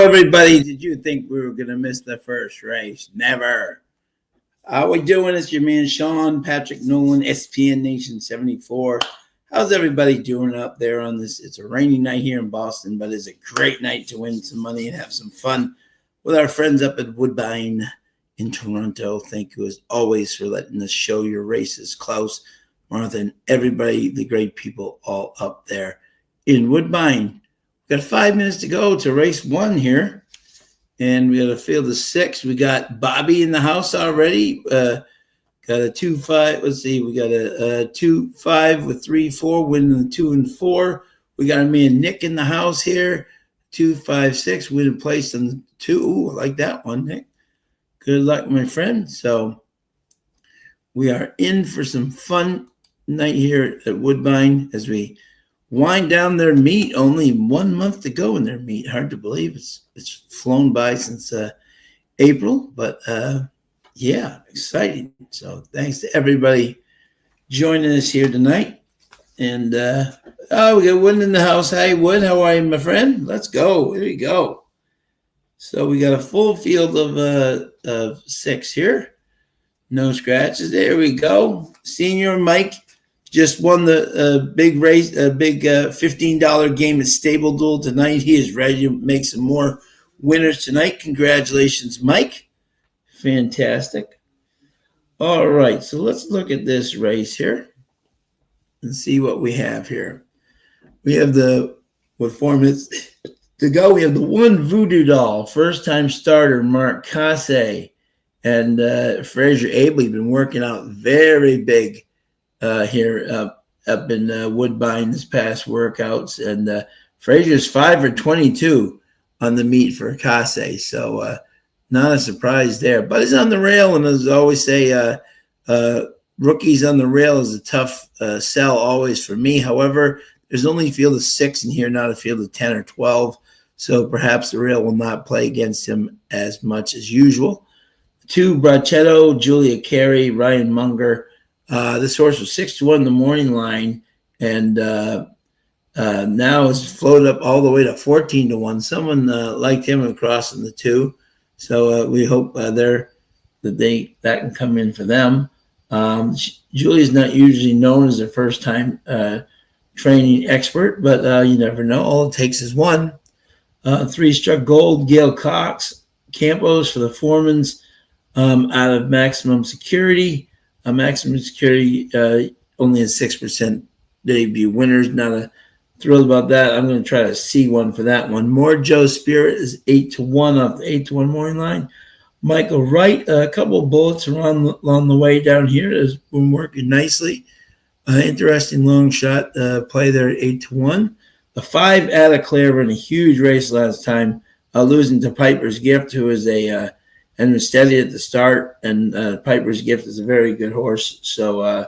everybody. Did you think we were going to miss the first race? Never. How we doing? It's your man Sean Patrick Nolan, SPN Nation 74. How's everybody doing up there on this? It's a rainy night here in Boston, but it's a great night to win some money and have some fun with our friends up at Woodbine in Toronto. Thank you as always for letting us show your races, Klaus, Martha, and everybody, the great people all up there in Woodbine. Got 5 minutes to go to race one here. And we got a field of six. We got Bobby in the house already. Got a 2-5. Let's see. We got a 2-5 with 3-4, winning the 2 and 4. We got a man Nick in the house here. 2-5-6, winning place on the 2. Ooh, I like that one, Nick. Good luck, my friend. So we are in for some fun night here at Woodbine as we wind down their meet. Only 1 month to go in their meet. Hard to believe it's flown by since April, but yeah, exciting. So thanks to everybody joining us here tonight. And we got Wood in the house. Hi, Wood. How are you, my friend? Let's go. Here we go. So we got a full field of six here. No scratches. There we go. Senior Mike just won the big race, big $15 game at Stable Duel tonight. He is ready to make some more winners tonight. Congratulations, Mike. Fantastic. All right, so let's look at this race here and see what we have here. We have with 4 minutes to go, we have the one Voodoo Doll, first-time starter, Mark Casse, and Fraser Abley been working out very big here up in Woodbine this past workouts, and Fraser's 5 for 22 on the meet for Casse, so not a surprise there. But he's on the rail, and as I always say, rookies on the rail is a tough sell always for me. However, there's only a field of 6 in here, not a field of 10 or 12, so perhaps the rail will not play against him as much as usual. 2, Brachetto, Julia Carey, Ryan Munger. This horse was 6-1 in the morning line, and now it's floated up all the way to 14-1. Someone liked him across in the 2, so we hope that can come in for them. Julia's not usually known as a first-time training expert, but you never know. All it takes is one. 3 struck gold, Gail Cox, Campos for the Foremans out of Maximum Security. Maximum Security only has 6% debut winners. Not a thrilled about that. I'm going to try to see one for that one. More Joe Spirit is 8-1 off the 8-1 morning line. Michael Wright, a couple of bullets along the way down here has been working nicely. Interesting long shot play there at 8-1. The 5 Ada Claire ran a huge race last time, losing to Piper's Gift, who is and was steady at the start, and Piper's Gift is a very good horse. So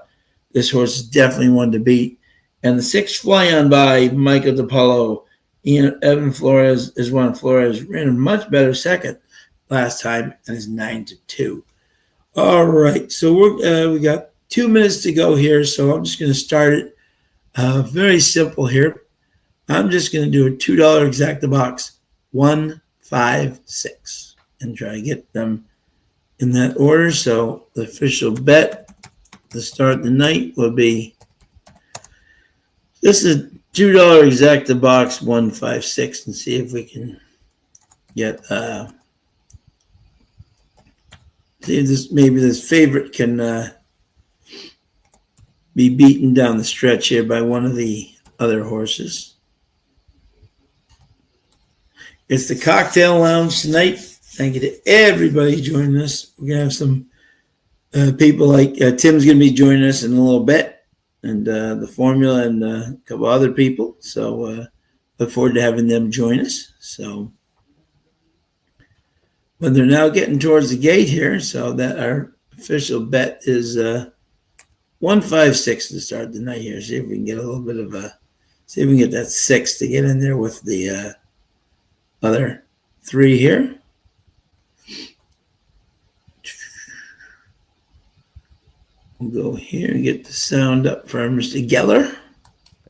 this horse is definitely one to beat. And the 6 Fly On By, Michael DePaulo, Evan Flores is one. Flores ran a much better second last time and is 9-2. All right, so we got 2 minutes to go here, so I'm just going to start it very simple here. I'm just going to do a $2 exacta box, 1, 5, 6. And try to get them in that order. So the official bet to start the night will be, this is $2 exacta box 156, and see if we can get see if this favorite can be beaten down the stretch here by one of the other horses. It's the Cocktail Lounge tonight. Thank you to everybody joining us. We're going to have some people like Tim's going to be joining us in a little bit, and the formula and a couple other people. So look forward to having them join us. So, but they're now getting towards the gate here, so that our official bet is 156 to start the night here. See if we can get a little bit of see if we can get that 6 to get in there with the other 3 here. We'll go here and get the sound up for Mr. Geller.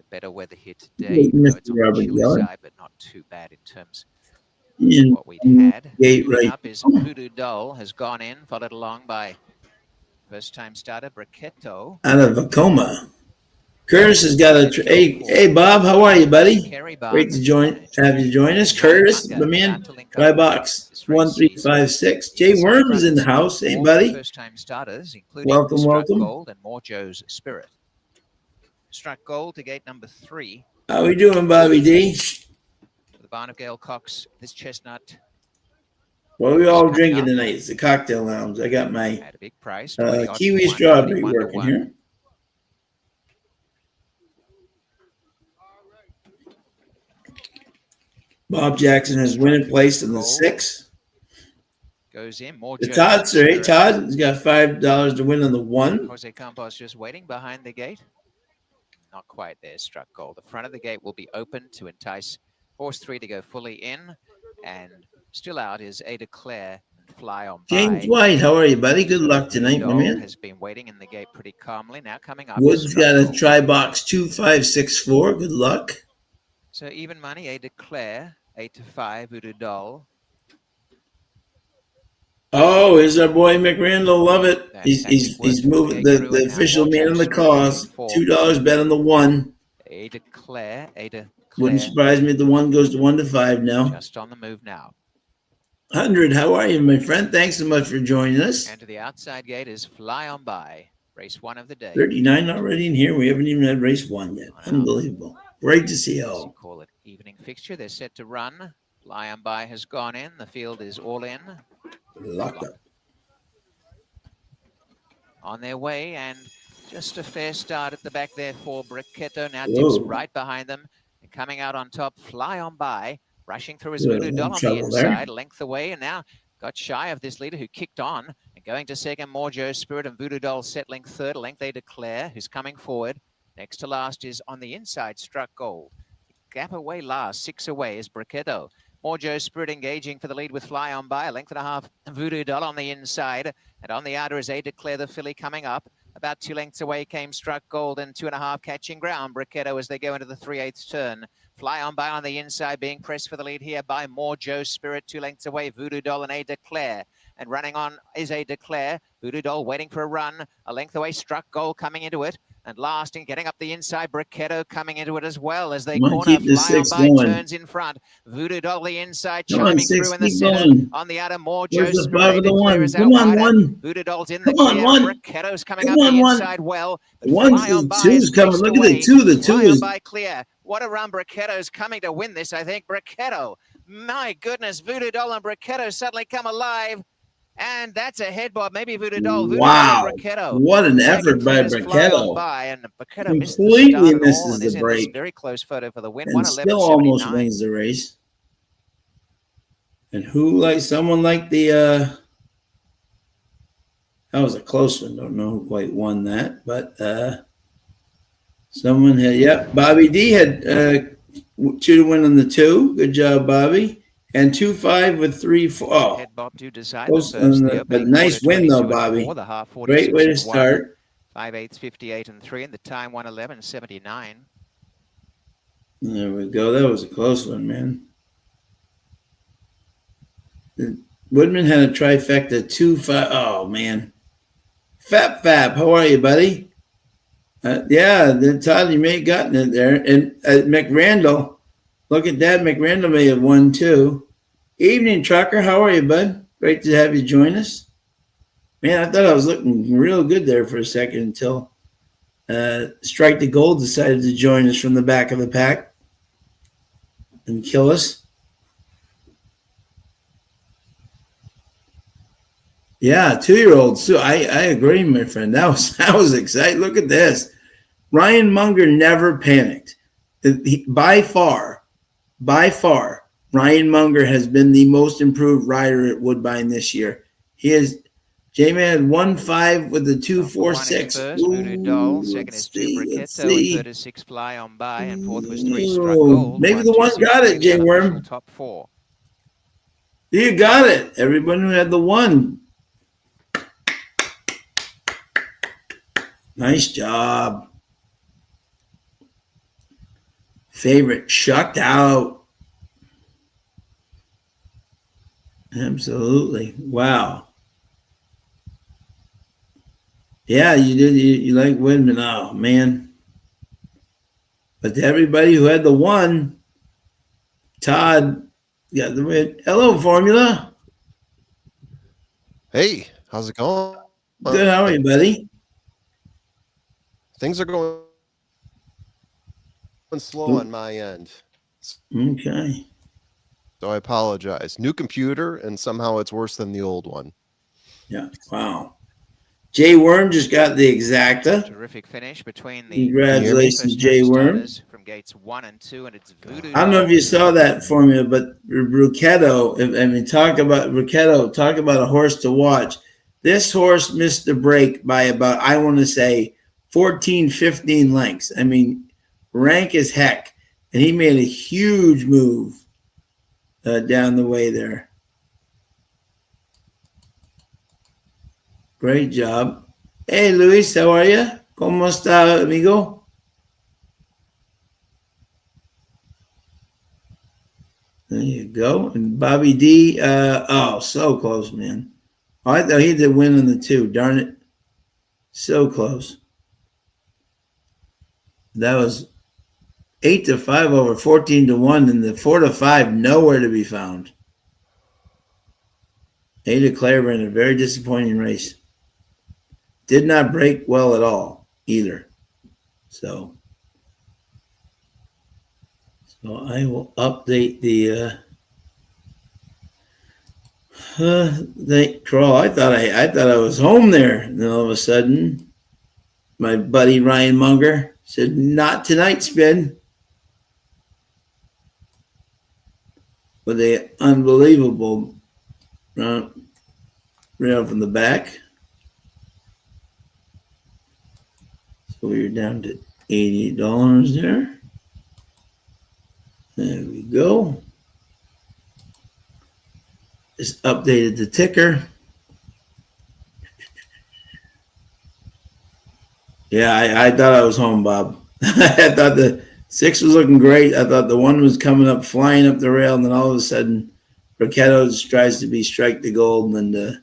Better weather here today. Mr. Robert Geller. Side, but not too bad in terms what we'd had. Gate Moving right up is Voodoo Doll, has gone in, followed along by first-time starter Briquetto. out of Vacoma. Curtis has got a. Hey, Bob, how are you, buddy? Great to have you join us. Curtis, my man, try box 1356. Jay Worm is in the house. Hey, buddy. First-time starters, including Welcome, Struck welcome. Gold and Mojo's Spirit. Struck Gold to gate number 3. How we doing, Bobby D? The Barn of Gale Cox, this chestnut. What are we all drinking tonight? It's the cocktail lounge. I got my at a big price, kiwi strawberry working here. Bob Jackson has winning place in the 6. Goes in. More the Todd, sir. Hey, Todd has got $5 to win on the 1. Jose Campos just waiting behind the gate. Not quite there. Struck Gold. The front of the gate will be open to entice horse 3 to go fully in, and still out is Ada Claire and Fly On By. James White, how are you, buddy? Good luck tonight, my man. Has been waiting in the gate pretty calmly. Now coming up. Wood's got a try box 2564. Good luck. So even money. Ada Claire 8-5. Voodoo Doll. Oh, here's our boy McRandall. Love it. He's moving the official man in the cause. $2 bet on the 1. Ada Claire. Wouldn't surprise me if the 1 goes to 1-5 now. Just on the move now. 100. How are you, my friend? Thanks so much for joining us. And to the outside gate is Fly On By. Race 1 of the day. 39 already in here. We haven't even had race 1 yet. Unbelievable. Great to see all. You call it evening fixture. They're set to run. Fly On By has gone in. The field is all in. Locked up. On their way, and just a fair start at the back there for Briquetto. Now dips right behind them. And coming out on top, Fly On By. Rushing through his Voodoo Doll on the inside. Length away, and now got shy of this leader who kicked on. And going to second, Mojo's Spirit, and Voodoo Doll settling third. Length they declare, who's coming forward. Next to last is on the inside, Struck Gold. Gap away last, 6 away is Briquetto. Mojo's Spirit engaging for the lead with Fly On By. A length and a half, Voodoo Doll on the inside. And on the outer is A Declare the filly coming up. About 2 lengths away came Struck Gold, and 2.5 catching ground. Briquetto as they go into the 3/8 turn. Fly On By on the inside, being pressed for the lead here by Mojo's Spirit. 2 lengths away, Voodoo Doll and A Declare. And running on is A Declare. Voodoo Doll waiting for a run. A length away, Struck Gold coming into it. And last, and getting up the inside, Briquetto coming into it as well as they corner. Fly On By turns in front. Voodoo Doll the inside, chiming through in the center. On the outer, Mojo's Spirit. Come on, 1. Voodoo Doll's in the clear. Briquetto's coming up the inside well. Fly On By is coming. Look at the 2. The 2 is by clear. What a run. Briquetto's coming to win this, I think. Briquetto. My goodness, Voodoo Doll and Briquetto suddenly come alive. And that's a head bob. Maybe Voodoo Doll. Wow. What an effort by Briquetto. Completely misses the break. Very close photo for the win. And still almost wins the race. And who, like someone like the that was a close one. Don't know who quite won that, but someone had, Bobby D had 2 to win on the 2. Good job, Bobby. And 2-5 with 3-4. Oh, but nice win though, Bobby. Great way to start. 5/8, 58 and 3, and the time 1:11:79. There we go. That was a close one, man. Woodman had a trifecta 2-5. Oh man, Fab, how are you, buddy? Yeah, Todd, you may have gotten it there. And McRandall. Look at that. McRandall may have won too. Evening, Trucker. How are you, bud? Great to have you join us. Man, I thought I was looking real good there for a second until Strike the Gold decided to join us from the back of the pack and kill us. Yeah, 2-year-old. So I agree, my friend. That was exciting. Look at this. Ryan Munger never panicked. By far, Ryan Munger has been the most improved rider at Woodbine this year. He is. J-Man had 1-5 with the 2-4-6. Voodoo Doll. Second is 2 Briquetto. Third is 6 Fly On By, and fourth was 3 Struck Gold. Maybe the 1 got it, J-Worm. Top 4. You got it. Everyone who had the 1. Nice job. Favorite shucked out. Absolutely. Wow. Yeah, you did. You like Woodman. Oh, man. But to everybody who had the one, Todd got the win. Hello, Formula. Hey, how's it going? Good. How are you, buddy? Things are going slow on my end. Okay. So I apologize. New computer, and somehow it's worse than the old one. Yeah. Wow. Jay Worm just got the exacta. Terrific finish between the Congratulations, first Jay home Worm. starters from gates 1 and 2, and it's Voodoo I don't know if Doll. you saw that formula, but Bruchetto, talk about Bruchetto, talk about a horse to watch. This horse missed the break by about, I want to say, 14, 15 lengths. I mean, rank as heck. And he made a huge move down the way there. Great job. Hey, Luis, how are you? ¿Cómo está, amigo? There you go. And Bobby D, so close, man. Oh, I thought he did win on the 2. Darn it. So close. That was 8-5 over 14-1, and the 4-5 nowhere to be found. Ada Claire ran a very disappointing race. Did not break well at all either. So I will update the crawl. I thought I was home there, and then all of a sudden, my buddy Ryan Munger said, "Not tonight, Spin." With a unbelievable rail from the back. So we're down to $88 there. There we go. Just updated the ticker. Yeah, I thought I was home, Bob. I thought the 6 was looking great. I thought the 1 was coming up, flying up the rail, and then all of a sudden, Raquetto tries to be strike the gold and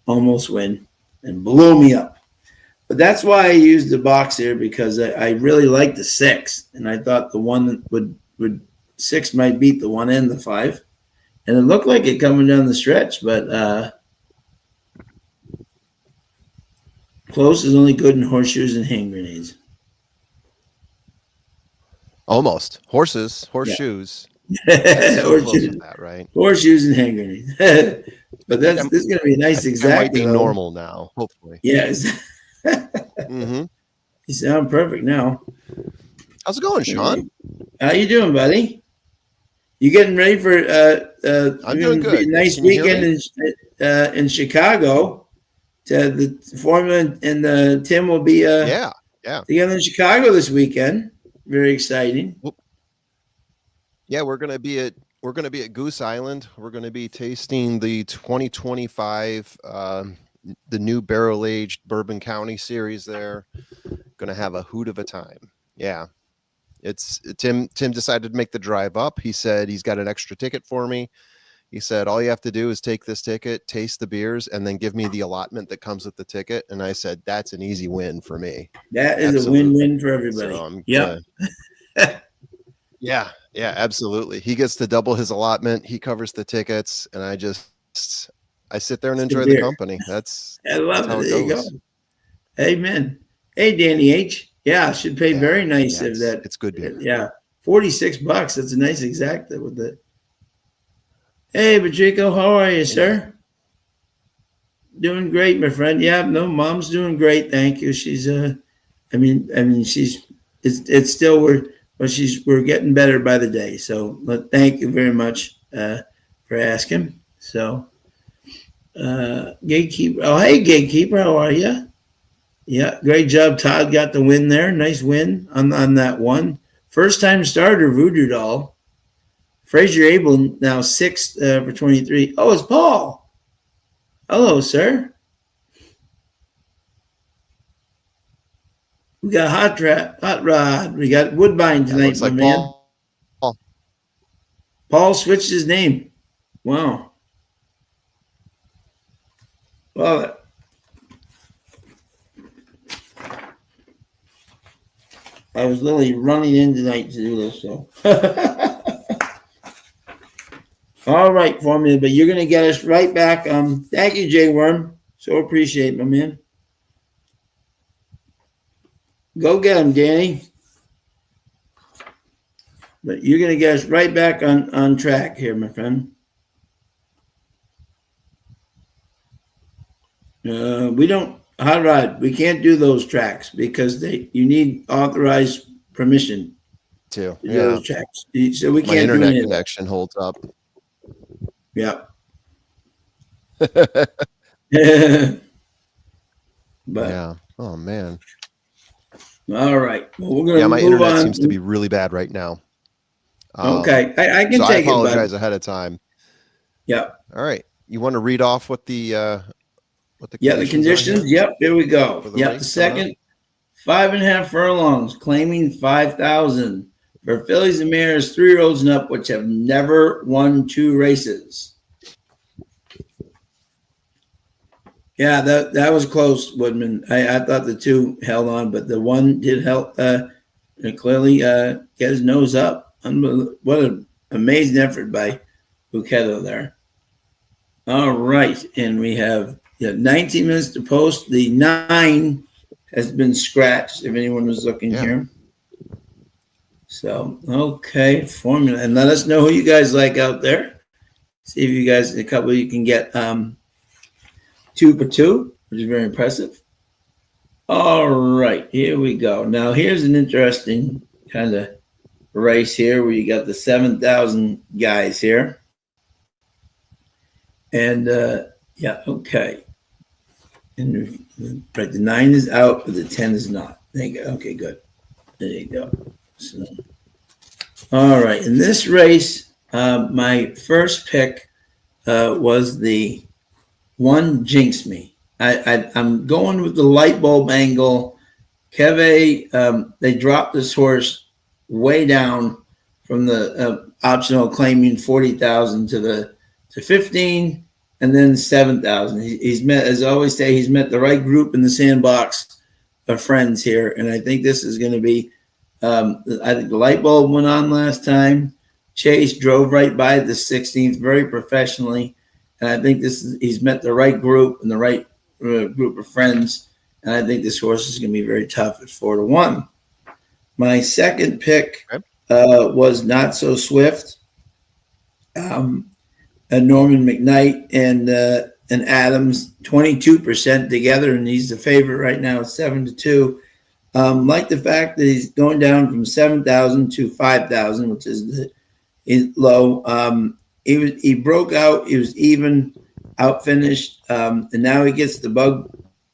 almost win and blew me up. But that's why I used the box here, because I really liked the 6, and I thought the 1 would 6 might beat the 1 and the 5, and it looked like it coming down the stretch, but close is only good in horseshoes and hand grenades. Almost. Horseshoes. Yeah. So close with that, right? Horseshoes and hand grenades. But this is going to be a nice exact. That might be normal now, hopefully. Yes. You sound perfect now. How's it going, Sean? How you doing, buddy? You getting ready for I'm doing good. Nice weekend in Chicago? To the Formula and Tim will be yeah together in Chicago this weekend. Very exciting. Yeah, we're gonna be at Goose Island. We're gonna be tasting the 2025 the new barrel aged Bourbon County series there. Gonna have a hoot of a time. Yeah. It's Tim decided to make the drive up. He said he's got an extra ticket for me. He said, all you have to do is take this ticket, taste the beers, and then give me the allotment that comes with the ticket. And I said, that's an easy win for me. That is absolutely a win-win for everybody. So yeah, absolutely. He gets to double his allotment. He covers the tickets, and I sit there and enjoy the company. I love it. There you go. Amen. Hey, Danny H. Yeah, should pay very nice if that. It's good beer. Yeah, $46. That's a nice exacta with it. Hey, Patrico, how are you, sir? Doing great, my friend. Yeah, no, Mom's doing great. Thank you. She's it's still we're getting better by the day. So thank you very much for asking. So, Gatekeeper. Oh, hey, Gatekeeper, how are you? Yeah, great job. Todd got the win there. Nice win on that one. First time starter, Voodoo Doll. Fraser Abel now 6th for 23. Oh, it's Paul. Hello, sir. We got Hot Rod. We got Woodbine tonight, my man. Paul switched his name. Wow. Well, I was literally running in tonight to do this, so. All right, Formula, but you're going to get us right back. Thank you, Jay Worm. So appreciate it, my man. Go get him, Danny. But you're going to get us right back on track here, my friend. We don't, Hot Rod, we can't do those tracks because you need authorized permission Too. to do Yeah. those tracks. So we My can't do internet it. connection holds up. Yeah. But Yeah. Oh man. all right. Well, we're going Yeah, to my move internet on. seems to be really bad right now. Okay. I can So I take it, apologize bud. ahead of time. Yeah. All right. You want to read off what the Yeah, the conditions. Yep, here we go. For the Yep, race the second 5.5 furlongs, claiming 5,000 for fillies and mares, 3-year-olds and up, which have never won 2 races. Yeah, that was close, Woodman. I thought the 2 held on, but the 1 did help. Clearly get his nose up. What an amazing effort by Buchetto there. All right, and we have 19 minutes to post. The 9 has been scratched, if anyone was looking here. So, okay, formula. And let us know who you guys like out there. See if you guys, a couple of you can get 2 for 2, which is very impressive. All right, here we go. Now, here's an interesting kind of race here where you got the 7,000 guys here. And, yeah, okay. And right, the 9 is out, but the 10 is not. There you go. Okay, good. There you go. So, all right. In this race, my first pick was the 1 Jinx Me. I'm going with the light bulb angle. Keve, they dropped this horse way down from the optional claiming 40,000 to 15. And then 7,000. He's met, as I always say, he's met the right group in the sandbox of friends here. And I think this is going to be, I think the light bulb went on last time. Chase drove right by the 16th very professionally. And I think he's met the right group and the right group of friends. And I think this horse is going to be very tough at 4-1. My second pick was Not So Swift. Norman McKnight and Adams, 22% together, and he's the favorite right now at 7-2. Like the fact that he's going down from 7,000 to 5,000, which is low. He broke out. He was even outfinished, and now he gets the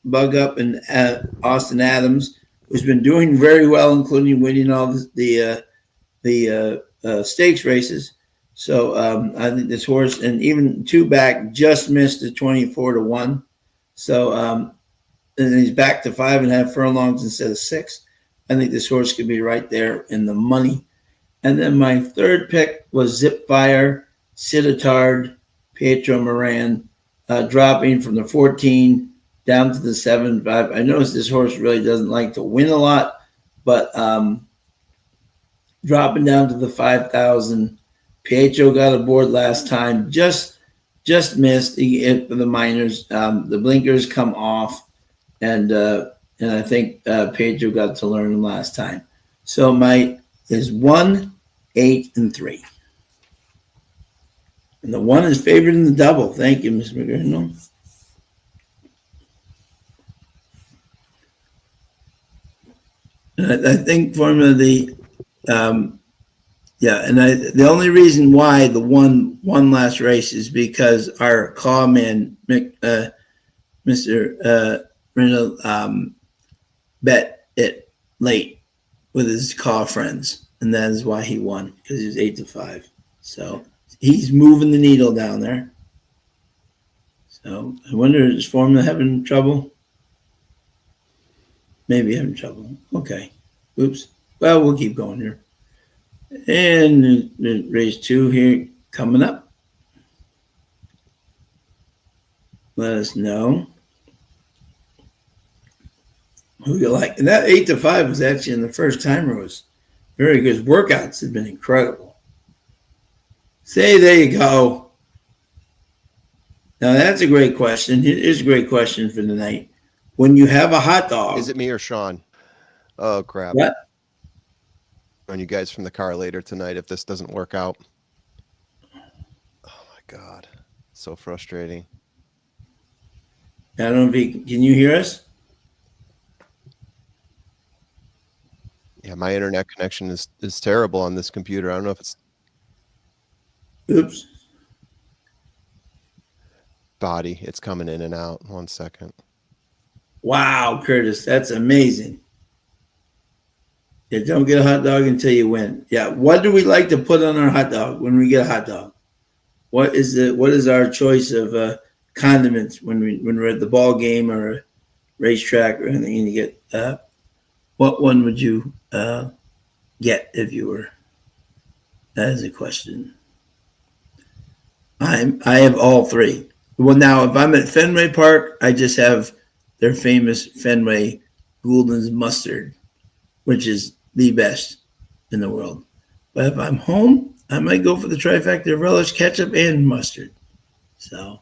bug up in Austin Adams, who's been doing very well, including winning all the stakes races. So I think this horse, and even 2 back, just missed the 24-1. So and he's back to 5.5 furlongs instead of 6. I think this horse could be right there in the money. And then my third pick was Zip Fire, Cititard, Pietro Moran, dropping from the 14 down to the 7.5. I noticed this horse really doesn't like to win a lot, but dropping down to the 5,000. Pietro got aboard last time, just missed for the minors. The blinkers come off, and I think Pietro got to learn them last time. So is 1, 8, and 3, and the 1 is favored in the double. Thank you, Ms. McGurno. I think formula the only reason why the one last race is because our call man, Mr. Reno, bet it late with his call friends, and that is why he won, because he was 8-5. So he's moving the needle down there. So I wonder, is formula having trouble? Maybe having trouble. Okay. Oops. Well, we'll keep going here. And race 2 here coming up. let us know who you like. And that 8 to 5 was actually in the first timer was very good. Workouts have been incredible. Say, there you go. Now that's a great question. It is a great question for tonight. When you have a hot dog, Is it me or Sean? Oh crap! What? On you guys from the car later tonight if this doesn't work out. Oh my god, so frustrating. I don't know if can you hear us? Yeah, my internet connection is terrible on this computer. I don't know if it's Oops. body. It's coming in and out. 1 second. Wow, Curtis, that's amazing. Yeah, don't get a hot dog until you win. Yeah, what do we like to put on our hot dog when we get a hot dog? What is our choice of condiments when we're at the ball game or a racetrack or anything? And you get what one would you get if you were? That is a question. I have all three. Well, now if I'm at Fenway Park, I just have their famous Fenway Gould's mustard, which is the best in the world. But if I'm home, I might go for the trifecta of relish, ketchup, and mustard. So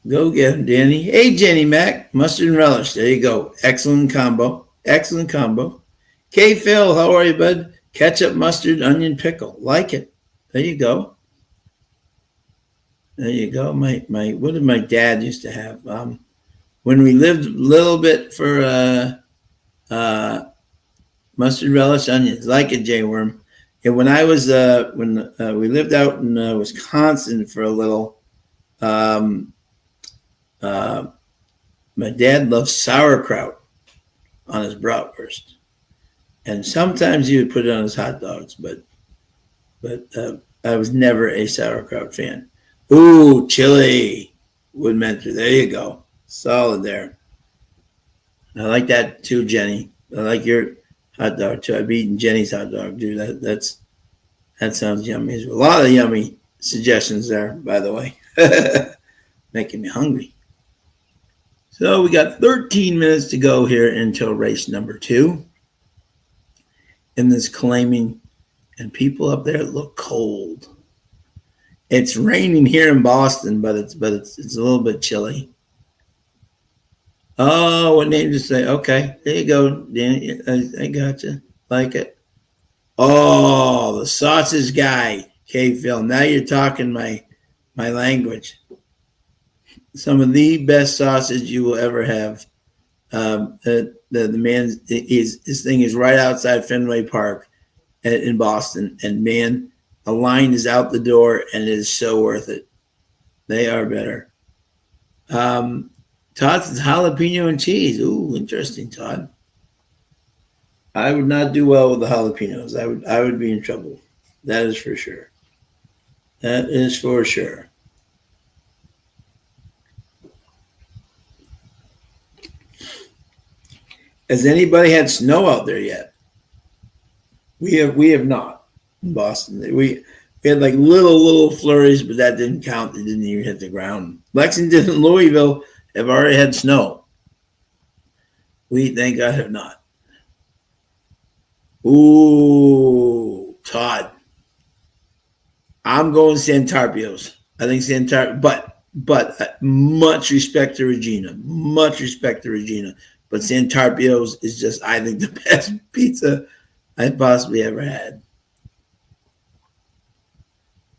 go get him, Danny. Hey, Jenny Mac, mustard and relish. There you go. Excellent combo. Excellent combo. K Phil, how are you, bud? Ketchup, mustard, onion, pickle. Like it. There you go. There you go. My what did my dad used to have? When we lived a little bit for mustard, relish, onions. Like it, J Worm. And when I was when we lived out in Wisconsin for a little, my dad loved sauerkraut on his bratwurst, and sometimes he would put it on his hot dogs. But I was never a sauerkraut fan. Ooh, chili wood mentor. There you go. Solid there. I like that too, Jenny. I like your hot dog too. I've eaten Jenny's hot dog, dude. That sounds yummy. There's a lot of yummy suggestions there, by the way. Making me hungry. So we got 13 minutes to go here until race number 2. In this claiming, and people up there look cold. It's raining here in Boston, but it's a little bit chilly. Oh, what name to say? Okay, there you go, Danny. I got you. Like it. Oh, the sausage guy, K Phil. Now you're talking my language. Some of the best sausage you will ever have. The man, his thing is right outside Fenway Park in Boston, and man, a line is out the door, and it is so worth it. They are better. Todd's jalapeno and cheese. Ooh, interesting, Todd. I would not do well with the jalapenos. I would be in trouble. That is for sure. That is for sure. Has anybody had snow out there yet? We have not in Boston. We had like little flurries, but that didn't count. They didn't even hit the ground. Lexington and Louisville have already had snow. We, thank God, have not. Ooh, Todd. I'm going Santarpios. I think but much respect to Regina. Much respect to Regina. But Santarpios is just, I think, the best pizza I possibly ever had.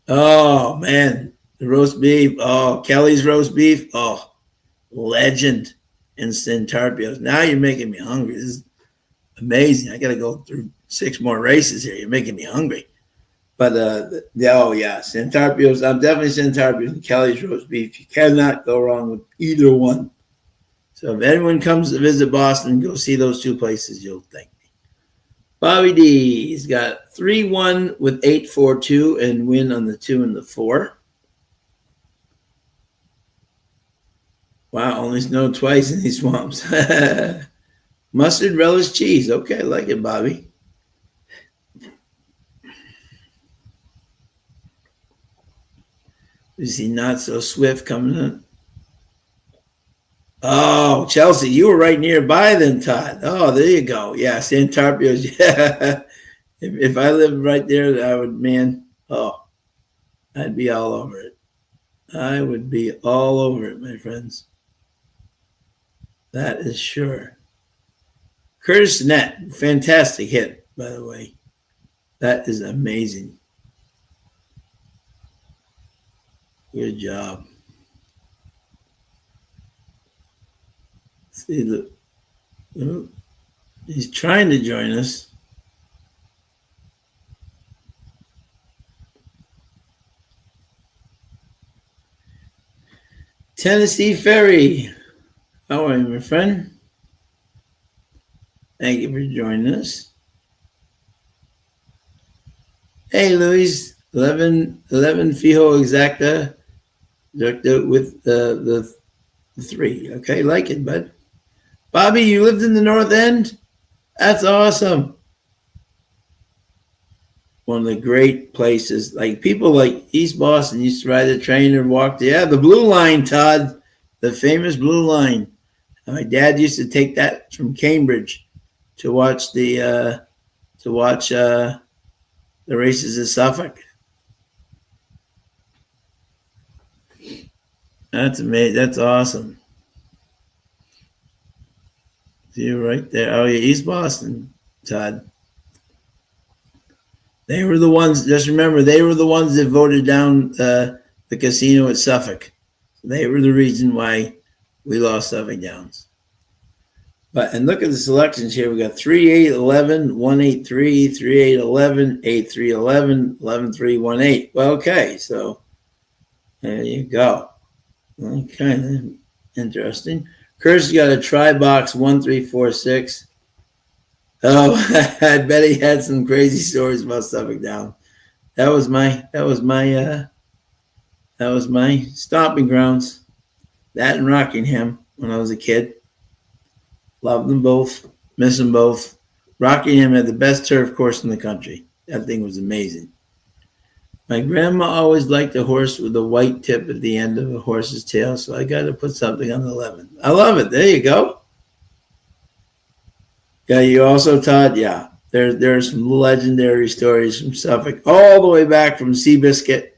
Oh, man. The roast beef. Oh, Kelly's roast beef. Oh, legend in Santarpios. Now you're making me hungry. This is amazing. I got to go through 6 more races here. You're making me hungry. But, oh, yeah, Santarpios. I'm definitely Santarpios and Kelly's roast beef. You cannot go wrong with either one. So if anyone comes to visit Boston, go see those 2 places. You'll thank me. Bobby D, he's got 3-1 with 8-4-2 and win on the 2 and the 4. Wow, only snowed twice in these swamps. Mustard, relish, cheese. Okay, I like it, Bobby. Is he not so swift coming in? Oh, Chelsea, you were right nearby then, Todd. Oh, there you go. Yeah, Santarpio's. Yeah. If I lived right there, I would, man. Oh, I'd be all over it. I would be all over it, my friends. That is sure. Curtis Net, fantastic hit, by the way. That is amazing. Good job. See, look, oh, he's trying to join us. Tennessee Ferry. How are you, my friend? Thank you for joining us. Hey, Luis, 11 fijo exacta with the 3. Okay, like it, bud. Bobby, you lived in the North End? That's awesome. One of the great places. Like people like East Boston used to ride the train or walk. Yeah, the Blue Line, Todd, the famous Blue Line. My dad used to take that from Cambridge to watch the races in Suffolk. That's amazing. That's awesome. See you right there. Oh yeah, East Boston, Todd. They were the ones. Just remember, they were the ones that voted down the casino at Suffolk. They were the reason why we lost Suffolk Downs. But and look at the selections here. We got 3, 8, 11, 1, 8, 3, 3, 8, 11, 8, 3, 11, 11, 3, 1, 8. Well, okay, so there you go. Okay, interesting. Kurt's got a try box 1, 3, 4, 6. Oh, I bet he had some crazy stories about Suffolk Down. That was my stomping grounds. That and Rockingham when I was a kid. Loved them both. Miss them both. Rockingham had the best turf course in the country. That thing was amazing. My grandma always liked a horse with a white tip at the end of a horse's tail, so I got to put something on the 11. I love it. There you go. Yeah, you also, Todd, yeah. There's some legendary stories from Suffolk, all the way back from Seabiscuit.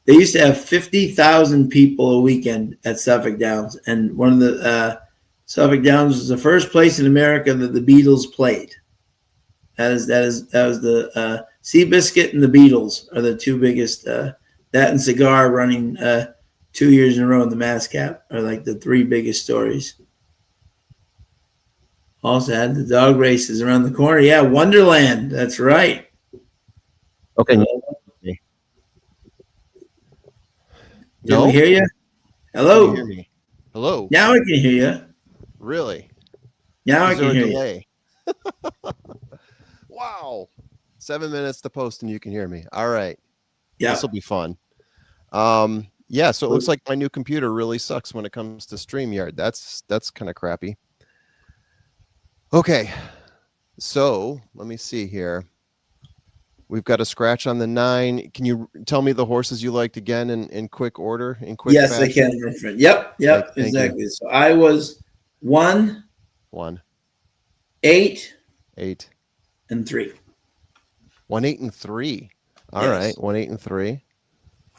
They used to have 50,000 people a weekend at Suffolk Downs, and one of the Suffolk Downs was the first place in America that the Beatles played. That was the Seabiscuit and the Beatles are the two biggest. That and Cigar running 2 years in a row in the Mascap are like the 3 biggest stories. Also had the dog races around the corner. Yeah, Wonderland. That's right. Okay. Did we hear you? Hello. Can you hear me? Hello. Now I can hear you. Really? Now I can hear you. Wow. 7 minutes to post and you can hear me. All right. Yeah. This will be fun. Yeah, so it looks like my new computer really sucks when it comes to StreamYard. That's kind of crappy. Okay. So let me see here. We've got a scratch on the 9. Can you tell me the horses you liked again in quick order? In quick Yes, fashion? I can, my friend. Yep, exactly. So I was 1, 8, 8, and 3. 1, 8, and 3. All Yes. right, 1, 8, and 3.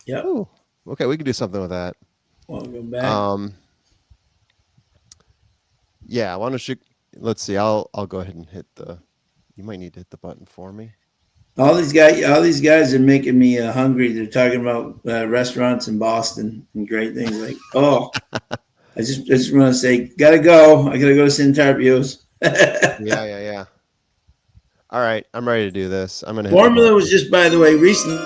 Yep. Ooh, okay, we can do something with that. Welcome back. Yeah, why don't you? Let's see. I'll go ahead and hit the. You might need to hit the button for me. All these guys are making me hungry. They're talking about restaurants in Boston and great things. Like, oh, I just want to say, gotta go. I gotta go to Santarpio's. Yeah. All right, I'm ready to do this. I'm gonna. Formula was just, by the way, recently.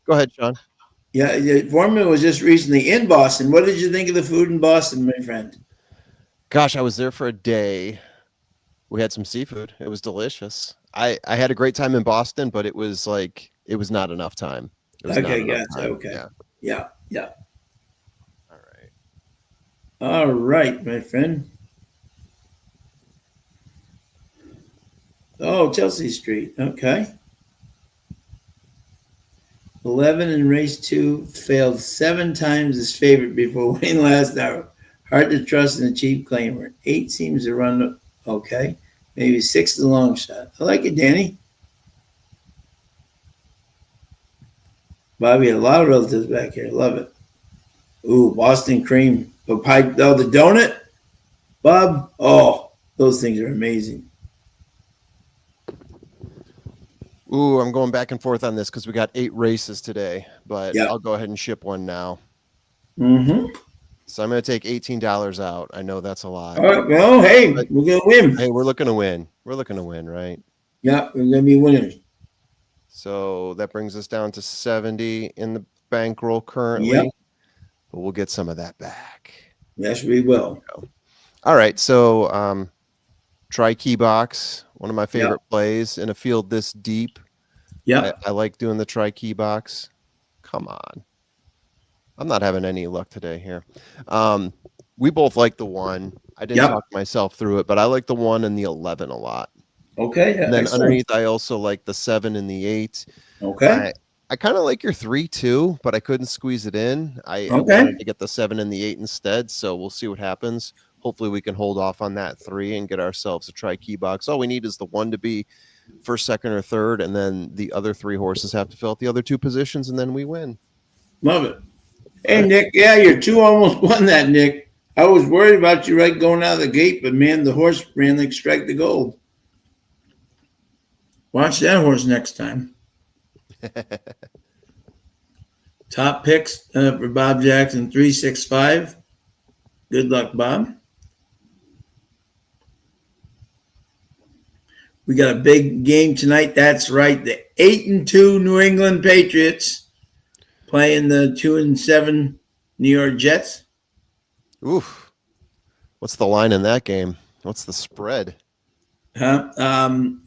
Go ahead, Sean. Yeah, Formula was just recently in Boston. What did you think of the food in Boston, my friend? Gosh, I was there for a day. We had some seafood. It was delicious. I had a great time in Boston, but it was not enough time. Okay, gotcha. Okay. Yeah. All right, my friend. Oh, Chelsea Street. Okay. 11 in race 2, failed 7 times as favorite before winning last hour. Hard to trust in a cheap claimer. 8 seems to run okay. Maybe 6 is a long shot. I like it, Danny. Bobby had a lot of relatives back here. Love it. Ooh, Boston cream. Oh, pie. Oh, the donut? Bob? Oh, those things are amazing. Ooh, I'm going back and forth on this because we got 8 races today, but Yeah. I'll go ahead and ship one now. Mm-hmm. So I'm going to take $18 out. I know that's a lot. All right. Well, hey, we're going to win. Hey, we're looking to win. We're looking to win, right? Yeah, we're going to be winners. So that brings us down to 70 in the bankroll currently. Yep. But we'll get some of that back. Yes, we will. All right. So try key box, one of my favorite plays in a field this deep. Yeah. I like doing the try key box. Come on. I'm not having any luck today here. We both like the 1. I didn't talk myself through it, but I like the 1 and the 11 a lot. Okay. And then underneath, I also like the 7 and the 8. Okay. I kind of like your 3 too, but I couldn't squeeze it in. I wanted to get the 7 and the 8 instead, so we'll see what happens. Hopefully we can hold off on that 3 and get ourselves a try key box. All we need is the 1 to be first, second, or third, and then the other 3 horses have to fill out the other 2 positions, and then we win. Love it. Hey, Nick, yeah, your 2 almost won that, Nick. I was worried about you right going out of the gate, but man, the horse ran like strike the gold. Watch that horse next time. Top picks for Bob Jackson, 365. Good luck, Bob. We got a big game tonight. That's right. The 8-2 New England Patriots playing the 2-7 New York Jets. Oof. What's the line in that game? What's the spread? I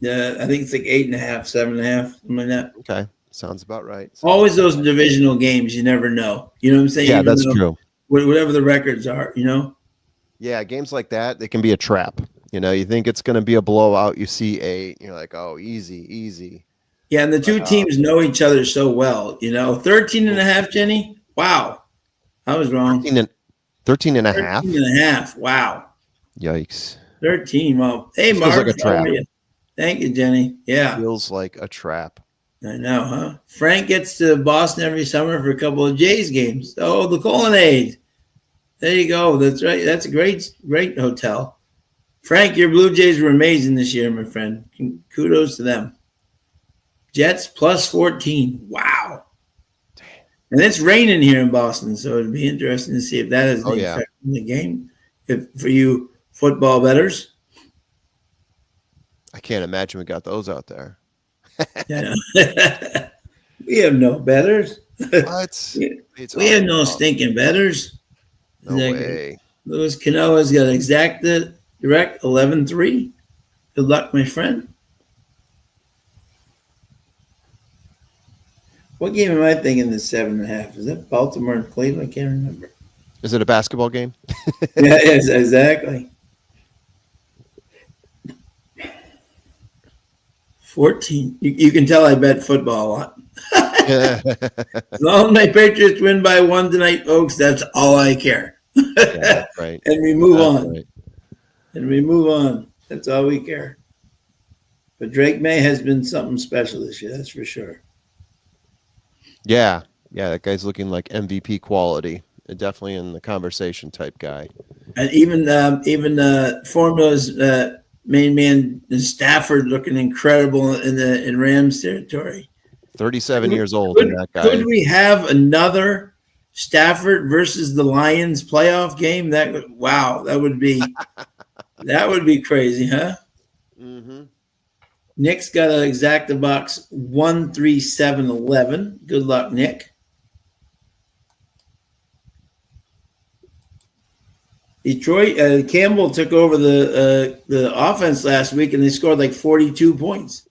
think it's like 8.5, 7.5, something like that. Okay. Sounds about right. Always those divisional games, you never know. You know what I'm saying? Yeah, that's true. Whatever the records are, you know? Yeah, games like that, they can be a trap. You know, you think it's going to be a blowout. You see 8, you're like, oh, easy. Yeah, and the 2 teams know each other so well, you know. 13.5, Jenny? Wow. I was wrong. 13 and a half? 13.5. Wow. Yikes. 13. Well, hey, This Mark. feels like a trap. How are you? Thank you, Jenny. Yeah. Feels like a trap. I know, huh? Frank gets to Boston every summer for a couple of Jays games. Oh, the Colonnade. There you go. That's right. That's a great hotel. Frank, your Blue Jays were amazing this year, my friend. Kudos to them. Jets plus 14. Wow. And it's raining here in Boston, so it'd be interesting to see if that is the effect in the game. If for you football bettors. I can't imagine we got those out there. Yeah. We have no bettors. What? We have no stinking bettors. No way. Louis Canoa's got exacta direct 11-3. Good luck, my friend. What game am I thinking? The 7.5? Is that Baltimore and Cleveland? I can't remember. Is it a basketball game? Yeah, yes, exactly. 14. You can tell I bet football a lot. As long as my Patriots win by 1 tonight, folks, that's all I care. That's right. And we move on. Right. And we move on. That's all we care. But Drake May has been something special this year, that's for sure. Yeah, that guy's looking like MVP quality. Definitely in the conversation type guy. And even Formula's main man Stafford looking incredible in Rams territory. 37 years old in that guy. Could we have another Stafford versus the Lions playoff game? That would be crazy, huh? Mm-hmm. Nick's got an exacta box 13711. Good luck, Nick. Detroit, Campbell took over the offense last week, and they scored like 42 points.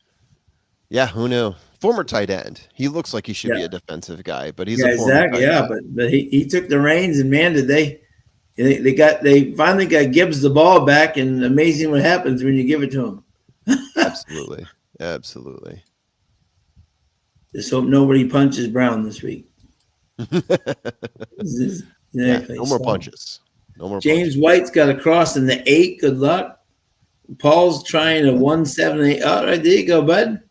Yeah, who knew? Former tight end. He looks like he should be a defensive guy, but he's a former exactly. tight end. But he took the reins, and man, did they finally got Gibbs the ball back, and amazing what happens when you give it to him. Absolutely. Absolutely. Just hope nobody punches Brown this week. Yeah, Exactly. no more So, punches. No more James punches. White's got a cross in the 8. Good luck. Paul's trying a 178. All right, there you go, bud.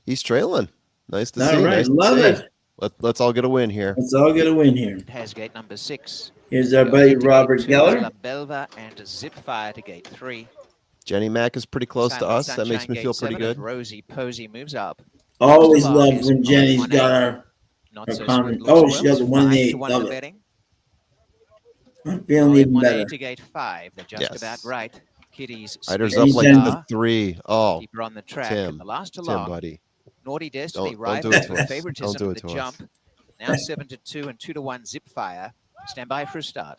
He's trailing. Nice to All see. right, Nice love to see. it. Let's all get a win here. Let's all get a win here. It has gate number 6. Here's our Go buddy ahead to Robert gate 2 is Geller. La Belva and Zipfire to gate 3. Jenny Mac is pretty close to us. That makes me feel pretty good. Rosie Posey moves up. Always love when Jenny's got our comment. Oh, she got the 1-8. Love it. Betting. I'm feeling even better. To gate 5. They're just about right. Kitty's Riders up like the 3. Oh, keeper on the track. Tim, The last to Tim, long. buddy. Naughty Destiny right don't do it to with us. favoritism Don't do of it the to jump. us. Now 7-2 and 2-1 Zipfire. Stand by for a start.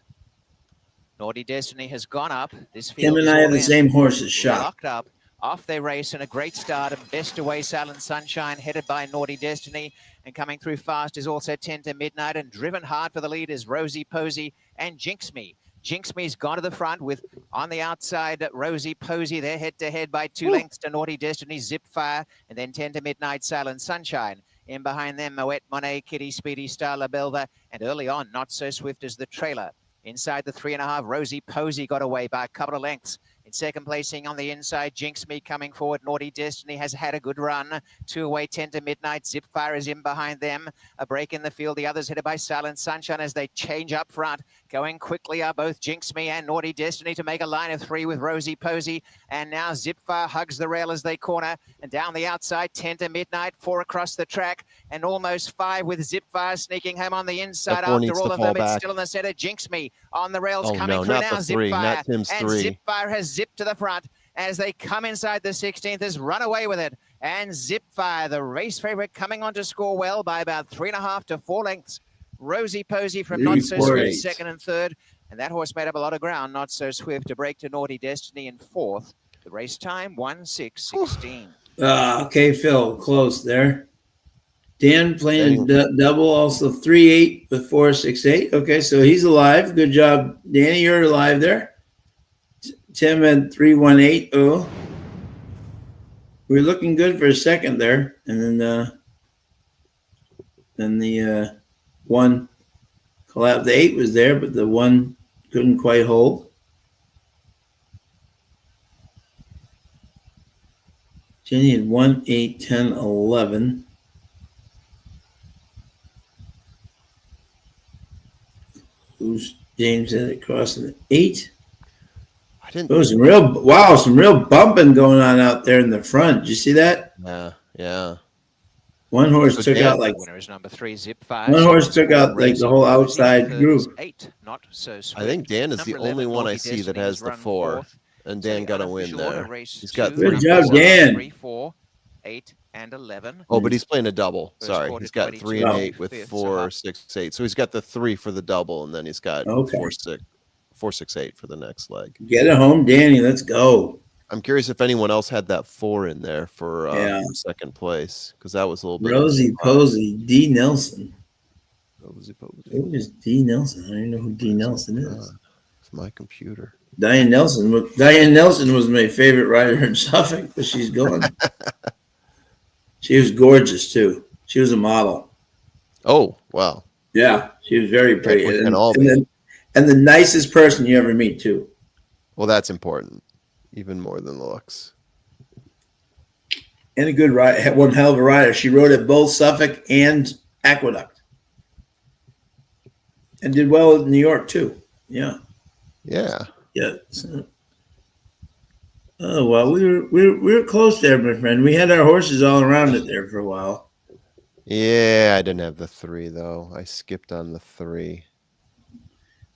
Naughty Destiny has gone up. This field Tim and I have the same horses shot. Locked up. Off they race and a great start and best away Silent Sunshine headed by Naughty Destiny, and coming through fast is also 10 to Midnight, and driven hard for the lead is Rosie Posey and Jinx Me. Jinx Me's gone to the front with on the outside Rosie Posey. They're head to head by 2 lengths to Naughty Destiny, Zipfire, and then 10 to Midnight Silent Sunshine. In behind them, Moet, Monet, Kitty, Speedy, Star, La Belva, and early on, Not So Swift as the trailer. Inside the 3.5, Rosie Posey got away by a couple of lengths. In second placing on the inside, Jinx Me coming forward. Naughty Destiny has had a good run. 2 away, 10 to Midnight. Zipfire is in behind them. A break in the field. The others headed by Silent Sunshine as they change up front. Going quickly are both Jinx Me and Naughty Destiny to make a line of 3 with Rosie Posey. And now Zipfire hugs the rail as they corner. And down the outside, 10 to Midnight. 4 across the track. And almost 5 with Zipfire sneaking home on the inside. After all of them, it's still in the center. Jinx Me on the rails coming through now. Zipfire. Not Tim's and 3. Zipfire has zipped to the front as they come inside the 16th, has run away with it. And Zipfire, the race favorite, coming on to score well by about 3.5 to 4 lengths. Rosie Posey from Not So Swift, second and third. And that horse made up a lot of ground. Not So Swift to break to Naughty Destiny in fourth. The race time, 1:06:16. Okay, Phil, close there. Dan playing double, also 3-8 with 4-6-8. Okay, so he's alive. Good job, Danny. You're alive there. Tim had 3-1-8. Oh, we're looking good for a second there, and then the one collapsed. The 8 was there, but the 1 couldn't quite hold. Jenny had 1, 8, 10, 11. James had it crossing the 8. There was some real bumping going on out there in the front. Did you see that? Yeah. One horse took out like winner is number 3, Zipfire. One horse took out like the whole outside group. 8, Not So Swift. I think Dan is the only one I see that has the 4, and Dan got a win there. He's got 3. Good job, Dan. 3, 4, 8, and 11. Oh, but he's playing a double. Sorry, he's got 3 and 8 with 4, 6, 8. So he's got the 3 for the double, and then he's got 4, 6, 8 for the next leg. Get it home, Danny. Let's go. I'm curious if anyone else had that 4 in there for second place, because that was a little bit. Rosie Posey, D. Nelson. Rosie Posey. Who is D. Nelson? I don't even know who D. Nelson is. It's my computer. Diane Nelson was my favorite rider in Suffolk, but she's gone. She was gorgeous too. She was a model. Oh, wow. Yeah, she was very pretty, and the nicest person you ever meet too. Well, that's important, even more than the looks. And a good rider, one hell of a rider. She rode at both Suffolk and Aqueduct, and did well in New York too. Yeah. So, oh well, we were close there, my friend. We had our horses all around it there for a while. Yeah, I didn't have the 3 though. I skipped on the 3.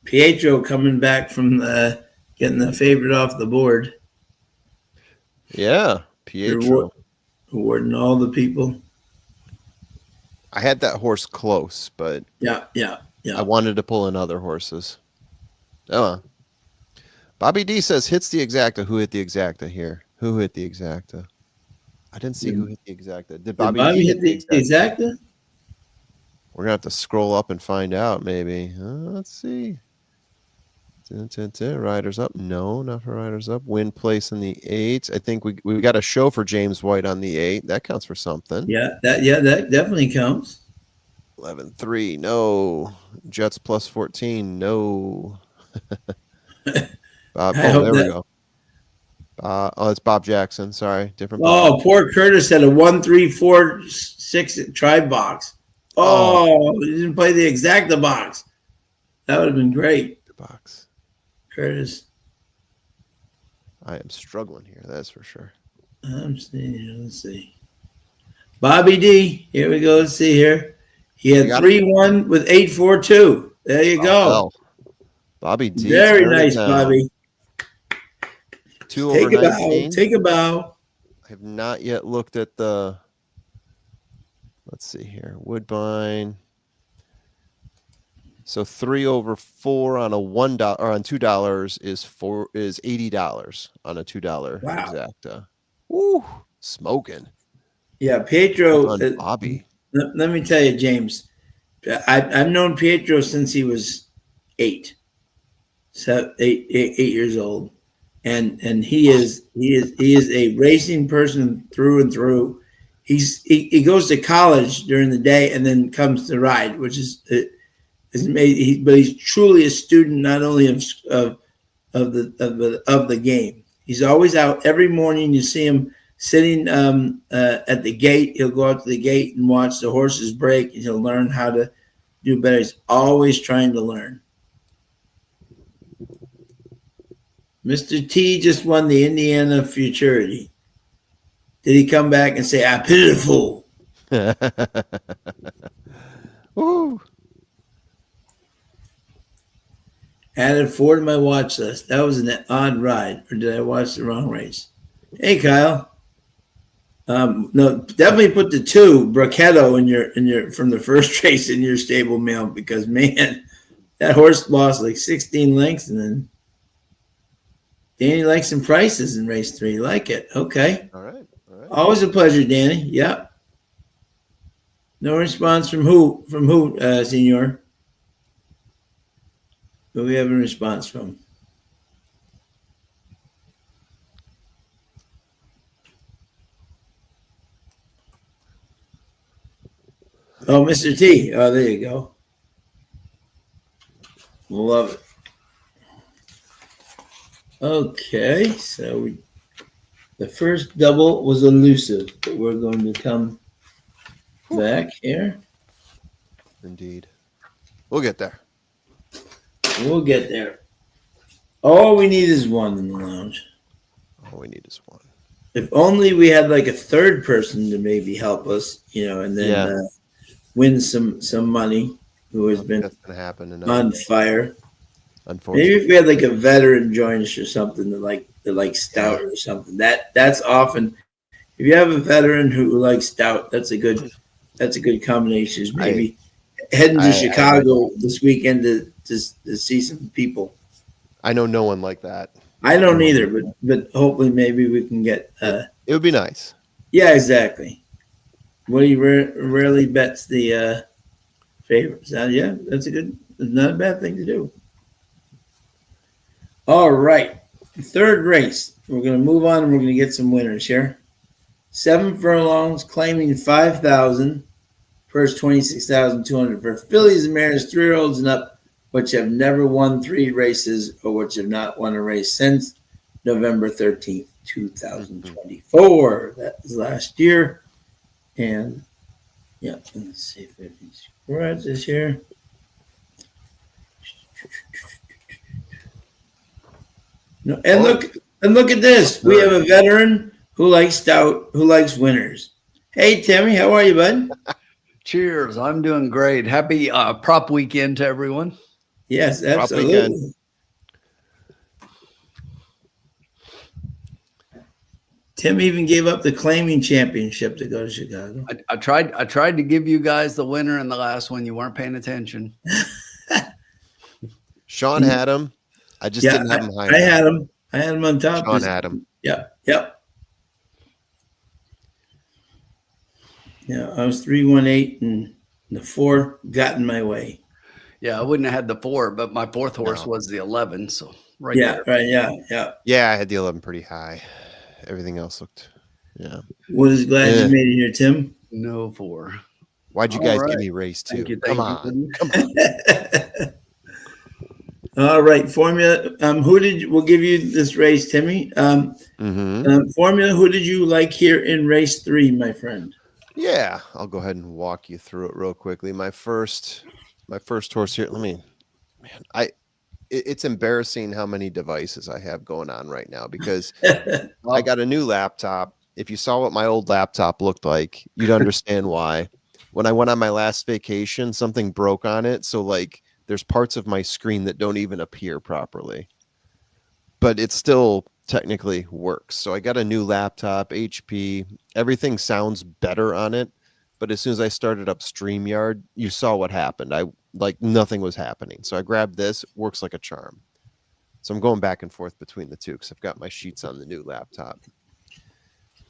Pietro coming back from getting the favorite off the board. Yeah, Pietro. Awarding all the people. I had that horse close, but yeah. I wanted to pull in other horses. Oh, Bobby D says hits the exacta. Who hit the exacta here? Who hit the exacta? I didn't see who hit the exacta. Did Bobby D hit the exacta? We're gonna have to scroll up and find out. Maybe. Let's see. Riders up. No, not for riders up. Win place in the 8. I think we got a show for James White on the 8. That counts for something. Yeah, that definitely counts. 11-3. No. Jets plus 14. No. Bob. I Oh, hope there we that. go. Oh, it's Bob Jackson. Sorry, different. Oh, Bob. poor Curtis had a 1-3-4-6 try box. Oh, he didn't play the exacta box. That would have been great. The box. Curtis. I am struggling here. That's for sure. I'm seeing. Let's see. Bobby D. Here we go. Let's see here. He had 3-1 with 8-4-2. There you go. Well, Bobby D. Very nice, Bobby. 2 over 19. Take a bow. I have not yet looked at the. Let's see here. Woodbine. So 3 over 4 on a $1 or on $2 is $80 on a $2 exacta. Woo, smoking. Yeah, Pietro. Bobby. Let me tell you, James. I've known Pietro since he was 8 years old, and he is a racing person through and through. He goes to college during the day and then comes to ride, which is amazing. But he's truly a student, not only of the game. He's always out every morning. You see him sitting at the gate. He'll go out to the gate and watch the horses break, and he'll learn how to do better. He's always trying to learn. Mr. T just won the Indiana Futurity. Did he come back and say, "I pitiful"? Woo. Added 4 to my watch list. That was an odd ride, or did I watch the wrong race? Hey, Kyle. No, definitely put the 2 Brachetto in your from the first race in your stable mail, because man, that horse lost like 16 lengths, and then Danny likes some prices in race 3. Like it. Okay. All right. Always a pleasure, Danny. Yep. No response from who, Senor? Who we have a response from? Oh, Mr. T. Oh, there you go. Love it. Okay, so the first double was elusive, but we're going to come back here. Indeed. We'll get there. We'll get there. All we need is 1 in the lounge. All we need is 1. If only we had like a third person to maybe help us, and then win some money, who has been that's gonna happen on fire. Unfortunately, Maybe if we had like a veteran join us or something that like stout or something. That's often, if you have a veteran who likes stout, that's a good combination. Maybe heading to Chicago this weekend to see some people. I know no one like that. I don't either, but hopefully maybe we can get. It would be nice. Yeah, exactly. Woody rarely bets the favorites. Yeah, that's not a bad thing to do. All right, third race. We're going to move on, and we're going to get some winners here. 7 furlongs, claiming 5,000. First 26,200 for fillies and mares, 3-year-olds and up, which have never won 3 races or which have not won a race since November 13th, 2024. That was last year. And yeah, let's see if I can scratch this here. No, and look at this. We have a veteran who likes stout, who likes winners. Hey, Timmy, how are you, bud? Cheers. I'm doing great. Happy prop weekend to everyone. Yes, absolutely. Tim even gave up the claiming championship to go to Chicago. I tried to give you guys the winner in the last one. You weren't paying attention. Sean had him. I just didn't have him high. I had him. I had him on top. Sean had him. Yep. Yeah, I was 3-1-8, and the 4 got in my way. Yeah, I wouldn't have had the 4, but my 4th horse No. was the 11. So right Yeah, there. right. Yeah. Yeah, I had the 11 pretty high. Everything else looked, yeah. Was glad you made it here, Tim. No 4. Why'd you All guys right. give me race 2? Thank you. Come Thank on. you. Come on. All right, Formula. We'll give you this race, Timmy. Formula. Who did you like here in race 3, my friend? Yeah, I'll go ahead and walk you through it real quickly. My first horse here. It's embarrassing how many devices I have going on right now because I got a new laptop. If you saw what my old laptop looked like, you'd understand why. When I went on my last vacation, something broke on it. So like there's parts of my screen that don't even appear properly. But it still technically works. So I got a new laptop, HP. Everything sounds better on it. But as soon as I started up StreamYard, you saw what happened. Nothing was happening. So I grabbed this, it works like a charm. So I'm going back and forth between the two because I've got my sheets on the new laptop.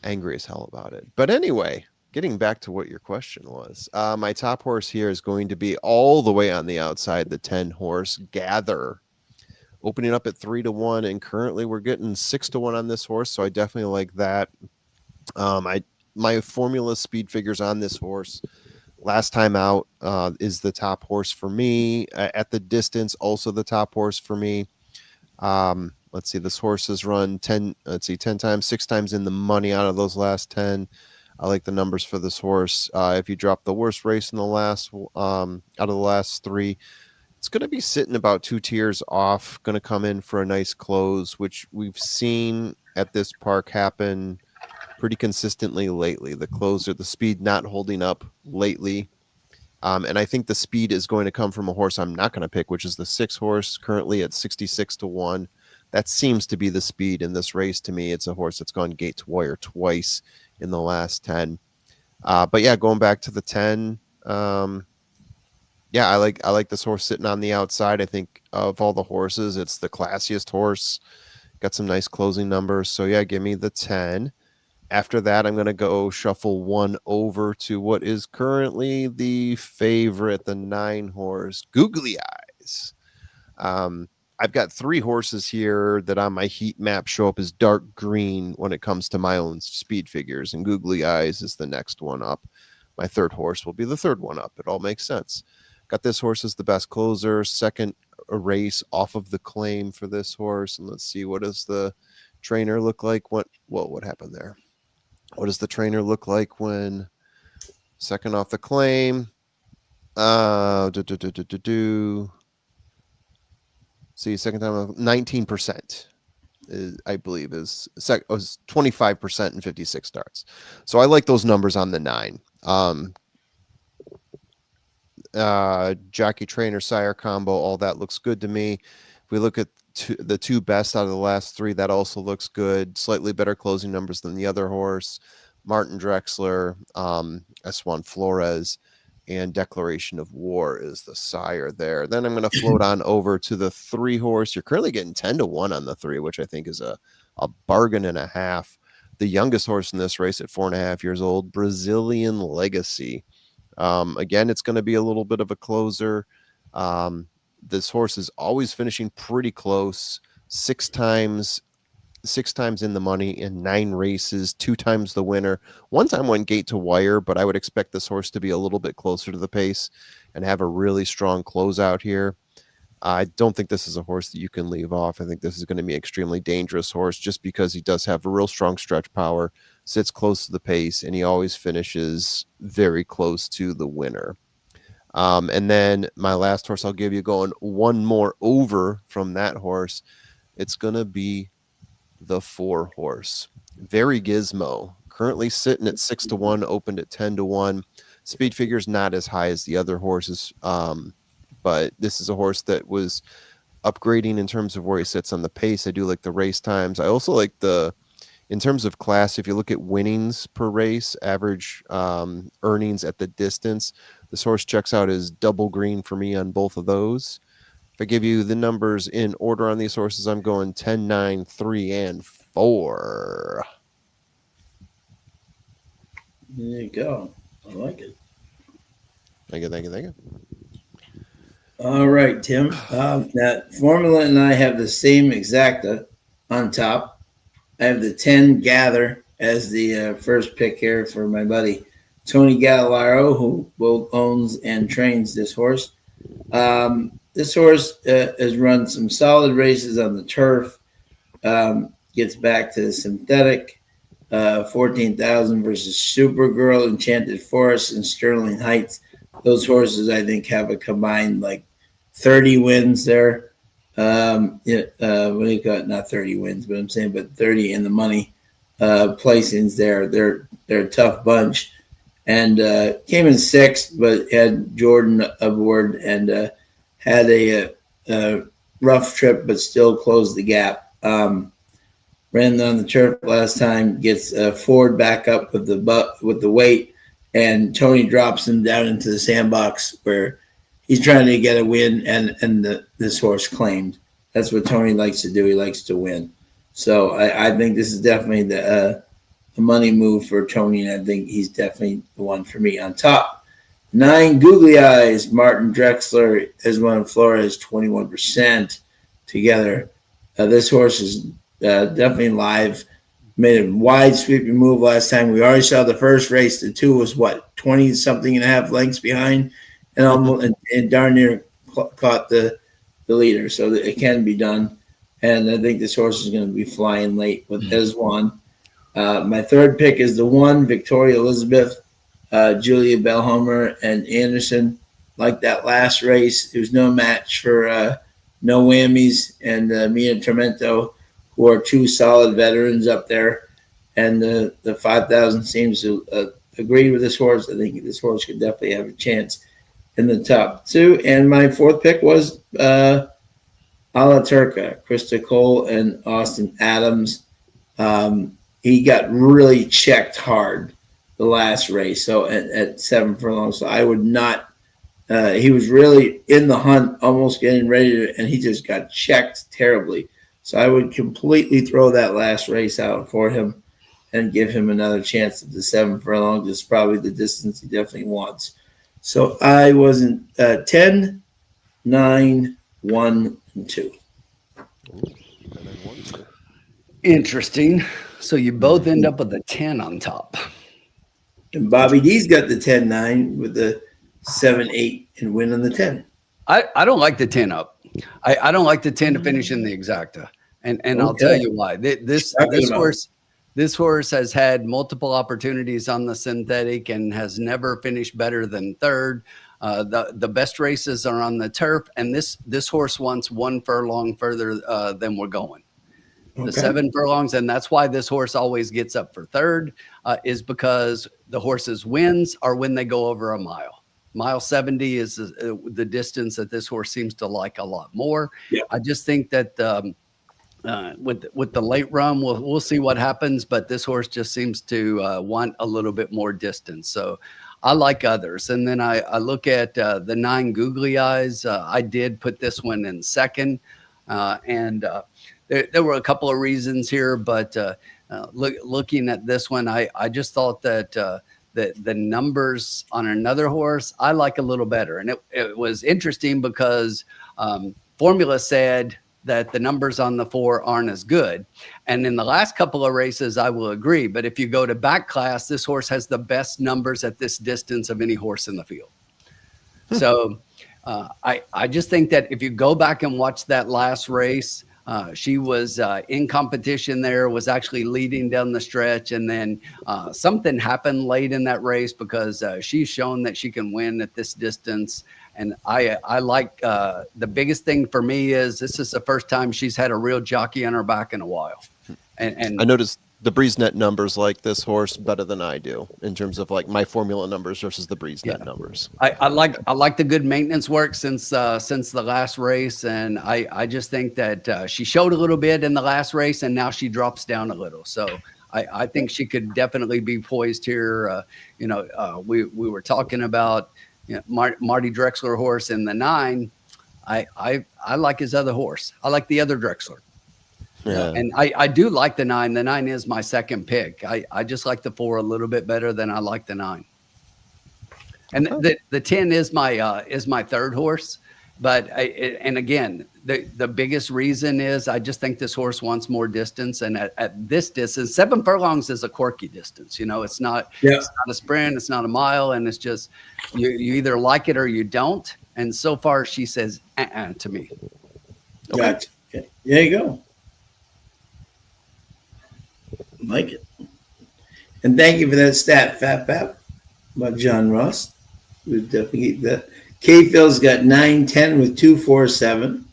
Angry as hell about it. But anyway, getting back to what your question was, my top horse here is going to be all the way on the outside, the 10 horse Gather, opening up at 3-1, and currently we're getting 6-1 on this horse. So I definitely like that. My formula speed figures on this horse last time out is the top horse for me at the distance. Also the top horse for me. Let's see, this horse has run 10 times, 6 times in the money out of those last 10. I like the numbers for this horse. If you drop the worst race in the last out of the last 3, it's going to be sitting about 2 tiers off, going to come in for a nice close, which we've seen at this park happen pretty consistently lately. The speed not holding up lately. And I think the speed is going to come from a horse I'm not going to pick, which is the 6 horse, currently at 66-1. That seems to be the speed in this race to me. It's a horse that's gone gate to wire twice in the last 10. But yeah, going back to the 10, yeah, I like this horse sitting on the outside. I think of all the horses, it's the classiest horse. Got some nice closing numbers. So yeah, give me the 10. After that, I'm going to go shuffle 1 over to what is currently the favorite, the 9 horse, Googly Eyes. I've got 3 horses here that on my heat map show up as dark green when it comes to my own speed figures, and Googly Eyes is the next one up. My 3rd horse will be the 3rd one up. It all makes sense. Got this horse as the best closer, second race off of the claim for this horse. And let's see, what does the trainer look like? What happened there? What does the trainer look like when second off the claim? See, second time 19%. I believe was 25% in 56 starts. So I like those numbers on the 9. Jockey trainer sire combo, all that looks good to me. If we look at the 2 best out of the last 3, that also looks good. Slightly better closing numbers than the other horse. Martin Drexler, S1 Flores, and Declaration of War is the sire there. Then I'm going to float on over to the 3 horse. You're currently getting 10-1 on the 3, which I think is a bargain and a half. The youngest horse in this race at 4.5 years old, Brazilian Legacy. Again, it's going to be a little bit of a closer. This horse is always finishing pretty close. 6 times in the money in 9 races, 2 times the winner. 1 time went gate to wire, but I would expect this horse to be a little bit closer to the pace and have a really strong closeout here. I don't think this is a horse that you can leave off. I think this is going to be an extremely dangerous horse just because he does have a real strong stretch power, sits close to the pace, and he always finishes very close to the winner. And then my last horse I'll give you, going 1 more over from that horse, it's going to be the 4 horse, Very Gizmo, currently sitting at 6-1, opened at 10-1. Speed figure's not as high as the other horses, but this is a horse that was upgrading in terms of where he sits on the pace. I do like the race times. I also like in terms of class, if you look at winnings per race, average earnings at the distance, this horse checks out as double green for me on both of those. If I give you the numbers in order on these horses, I'm going 10, 9, 3, and 4. There you go. I like it. Thank you. All right, Tim. That Formula and I have the same exacta on top. I have the 10 Gather as the first pick here for my buddy Tony Galilaro, who both owns and trains this horse. This horse has run some solid races on the turf, gets back to the synthetic. 14,000 versus Supergirl, Enchanted Forest, and Sterling Heights. Those horses, I think, have a combined like 30 wins there. What do you got? Not 30 wins, but I'm saying, but 30 in the money placings there. They're a tough bunch, and came in sixth, but had Jordan aboard and had a rough trip, but still closed the gap. Ran on the turf last time, gets Ford back up with the weight, and Tony drops him down into the sandbox where he's trying to get a win, and this horse claimed. That's what Tony likes to do. He likes to win. So I think this is definitely the money move for Tony, and I think he's definitely the one for me. On top, 9 Googly Eyes, Martin Drexler as one in Flores, 21% together. This horse is definitely live. Made a wide sweeping move last time. We already saw the first race. The 2 was what, 20 something and a half lengths behind, and almost and darn near caught the leader. So it can be done. And I think this horse is going to be flying late with as one. My third pick is the 1 Victoria Elizabeth, Julia Bellhomer, and Anderson. Like that last race, there was no match for No Whammies and Mia Tormento, who are 2 solid veterans up there. And the 5,000 seems to agree with this horse. I think this horse could definitely have a chance in the top 2. And my 4th pick was A La Turca, Krista Cole and Austin Adams. He got really checked hard the last race, so at 7 furlongs. So I would not. He was really in the hunt, almost getting ready to, and he just got checked terribly. So I would completely throw that last race out for him and give him another chance at the 7 furlongs. It's probably the distance he definitely wants. So I wasn't 10, 9, 1, and 2. Interesting. So you both end up with a 10 on top. And Bobby D's got the 10-9 with the 7-8 and win on the 10. I don't like the 10 up. I don't like the 10 to finish in the exacta. And okay. I'll tell you why. This horse has had multiple opportunities on the synthetic and has never finished better than 3rd. The best races are on the turf, and this horse wants 1 furlong further than we're going. The 7 furlongs, and that's why this horse always gets up for 3rd, is because the horse's wins are when they go over a mile. Mile 70 is the distance that this horse seems to like a lot more. Yeah. I just think that with the late run, we'll see what happens, but this horse just seems to want a little bit more distance. So I like others. And then I look at the 9 Googly Eyes. I did put this one in 2nd, and there were a couple of reasons here, but looking at this one, I just thought that the numbers on another horse I like a little better. And it was interesting because Formula said that the numbers on the 4 aren't as good. And in the last couple of races, I will agree. But if you go to back class, this horse has the best numbers at this distance of any horse in the field. So I just think that if you go back and watch that last race, she was in competition there, was actually leading down the stretch. And then something happened late in that race because she's shown that she can win at this distance. And I like the biggest thing for me is this is the first time she's had a real jockey on her back in a while. And I noticed the Breeze Net numbers like this horse better than I do in terms of like my formula numbers versus the Breeze Net numbers. I like the good maintenance work since the last race, and I just think that she showed a little bit in the last race, and now she drops down a little. So I think she could definitely be poised here. We were talking about Marty Drexler horse in the 9. I like his other horse. I like the other Drexler. Yeah. And I do like the 9. The 9 is my 2nd pick. I just like the 4 a little bit better than I like the 9. And the 10 is my 3rd horse. But and again, the biggest reason is I just think this horse wants more distance. And at this distance, 7 furlongs is a quirky distance. You know, it's not a sprint, it's not a mile. And it's just, you either like it or you don't. And so far she says, to me. Okay. Gotcha. Okay. There you go. Like it. And thank you for that stat, Fat by John Ross. We'll definitely get that. K-Phil's got 9-10 with 2-4-7.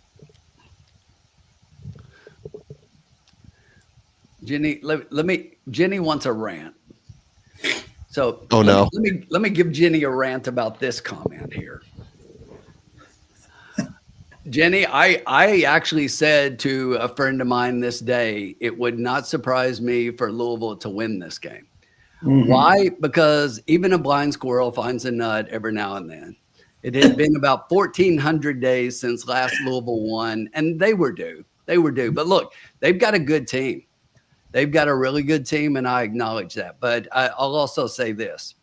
Jenny wants a rant. So let me give Jenny a rant about this comment here. Jenny, I actually said to a friend of mine this day, it would not surprise me for Louisville to win this game. Mm-hmm. Why? Because even a blind squirrel finds a nut every now and then. It had been about 1,400 days since last Louisville won, and they were due. They were due. But look, they've got a good team. They've got a really good team, and I acknowledge that. But I'll also say this.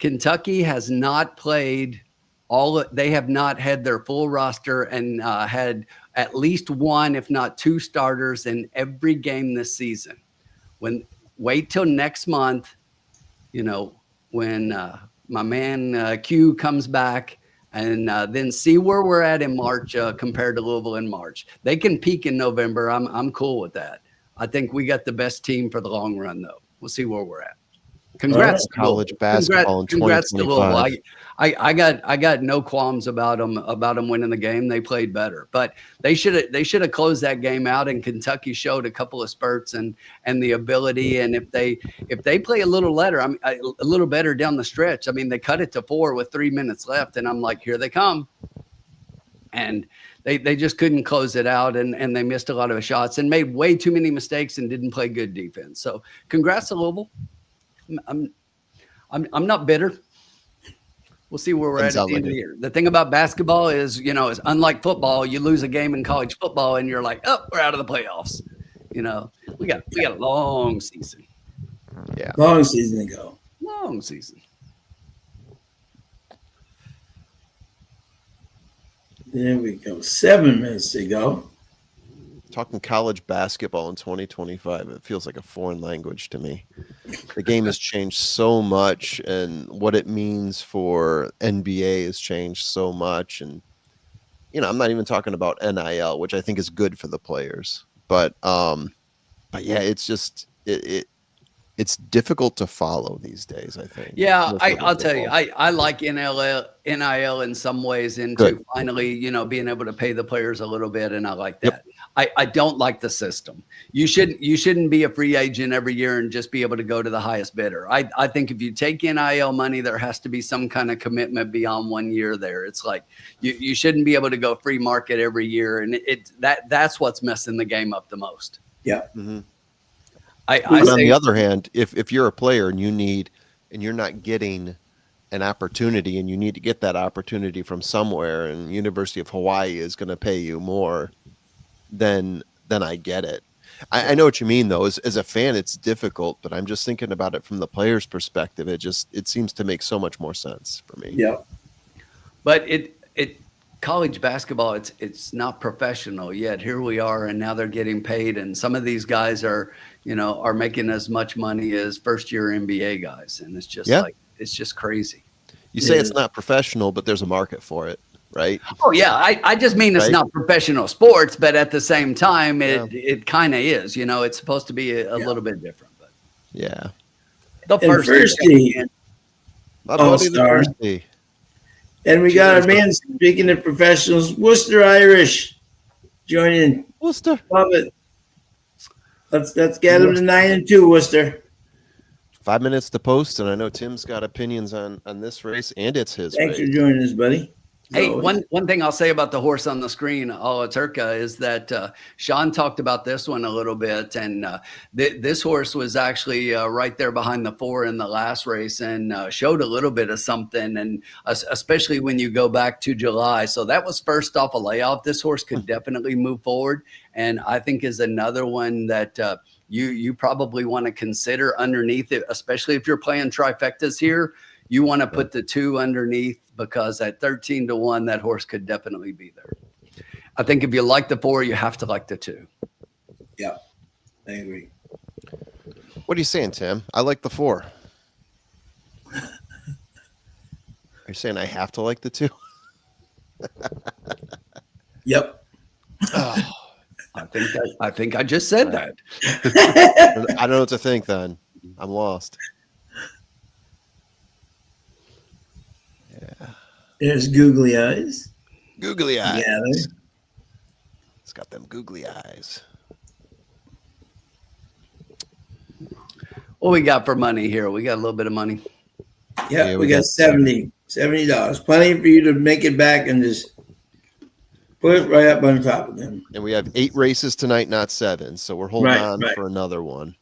Kentucky has not played they have not had their full roster and had at least one, if not 2 starters in every game this season. Wait till next month, when my man Q comes back, and then see where we're at in March compared to Louisville in March. They can peak in November. I'm cool with that. I think we got the best team for the long run, though. We'll see where we're at. Congrats, college basketball in 2025. I got no qualms about them winning the game. They played better, but they should have closed that game out. And Kentucky showed a couple of spurts and the ability. And if they play a little better down the stretch, I mean, they cut it to 4 with 3 minutes left, and I'm like, here they come. And they just couldn't close it out, and they missed a lot of shots and made way too many mistakes and didn't play good defense. So congrats to Louisville. I'm not bitter. We'll see where we're at the end of the year. The thing about basketball is, is unlike football, you lose a game in college football and you're like, oh, we're out of the playoffs. We got a long season. Yeah. Long season to go. Long season. There we go. 7 minutes to go. Talking college basketball in 2025, it feels like a foreign language to me. The game has changed so much, and what it means for NBA has changed so much. And I'm not even talking about NIL, which I think is good for the players. But yeah, it's just it's difficult to follow these days, I think. Yeah, I'll tell you, I like NIL in some ways into finally, being able to pay the players a little bit, and I like that. Yep. I don't like the system. You shouldn't be a free agent every year and just be able to go to the highest bidder. I think if you take NIL money, there has to be some kind of commitment beyond 1 year there. It's like you shouldn't be able to go free market every year, and that's what's messing the game up the most. Yeah. Mm-hmm. On the other hand, if you're a player and you're not getting an opportunity, and you need to get that opportunity from somewhere, and University of Hawaii is going to pay you more, then I get it. I know what you mean, though. As a fan, it's difficult, but I'm just thinking about it from the player's perspective. It seems to make so much more sense for me. Yeah. But college basketball, it's not professional yet. Here we are, and now they're getting paid, and some of these guys are making as much money as first-year NBA guys, and it's just it's just crazy. You say it's not professional, but there's a market for it, right? Oh yeah, I just mean it's not professional sports, but at the same time, it kind of is. It's supposed to be a little bit different, but yeah. The first team, All-Star. And we got our man, speaking of professionals, Worcester Irish joining. Worcester. Love it. Let's get them to 9-2, Worcester. 5 minutes to post, and I know Tim's got opinions on this race, and it's his Thanks race. for joining us, buddy. Hey, one thing I'll say about the horse on the screen, Alaturka, is that Sean talked about this one a little bit, and this horse was actually right there behind the 4 in the last race, and showed a little bit of something, and especially when you go back to July. So that was first off a layoff. This horse could definitely move forward, and I think is another one that you probably want to consider underneath it, especially if you're playing trifectas here. you want to put the 2 underneath, because at 13-1, that horse could definitely be there. I think if you like the 4, you have to like the 2. Yeah, I agree. What are you saying, Tim? I like the 4. Are you saying I have to like the 2? Yep. Oh, I think I just said that. I don't know what to think then. I'm lost. Yeah. There's googly eyes. Googly eyes. Yeah. It's got them googly eyes. What we got for money here? We got a little bit of money. Yeah, we got $70. Plenty for you to make it back and just put it right up on top of them. And we have 8 races tonight, not 7. So we're holding on for another one.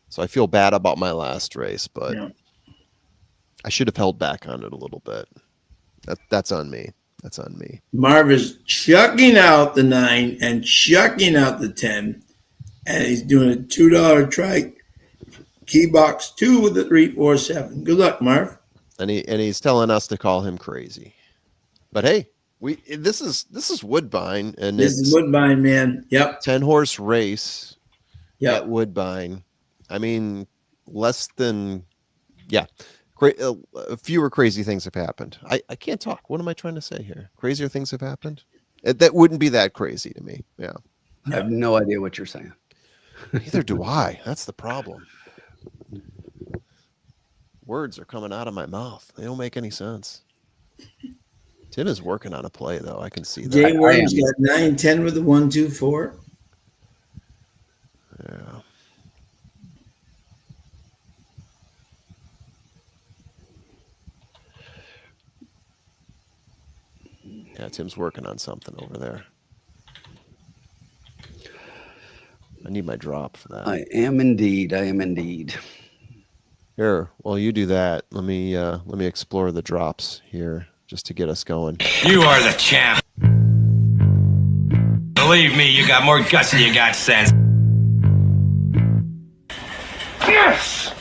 So I feel bad about my last race, but I should have held back on it a little bit. That's on me. That's on me. Marv is chucking out the 9 and chucking out the 10. And he's doing a $2 try key box 2 with the 3, 4, 7. Good luck, Marv. And he's telling us to call him crazy. But hey, this is Woodbine, and this is Woodbine, man. Yep. 10-horse race at Woodbine. I mean, less than fewer crazy things have happened. I can't talk. What am I trying to say here? Crazier things have happened? That wouldn't be that crazy to me. Yeah. I have no idea what you're saying. Neither do I. That's the problem. Words are coming out of my mouth. They don't make any sense. Tim is working on a play, though. I can see that. Jay Worms got 9, 10 with the 1, 2, 4. Yeah. Yeah, Tim's working on something over there. I need my drop for that. I am indeed. Here, while you do that, let me explore the drops here just to get us going. You are the champ. Believe me, you got more guts than you got sense. Yes!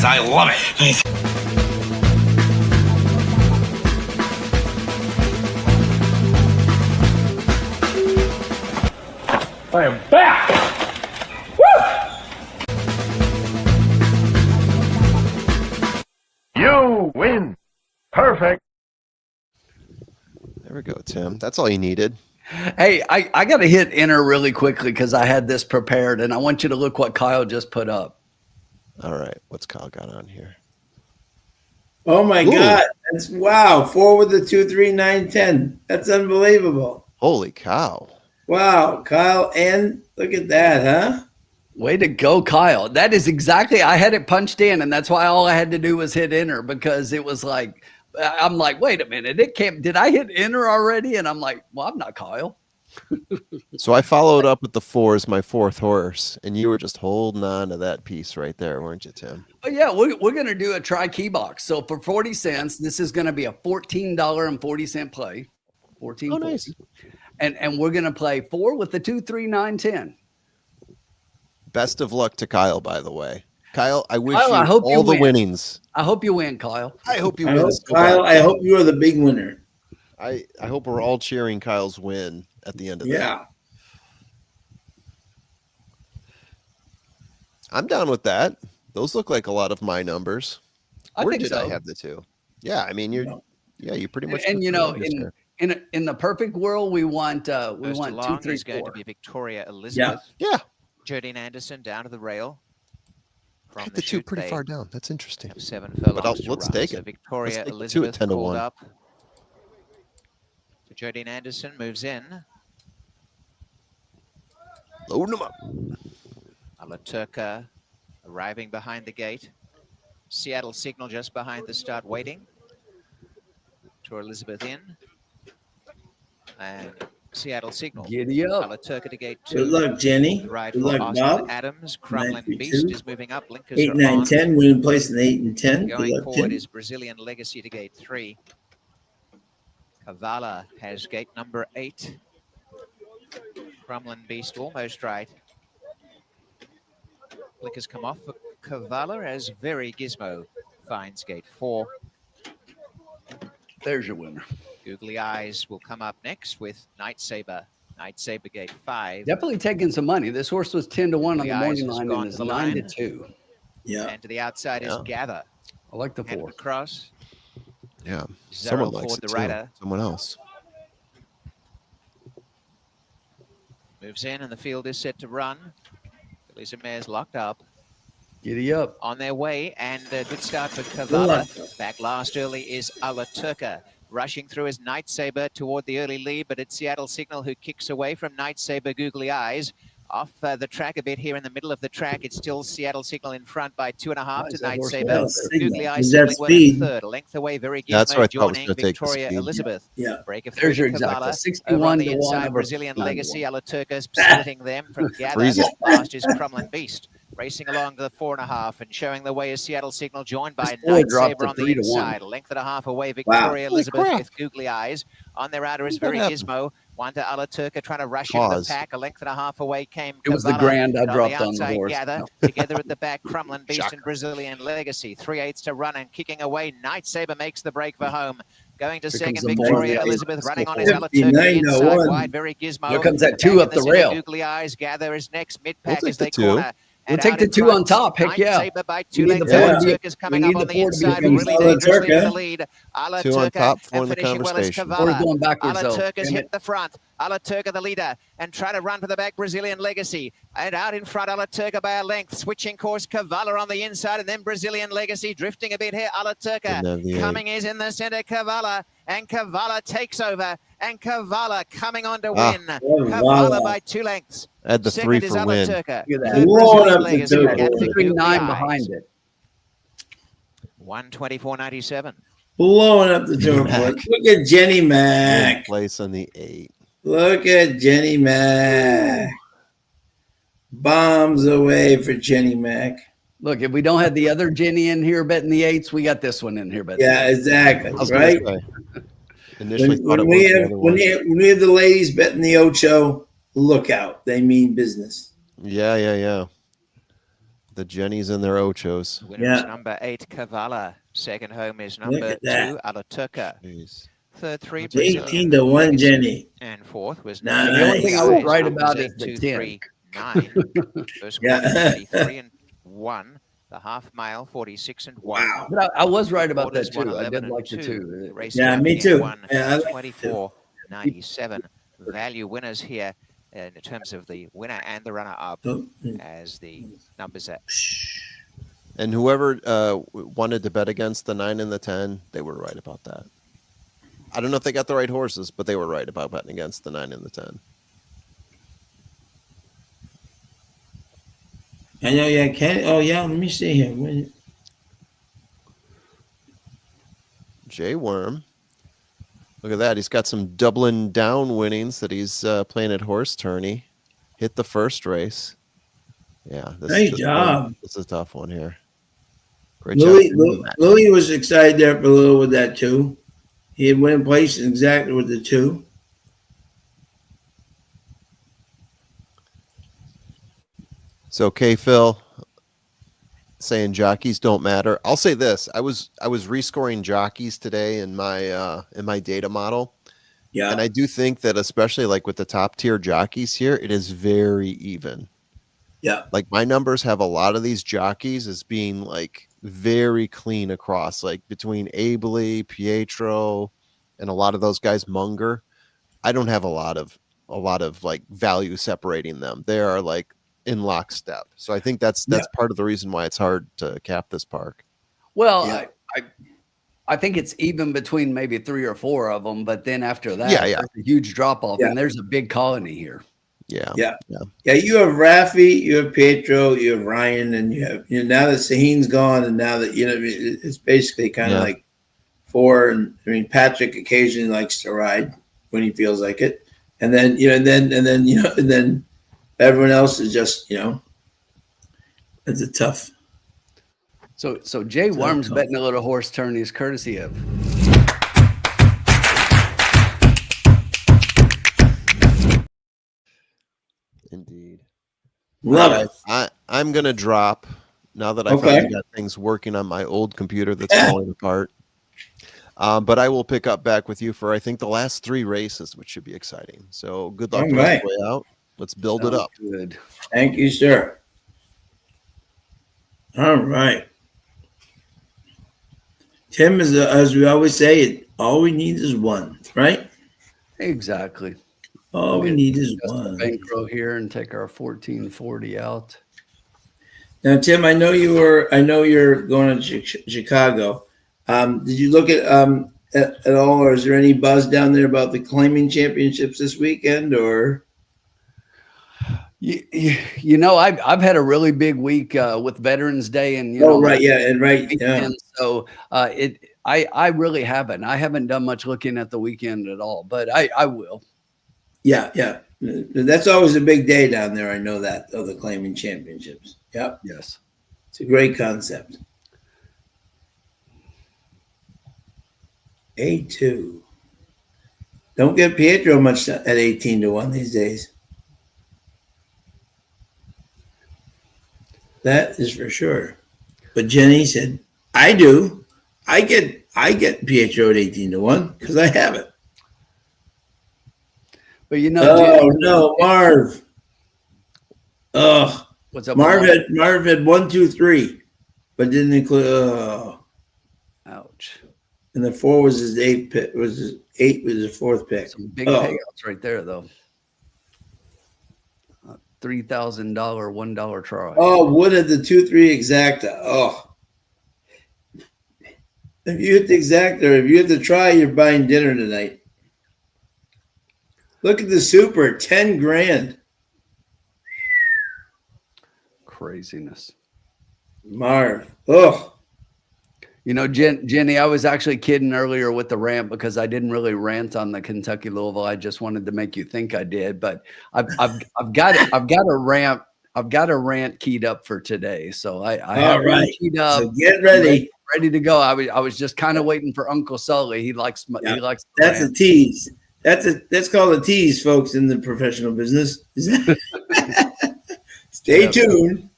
I love it. I am back! Woo! You win. Perfect. There we go, Tim. That's all you needed. Hey, I got to hit enter really quickly because I had this prepared, and I want you to look what Kyle just put up. All right. What's Kyle got on here? Oh, my God. That's wow. 4 with the 2, 3, 9, 10. That's unbelievable. Holy cow. Wow, Kyle, and look at that, huh? Way to go, Kyle. That is exactly, I had it punched in, and that's why all I had to do was hit enter, because it was like, I'm like, wait a minute, did I hit enter already? And I'm like, well, I'm not Kyle. So I followed up with the 4 as my 4th horse, and you were just holding on to that piece right there, weren't you, Tim? Oh, yeah, we're going to do a try key box. So for 40 cents, this is going to be a $14.40 play. 14. Oh, nice. And we're going to play 4 with the 2, 3, 9, 10. Best of luck to Kyle, by the way. Kyle, I wish Kyle, you all the winnings. I hope you win, Kyle. I hope you win. Kyle, I hope you are the big winner. I hope we're all cheering Kyle's win at the end of that. Yeah. I'm down with that. Those look like a lot of my numbers. I think so. I have the 2? Yeah, I mean you pretty much. And you know, in the perfect world, we want 2, 3, 4. Is going to be Victoria Elizabeth. Yeah. Jodine Anderson down to the rail. I had the 2 pretty far down. That's interesting. Have 7 furlongs to let's run. take So it. Victoria Let's take Elizabeth 10 to called 1. up. So Jodine Anderson moves in. Load them up. La Turca arriving behind the gate. Seattle Signal just behind the start waiting. To Elizabeth in. And Seattle Signal. Giddy up. La Turca to gate 2. Good luck, Jenny. Right Good for luck, Austin Bob. Adams. Crumlin 932. Beast is moving up. Blinkers 8, are 9, on. 10. Winning place in 8 and 10. Good Going luck, forward Tim. is Brazilian Legacy to gate 3. Kavala has gate number 8. Crumlin Beast almost right. Blinkers come off for Cavala as Very Gizmo finds gate 4. There's your winner. Googly Eyes will come up next with Night Saber. Night Saber gate 5. Definitely taking some money. This horse was 10 to 1 on the morning line and is 9 to 2. Yeah. And to the outside is Gather. I like the Handed 4. across. Yeah. Someone Zerl likes Ford, it the too. rider. Someone else. Moves in and the field is set to run. Fillies and mares locked up. Giddy up. On their way, and a good start for Cavala. Back last early is Ala Turca. Rushing through is Night Saber toward the early lead, but it's Seattle Signal who kicks away from Night Saber Googly Eyes. Off the track a bit here in the middle of the track. It's still Seattle Signal in front by 2.5 to Night Saber. Googly Eyes settling well in third. A length away, Very Gizmo joining Victoria Elizabeth. Yeah. Break of There's your Cavala. exacta. 61 Over on the to 1 inside, over Brazilian 9 to Legacy. 1. Ala Turca's splitting them from Gather. Freeze it. Last is Crumlin Beast. Racing along to the 4.5 and showing the way is Seattle Signal, joined by This boy Night dropped Saber to on the 3 to 1. inside. A length and a half away, Victoria Elizabeth crap. with Googly Eyes. On their outer is What Very happened? Gizmo. One to Ala Turca trying to rush into the Pause. pack. A length and a half away came It was the Cavala. grand I And dropped the on the outside, horse. Gather. No. Together at the back, Crumlin Beast Shocker. and Brazilian Legacy. 3/8 to run and kicking away. Night Saber makes the break for home. Going to Here second, comes the Victoria ball. Elizabeth running on his Ala Turca 59 to inside 1. wide. Very Gizmo. Here comes that Back 2 in up the center, rail. Googly Eyes. Gather is next. We'll Mid-pack take as the they 2. corner. We'll And take out the in 2 front, on top. Heck Night yeah. Saber by We 2 need the lengths. 4 Ala to be- Turca's coming we up need on the the 4 to be inside, comes really Ala dangerously Turca. for the lead. Ala 2 on Turca top, 4 and in the finishing well as conversation. Four's Cavala. going backwards, Ala though. Turca's Damn hit it. the front. Ala Turca the leader and trying to run for the back, Brazilian Legacy. And out in front, Ala Turca by a length. Switching course, Cavala on the inside and then Brazilian Legacy drifting a bit here. Ala Turca Didn't have the coming is in the center, Cavala. And Cavala takes over. And Cavala coming on to win. Cavala by 2 lengths. Add the Second 3 is for Ala win. Turca. Look at that. Third, Blowing Brazilian up the Legacy. turbo. And the Bring Googly 9 Eyes. behind it. 124.97. Blowing up the turbo. Look at Jenny Mac. Place on the 8. Look at Jenny Mac. Bombs away for Jenny Mac. Look, if we don't have the other Jenny in here betting the 8s, we got this one in here betting. Yeah, exactly. I was gonna Right? say, initially thought When it we was the have other one. when we have the ladies betting the Ocho, look out. They mean business. Yeah. The Jennies and their Ochos. Winner is Yeah. number 8, Cavala. Second home is Look number at that. 2, Ala Turca. Jeez. Third, 3, 18 to 1, Legacy. Jenny. And fourth was Nice. number The only thing I was right numbers about 8, is the 2, 10. 3, 9. First Yeah. quarter, 3 and 1. The half mile, 46 and 1. Wow. But I was right about Quarters, that too. I 111 did like the and 2. Race Yeah, me champion too. won Yeah, I like it too. 24.97. Value winners here in terms of the winner and the runner-up, Oh, as the numbers are. And whoever wanted to bet against the 9 and the 10, they were right about that. I don't know if they got the right horses, but they were right about betting against the 9 and the 10. I know, yeah, oh yeah, let me see here. Jay Worm. Look at that. He's got some Dublin down winnings that he's playing at Horse Tourney. Hit the first race. Yeah. Nice job. This is a tough one here. Great Louis, job. Louis was excited there for a little with that 2. He had went places exactly with the 2. So Phil saying jockeys don't matter. I'll say this. I was rescoring jockeys today in my data model. Yeah. And I do think that especially like with the top tier jockeys here, it is very even. Yeah. Like my numbers have a lot of these jockeys as being like very clean across, like between Abley, Pietro, and a lot of those guys, Munger. I don't have a lot of like value separating them. They are like in lockstep. So I think that's part of the reason why it's hard to cap this park. Well, Yeah. I think it's even between maybe 3 or 4 of them, but then after that, Yeah. there's a huge drop off, Yeah. and there's a big colony here. Yeah. Yeah. You have Rafi, you have Pietro, you have Ryan, and you have now that Sahin's gone, and now that it's basically kind of like 4. And I mean, Patrick occasionally likes to ride when he feels like it, and then and then everyone else is just it's a tough. So Jay Worm's betting a little horse tourney is courtesy of. Indeed. Love it. I'm gonna drop now that I finally got things working on my old computer that's falling apart. But I will pick up back with you for, I think, the last 3 races, which should be exciting. So good luck the rest of the way out. Let's build it up. Good. Thank you, sir. All right. Tim, as we always say, all we need is one, right? Exactly. All we need is one. Bankroll here and take our 1440 out. Now, Tim, I know you're going to Chicago. Did you look at all, or is there any buzz down there about the claiming championships this weekend? Or I've had a really big week with Veterans Day, and and so I really haven't. I haven't done much looking at the weekend at all, but I will. Yeah. That's always a big day down there. I know that, the claiming championships. Yep. Yes. It's a great concept. A2. Don't get Pietro much at 18-1 these days. That is for sure. But Jenny said, I do. I get Pietro at 18-1 because I have it. But no, Marv. Oh, what's up? Marv had 1, 2, 3, but didn't include. Ouch. And the 4 was his 8th pick. His 4th pick. Some big payouts right there, though. $3,000 $1 try. Oh, Wood had the 2-3 exacta. Oh, if you hit the exacta, if you hit the try, you're buying dinner tonight. Look at the super, 10 grand. Craziness. Marv. Oh. Jenny, I was actually kidding earlier with the rant because I didn't really rant on the Kentucky Louisville. I just wanted to make you think I did, but I've got a rant keyed up for today. So I have it keyed up. So get ready. Ready to go. I was just kind of waiting for Uncle Sully. He likes that's a tease. That's called a tease, folks, in the professional business. Stay tuned.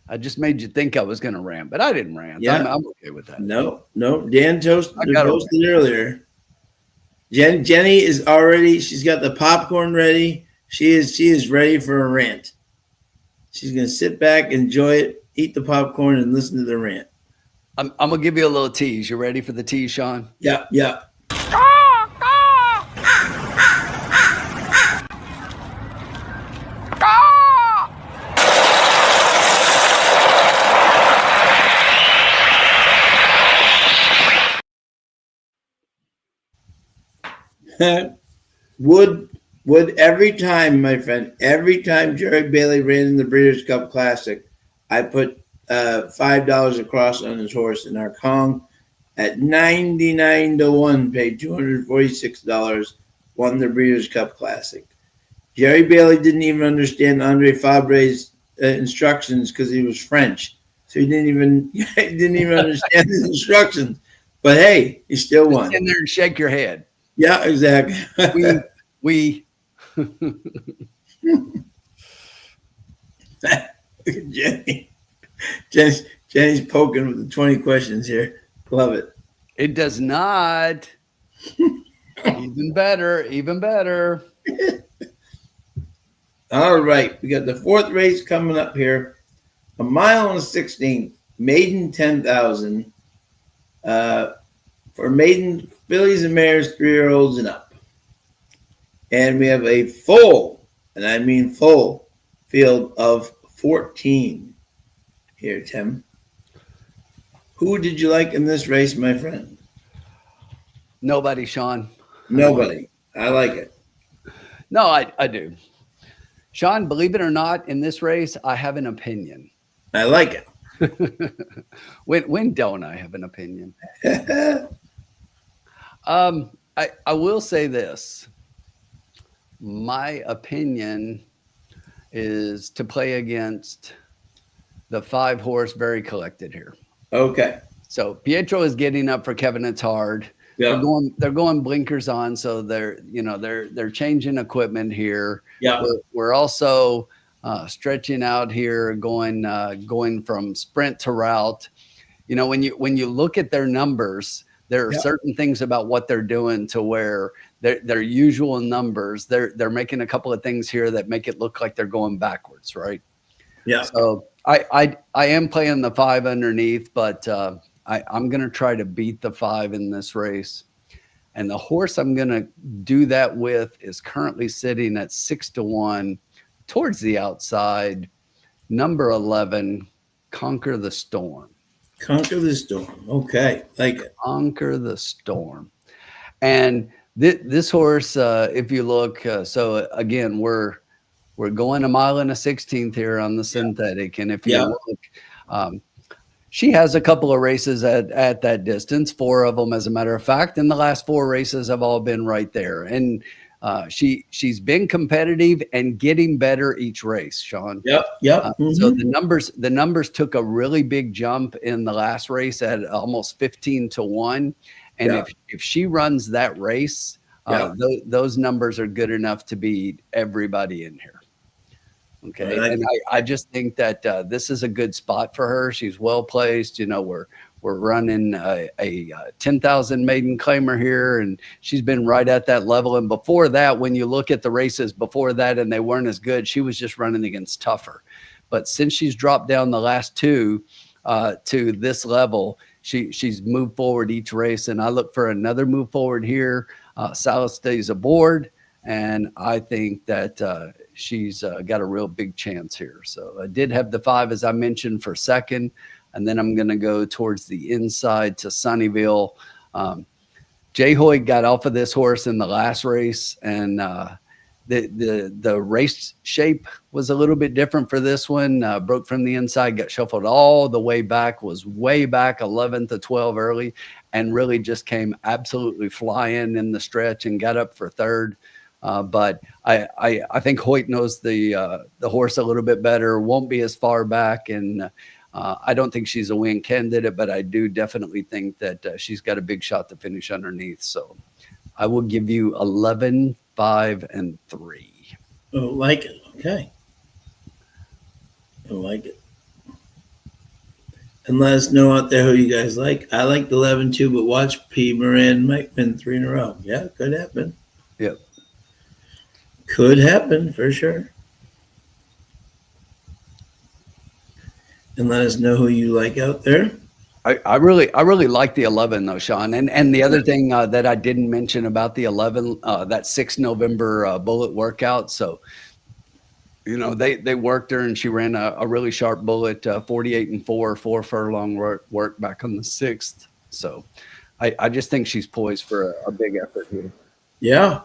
I just made you think I was going to rant, but I didn't rant. Yeah. I'm okay with that. No. Dan posted earlier. Jenny is already. She's got the popcorn ready. She is ready for a rant. She's going to sit back, enjoy it, eat the popcorn, and listen to the rant. I'm going to give you a little tease. You ready for the tease, Sean? Yeah. Would every time, my friend, every time Jerry Bailey ran in the Breeders' Cup Classic, I put $5 across on his horse in our Kong at 99-1, paid $246, won the Breeders' Cup Classic. Jerry Bailey didn't even understand Andre Fabre's instructions because he was French, so he didn't even understand his instructions. But hey, he still won. Stand there and shake your head. Yeah, exactly. we Jenny's poking with the 20 questions here. Love it. It does not. Even better. All right. We got the 4th race coming up here. A mile and 16th, maiden 10,000. For maiden fillies and mares, 3-year-olds and up. And we have a full, and I mean full, field of 14 here, Tim. Who did you like in this race, my friend? Nobody, Sean. Nobody. I like it. No, I do. Sean, believe it or not, in this race, I have an opinion. I like it. When don't I have an opinion? I will say this. My opinion is to play against the 5-horse Very Collected here. Okay. So Pietro is getting up for Kevin Attard. Yeah. They're going blinkers on, so they're changing equipment here. Yeah. We're also stretching out here, going from sprint to route. When you look at their numbers, there are certain things about what they're doing to where their usual numbers, they're making a couple of things here that make it look like they're going backwards, right? Yeah. So I am playing the 5 underneath, but I'm going to try to beat the 5 in this race. And the horse I'm going to do that with is currently sitting at 6-1 towards the outside. Number 11, Conquer the Storm. Conquer the Storm. Okay. Like it. Conquer the Storm. And this horse, if you look, so again, we're going 1 1/16 miles here on the synthetic. And if you look, she has a couple of races at that distance, 4 of them, as a matter of fact. And the last 4 races have all been right there. And she's been competitive and getting better each race, Sean. Yep. So the numbers took a really big jump in the last race at almost 15-1. And if she runs that race, those numbers are good enough to beat everybody in here. Okay. And I just think that this is a good spot for her. She's well placed. We're running a 10,000 maiden claimer here, and she's been right at that level. And before that, when you look at the races before that and they weren't as good, she was just running against tougher. But since she's dropped down the last 2 to this level, she's moved forward each race. And I look for another move forward here. Salah stays aboard, and I think that she's got a real big chance here. So I did have the 5, as I mentioned, for second. And then I'm going to go towards the inside to Sunnyvale. Jay Hoyt got off of this horse in the last race, and the race shape was a little bit different for this one. Broke from the inside, got shuffled all the way back, was way back 11 to 12 early, and really just came absolutely flying in the stretch and got up for third. But I think Hoyt knows the horse a little bit better, won't be as far back, and I don't think she's a win candidate, but I do definitely think that she's got a big shot to finish underneath. So I will give you 11, 5, and 3. Oh, like it. Okay. I like it. And let us know out there who you guys like. I like the 11 too, but watch P. Moran might win 3 in a row. Yeah, could happen. Yep. Could happen for sure. And let us know who you like out there. I really like the 11 though, Sean. And the other thing that I didn't mention about the 11, that 6 November bullet workout. So, they worked her and she ran a really sharp bullet, 48-4, 4 furlong work back on the 6th. So I just think she's poised for a big effort here. Yeah,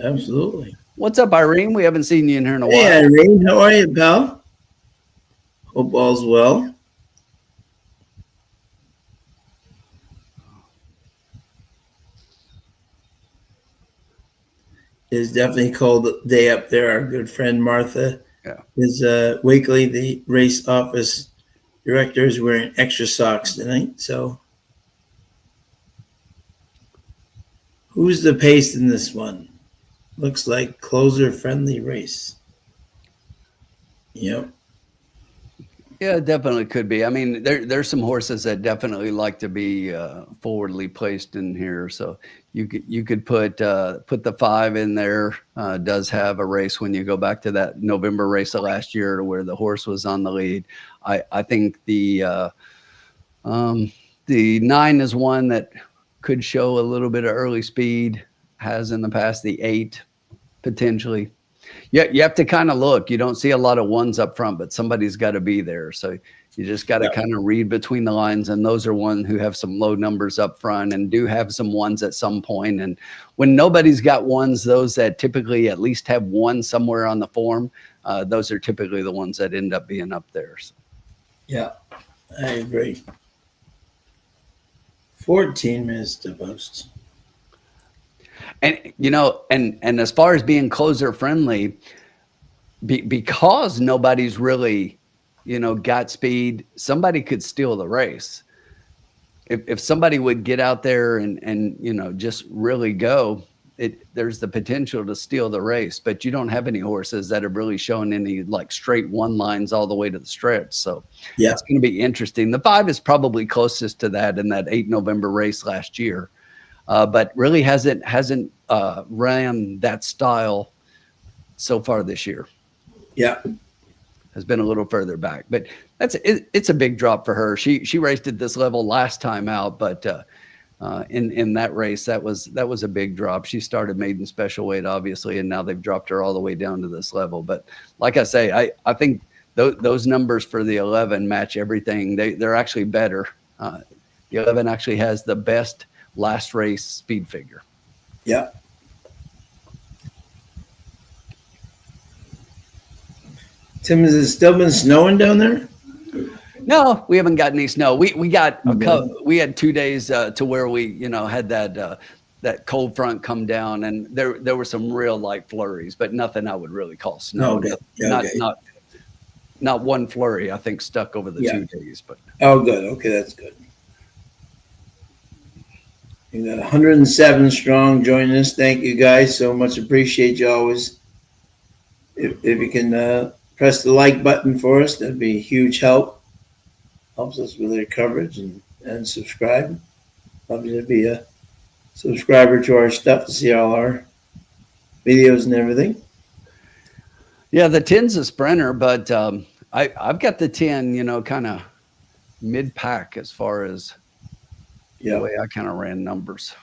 absolutely. What's up, Irene? We haven't seen you in here in a while. Hey, Irene, how are you, pal? Hope all's well. It's definitely a cold day up there. Our good friend Martha is Wakely, the race office director, is wearing extra socks tonight. So who's the pace in this one? Looks like closer friendly race. Yep. Yeah, it definitely could be. I mean, there's some horses that definitely like to be forwardly placed in here. So you could put the 5 in there. Does have a race when you go back to that November race of last year to where the horse was on the lead. I think the 9 is one that could show a little bit of early speed. Has in the past. The 8 potentially. Yeah, you have to kind of look. You don't see a lot of 1s up front, but somebody's got to be there. So you just got to kind of read between the lines. And those are one who have some low numbers up front and do have some 1s at some point. And when nobody's got 1s, those that typically at least have 1 somewhere on the form, those are typically the ones that end up being up there. So. Yeah, I agree. 14 minutes to post. And, and as far as being closer friendly, because nobody's really, got speed, somebody could steal the race. If somebody would get out there and just really go, there's the potential to steal the race, but you don't have any horses that have really shown any like straight one lines all the way to the stretch. So Yeah. it's going to be interesting. The 5 is probably closest to that in that 8 November race last year, but really hasn't ran that style so far this year. Yeah. Has been a little further back, but it's a big drop for her. She raced at this level last time out, but in that race, that was a big drop. She started maiden special weight, obviously, and now they've dropped her all the way down to this level. But like I say, I think those numbers for the 11 match everything. They're actually better. The 11 actually has the best last race speed figure. Yeah. Tim, has it still been snowing down there? No, we haven't got any snow. We got we had 2 days to where we had that cold front come down, and there were some real light flurries, but nothing I would really call snow. Okay. Okay. Not one flurry I think stuck over the 2 days. But good. Okay, that's good. You got 107 strong joining us. Thank you guys so much. Appreciate you always. If you can press the like button for us, that'd be a huge help. Helps us with our coverage and subscribe. Love you to be a subscriber to our stuff to see all our videos and everything. Yeah, the 10's a sprinter, but I've got the 10, kind of mid-pack as far as the way I kind of ran numbers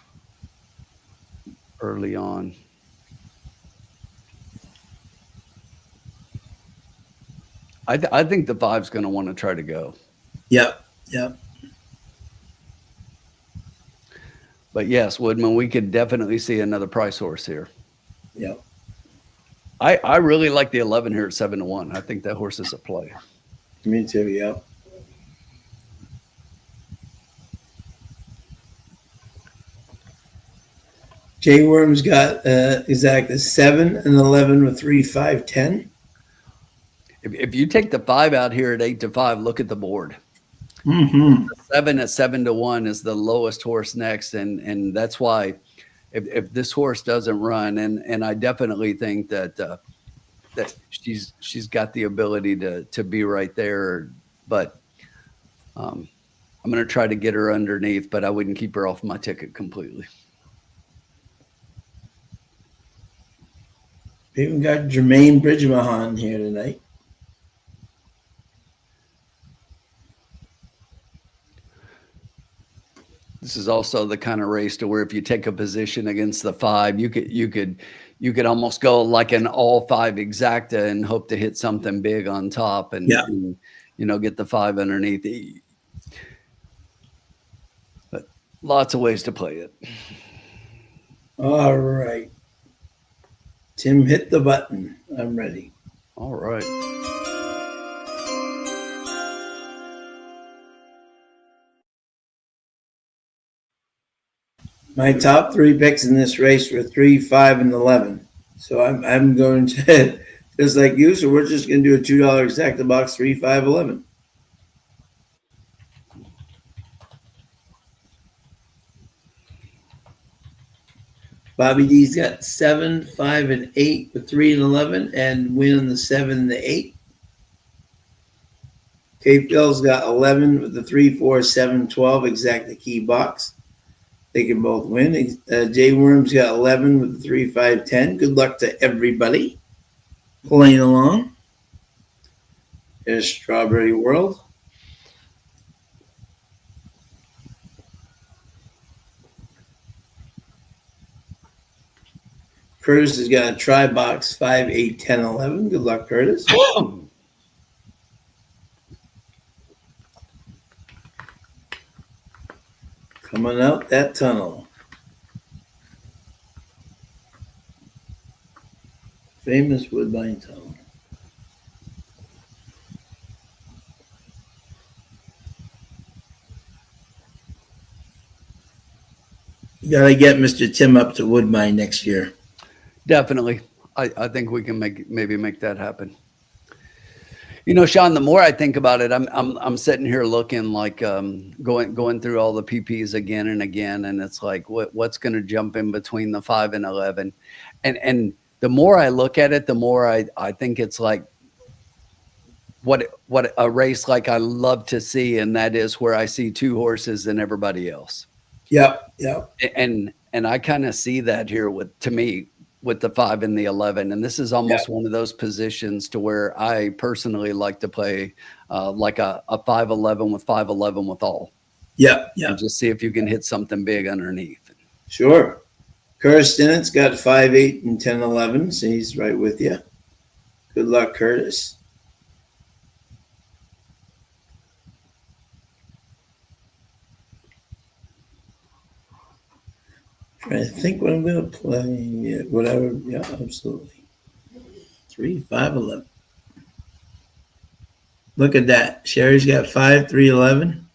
early on. I think the 5's going to want to try to go. Yep. Yep. But yes, Woodman, we could definitely see another price horse here. Yep. I really like the 11 here at 7-1. I think that horse is a play. Me too. Yep. Jay Worm's got exactly 7 and 11 with 3, 5, 10. If you take the 5 out here at 8-5, look at the board. Mm-hmm. 7 at 7-1 is the lowest horse next, and that's why if this horse doesn't run, and I definitely think that she's got the ability to be right there, but I'm going to try to get her underneath, but I wouldn't keep her off my ticket completely. We even got Jermaine Bridgemahan here tonight. This is also the kind of race to where if you take a position against the 5, you could almost go like an all 5 exacta and hope to hit something big on top and get the 5 underneath. But lots of ways to play it. All right. Tim, hit the button. I'm ready. All right. My top 3 picks in this race were 3, 5, and 11. So I'm going to, just like you, so we're just going to do a $2 exacta box, 3, 5, 11. Bobby D's got 7, 5, and 8 with 3 and 11, and win on the 7 and the 8. K Phil's got 11 with the 3, 4, 7, 12 exacta key box. They can both win. Jay Worm's got 11 with the 3, 5, 10. Good luck to everybody playing along. There's Strawberry World. Curtis has got a try box 5, 8, 10, 11. Good luck, Curtis. Coming out that tunnel. Famous Woodbine tunnel. You got to get Mr. Tim up to Woodbine next year. Definitely. I think we can maybe make that happen. You know, Sean, the more I think about it, I'm sitting here looking like going through all the PPs again and again, and it's like what's going to jump in between the 5 and 11, and the more I look at it, the more I think it's like what a race like I love to see, and that is where I see two horses and everybody else. Yep, yep. And I kind of see that here to me with the 5 and the 11, and this is almost one of those positions to where I personally like to play like a 5-11 with 5-11 with all. Yep, yep. And just see if you can hit something big underneath. Sure. Curtis Stinnet's got 5, 8, and 10, 11, so he's right with you. Good luck, Curtis. Trying to think what I'm going to play. Yeah, whatever. Yeah, absolutely. 3, 5, 11. Look at that. Sherry's got 5, 3, 11.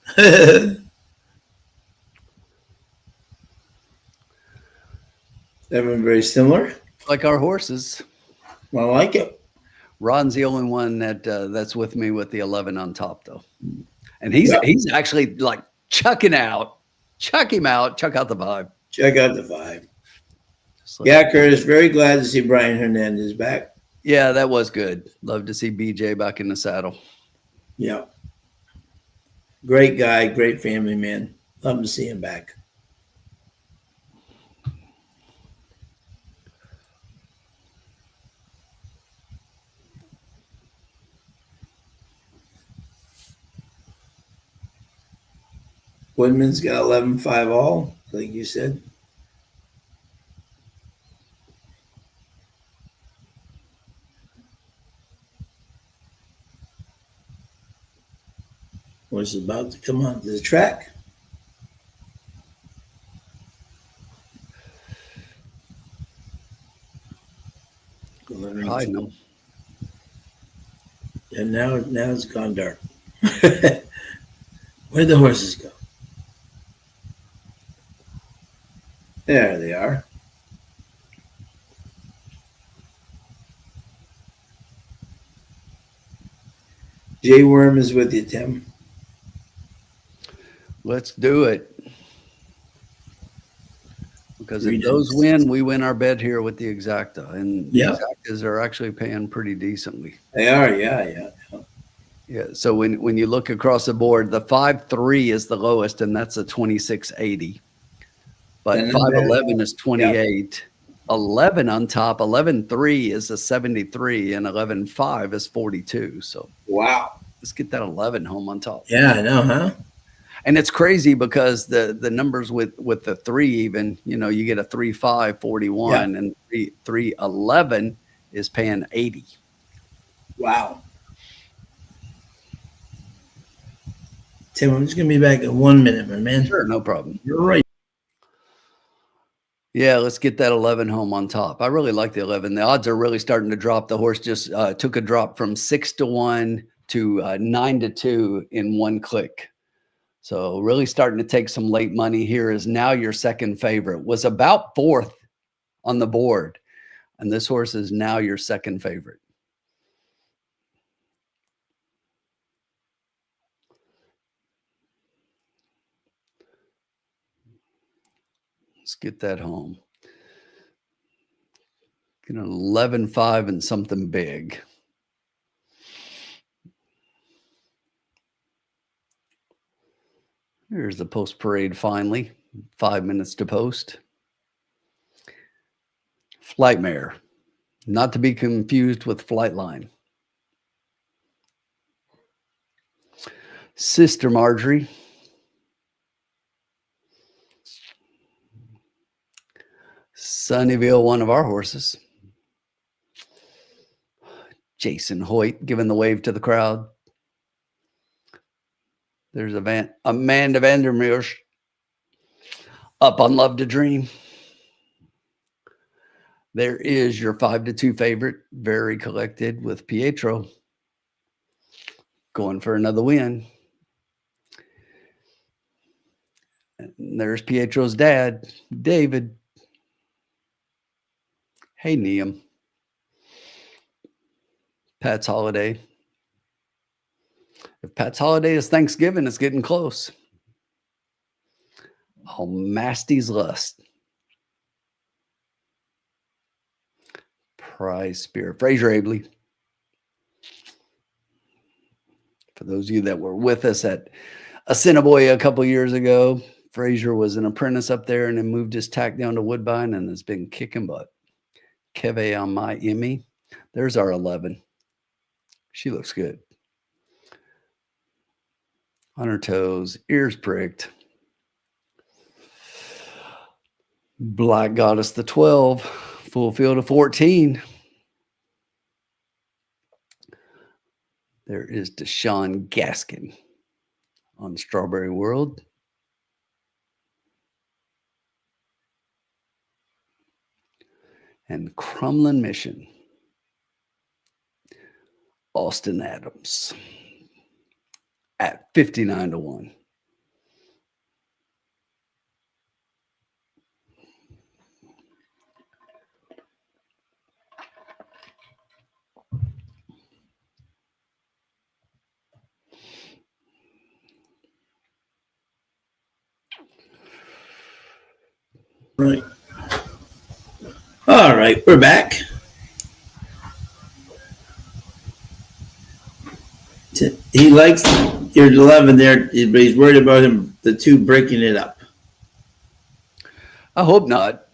Everyone very similar. Like our horses. I like it. Ron's the only one that's with me with the 11 on top, though. And he's actually like chuck him out, chuck out the 5. Check out the 5. Yeah, Curtis, very glad to see Brian Hernandez back. Yeah, that was good. Love to see BJ back in the saddle. Yeah. Great guy, great family man. Love to see him back. Woodman's got 11-5 all, like you said. Was about to come onto the track. Hiding them. And now it's gone dark. Where'd the horses go? There they are. Jay Worm is with you, Tim. Let's do it. Because if those win, we win our bet here with the exacta. And the exactas are actually paying pretty decently. They are, yeah. Yeah. So when you look across the board, the 5-3 is the lowest, and that's a 26.80. But 5-11 is 28. 11 on top, 11-3 is a 73, and 11-5 is 42. So wow. Let's get that 11 home on top. Yeah, I know, huh? And it's crazy because the numbers with the 3 even, you know, you get a 3-5, 41, and 3-11 is paying 80. Wow. Tim, I'm just going to be back in 1 minute, my man. Sure, no problem. You're right. Yeah, let's get that 11 home on top. I really like the 11. The odds are really starting to drop. The horse just took a drop from 6-1 to 9-2 in one click. So really starting to take some late money. Here is now your second favorite. Was about 4th on the board. And this horse is now your second favorite. Let's get that home. Get an 11-5 and something big. Here's the post parade finally. 5 minutes to post. Flightmare. Not to be confused with Flightline. Sister Marjorie. Sunnyville, one of our horses. Jason Hoyt giving the wave to the crowd. There's Amanda Vandermeer up on Love to Dream. There is your 5-2 favorite, very collected with Pietro. Going for another win. And there's Pietro's dad, David. Hey, Liam. Pat's Holiday. If Pat's holiday is Thanksgiving, it's getting close. Oh, Masty's Lust. Prize Spear. Fraser Abley. For those of you that were with us at Assiniboia a couple years ago, Fraser was an apprentice up there and then moved his tack down to Woodbine and has been kicking butt. Keve on my Emmy. There's our 11. She looks good. On her toes, ears pricked. Black Goddess the 12, full field of 14. There is Deshaun Gaskin on Strawberry World. And Crumlin Mission, Austin Adams at 59-1. Right. All right, we're back. He likes your 11 there, but he's worried about the 2 breaking it up. I hope not.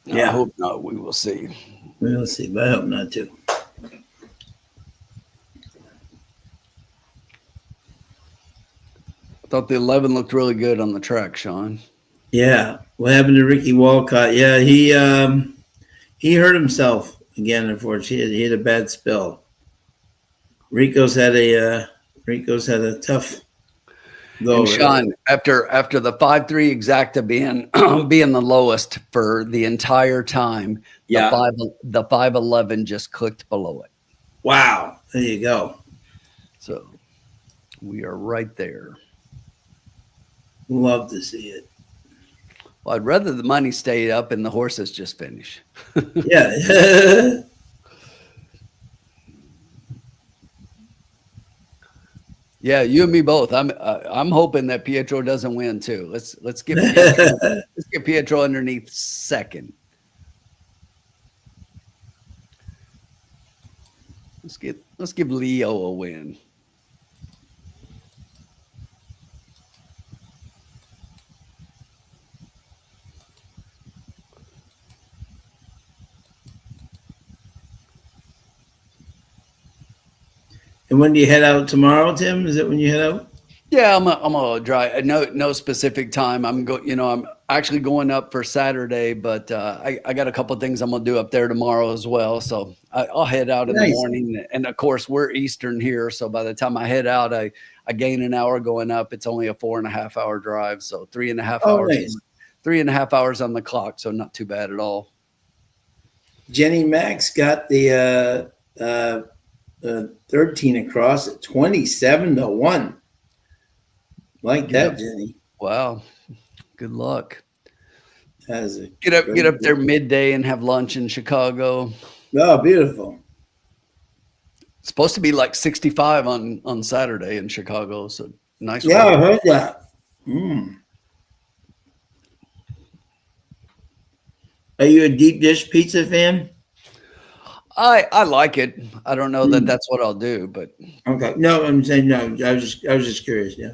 Yeah. I hope not. We will see. We'll see, but I hope not too. I thought the 11 looked really good on the track, Sean. Yeah. What happened to Ricky Walcott? Yeah, he hurt himself again, unfortunately. He had a bad spill. Rico's had a tough go. And Sean, after the 5.3 exacta being the lowest for the entire time, yeah, the 5.11 just clicked below it. Wow, there you go. So we are right there. Love to see it. Well, I'd rather the money stay up and the horses just finish. Yeah. Yeah, you and me both. I'm hoping that Pietro doesn't win too. Let's get Pietro, let's get Pietro underneath second. Let's give Leo a win. And when do you head out tomorrow, Tim? Is it when you head out? Yeah, I'm gonna drive. No specific time. I'm actually going up for Saturday, but I got a couple of things I'm gonna do up there tomorrow as well. So I'll head out in the morning. And of course, we're Eastern here, so by the time I head out, I gain an hour going up. It's only a 4.5 hour drive, so 3.5 hours. Nice. 3.5 hours on the clock, so not too bad at all. Jenny Max got the 13 across at 27-1. Like that, Jenny. Wow. Good luck. Get up there midday and have lunch in Chicago. Oh, beautiful. It's supposed to be like 65 on Saturday in Chicago. So nice. Yeah, I heard that. Are you a deep dish pizza fan? I like it. I don't know that that's what I'll do, but okay. No, I'm saying no. I was just curious. Yeah.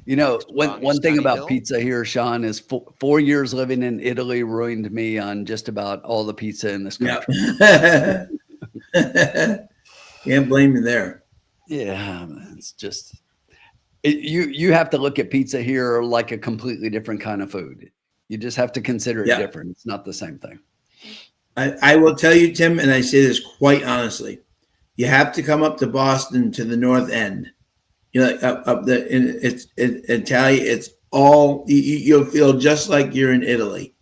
You know, one thing about pizza here, Sean, is 4 years living in Italy ruined me on just about all the pizza in this country. Yeah. Can't blame you there. Yeah, it's just you have to look at pizza here like a completely different kind of food. You just have to consider it different. It's not the same thing. I will tell you, Tim, and I say this quite honestly, you have to come up to Boston to the North End. You know, up there in Italy, it's all you'll feel just like you're in Italy.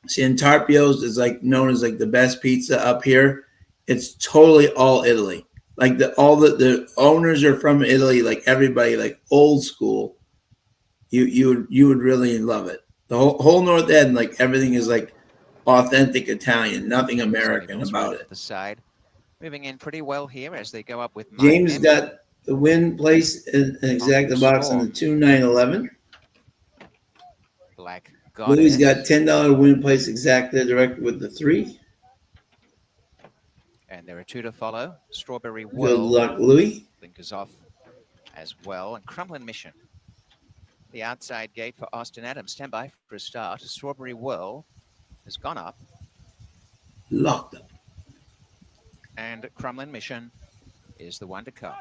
Santarpio's is like known as like the best pizza up here. It's totally all Italy. Like all the owners are from Italy. Like everybody, like old school. You would really love it. The whole North End, like everything is like authentic Italian, nothing American Sunnyville's about right it. at the side. Moving in pretty well here as they go up with James Miami. got the win place in exacta box on the 2-9-11. Black Louis Goddess. got $10 win place exacta direct with the 3. And there are 2 to follow. Strawberry Good World. luck, Louis. Blinkers off as well. And Crumlin Mission. The outside gate for Austin Adams. Stand by for a start. Strawberry World has gone up. Locked up. And Crumlin Mission is the one to come.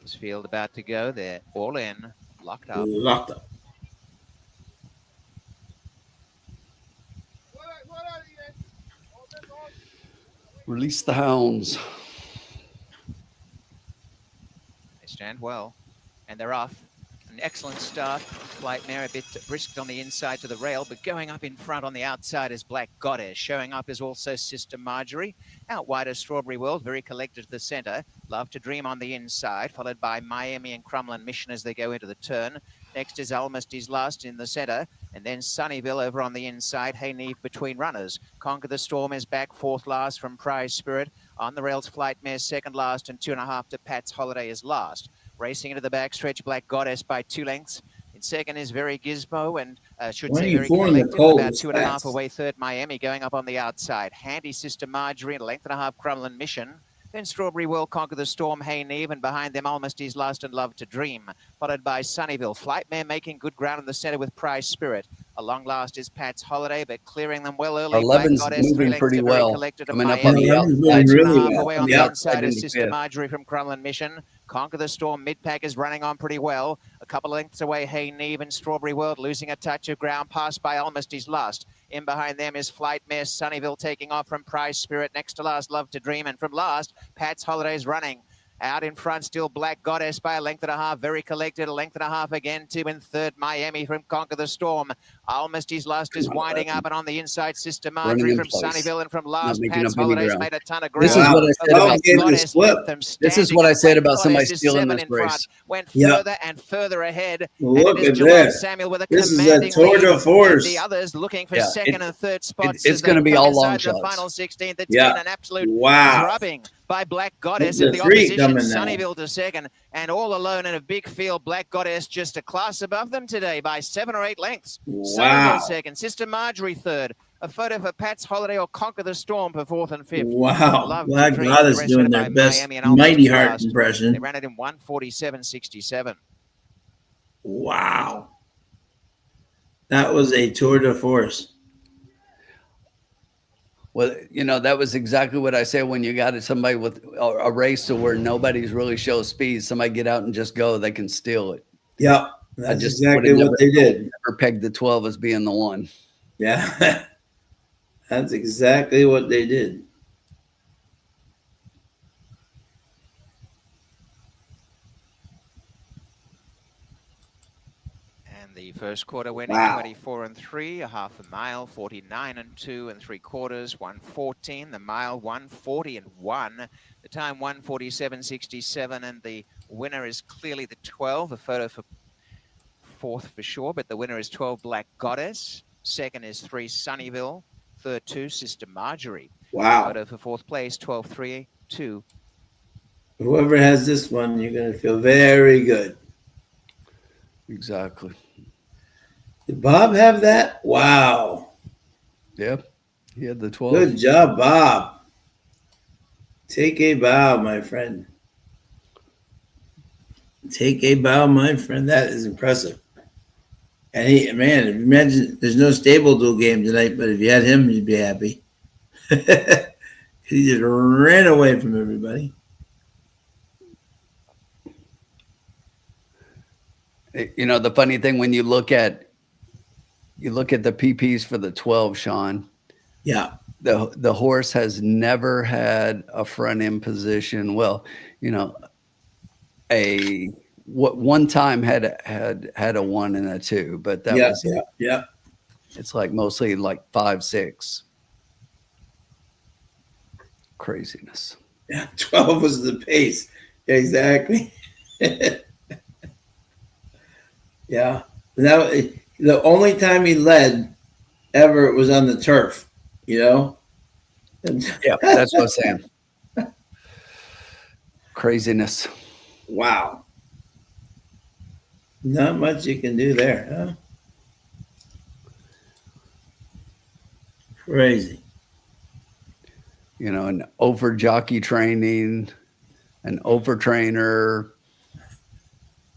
This field about to go. They're all in. Locked up. Locked up. Release the hounds. They stand well. And they're off. An excellent start. Flightmare a bit brisked on the inside to the rail, but going up in front on the outside is Black Goddess. Showing up is also Sister Marjorie. Out wide is Strawberry World, very collected to the center. Love to Dream on the inside, followed by Miami and Crumlin Mission as they go into the turn. Next is Almost Is Last in the center, and then Sunnyville over on the inside. Hey Neve between runners. Conquer the Storm is back, 4th last from Prize Spirit. On the rails, Flightmare 2nd last, and 2.5 to Pat's Holiday is last. Racing into the backstretch, Black Goddess by 2 lengths. In second is Very Gizmo, and should say Very Collected, about 2.5 away. Third, Miami going up on the outside. Handy Sister Marjorie, and a length and a half, Crumlin Mission. Then Strawberry World, Conquer the Storm, Hey Neve, and behind them Almost Is Last and Love to Dream. Followed by Sunnyville. Flightmare making good ground in the center with Prize Spirit. A long last is Pat's Holiday, but clearing them well early. 11's Black Goddess, moving pretty well. Coming up on Miami. the outside. 2.5 away on the outside inside is into Sister fifth. Marjorie from Crumlin Mission. Conquer the Storm mid-pack is running on pretty well. A couple of lengths away, Hey Neve and Strawberry World losing a touch of ground, passed by Almost Is Last. In behind them is Flightmare, Sunnyville taking off from Prize Spirit. Next to last, Love to Dream. And from last, Pat's Holidays running. Out in front, still Black Goddess by a length and a half. Very collected, a length and a half again. 2 in third, Miami from Conquer the Storm. Almost Is Last is winding up, and on the inside, Sister Marjorie from Sunnyville, and from last, Pat's Holidays made a ton of ground. This is what I said about This is what I said about somebody stealing this race. Went further and further ahead. Look and it is at Geelong that. Samuel with a This is a commanding tour de lead. force. And the others looking for Yeah, second and third spots. it's as gonna they be come all inside long the shots. final 16th. It's Yeah. been an absolute Wow. drubbing by Black Goddess Look at at the the three opposition. coming now. Sunnyville to second, and all alone in a big field. Black Goddess just a class above them today by 7 or 8 lengths. Wow. Sunnyville second, Sister Marjorie third. A photo for Pat's Holiday or Conquer the Storm for 4th and 5th. Wow. Love Black to Dream, Goddess the rest doing of it their by best Miami and Almost Mighty Is Heart Last. They impression. ran it in 1:47.67. Wow. That was a tour de force. Well, that was exactly what I said when you got somebody with a race to where nobody's really show speed. Somebody get out and just go, they can steal it. Yep. That's just exactly would've what they did. Never pegged the 12 as being the one. Yeah. That's exactly what they did. And the first quarter winning Wow. 24 and 3, a half a mile, 49 and 2 3/4, 114. The mile 140 and 1. The time 1:47.67, and the winner is clearly the 12. A photo for 4th for sure, but the winner is 12 Black Goddess. Second is 3 Sunnyville. Third 2 Sister Marjorie. Wow. Photo for 4th place 12-3-2. Whoever has this one, you're going to feel very good. Exactly. Did Bob have that? Wow. Yep. He had the 12. Good job, Bob. Take a bow, my friend. Take a bow, my friend. That is impressive. And he, man, if you imagine there's no stable duel game tonight, but if you had him, you'd be happy. He just ran away from everybody. The funny thing when you look at the PPs for the 12, Sean, Yeah. the horse has never had a front end position. Well, one time had a 1 and a 2, but that was yeah. it's like mostly like 5, 6. Craziness. Yeah, 12 was the pace. Exactly. Yeah. Now, The only time he led ever was on the turf, you know? Yeah, that's what I'm saying. Craziness. Wow. Not much you can do there, huh? Crazy. You know, an over jockey training, an over trainer,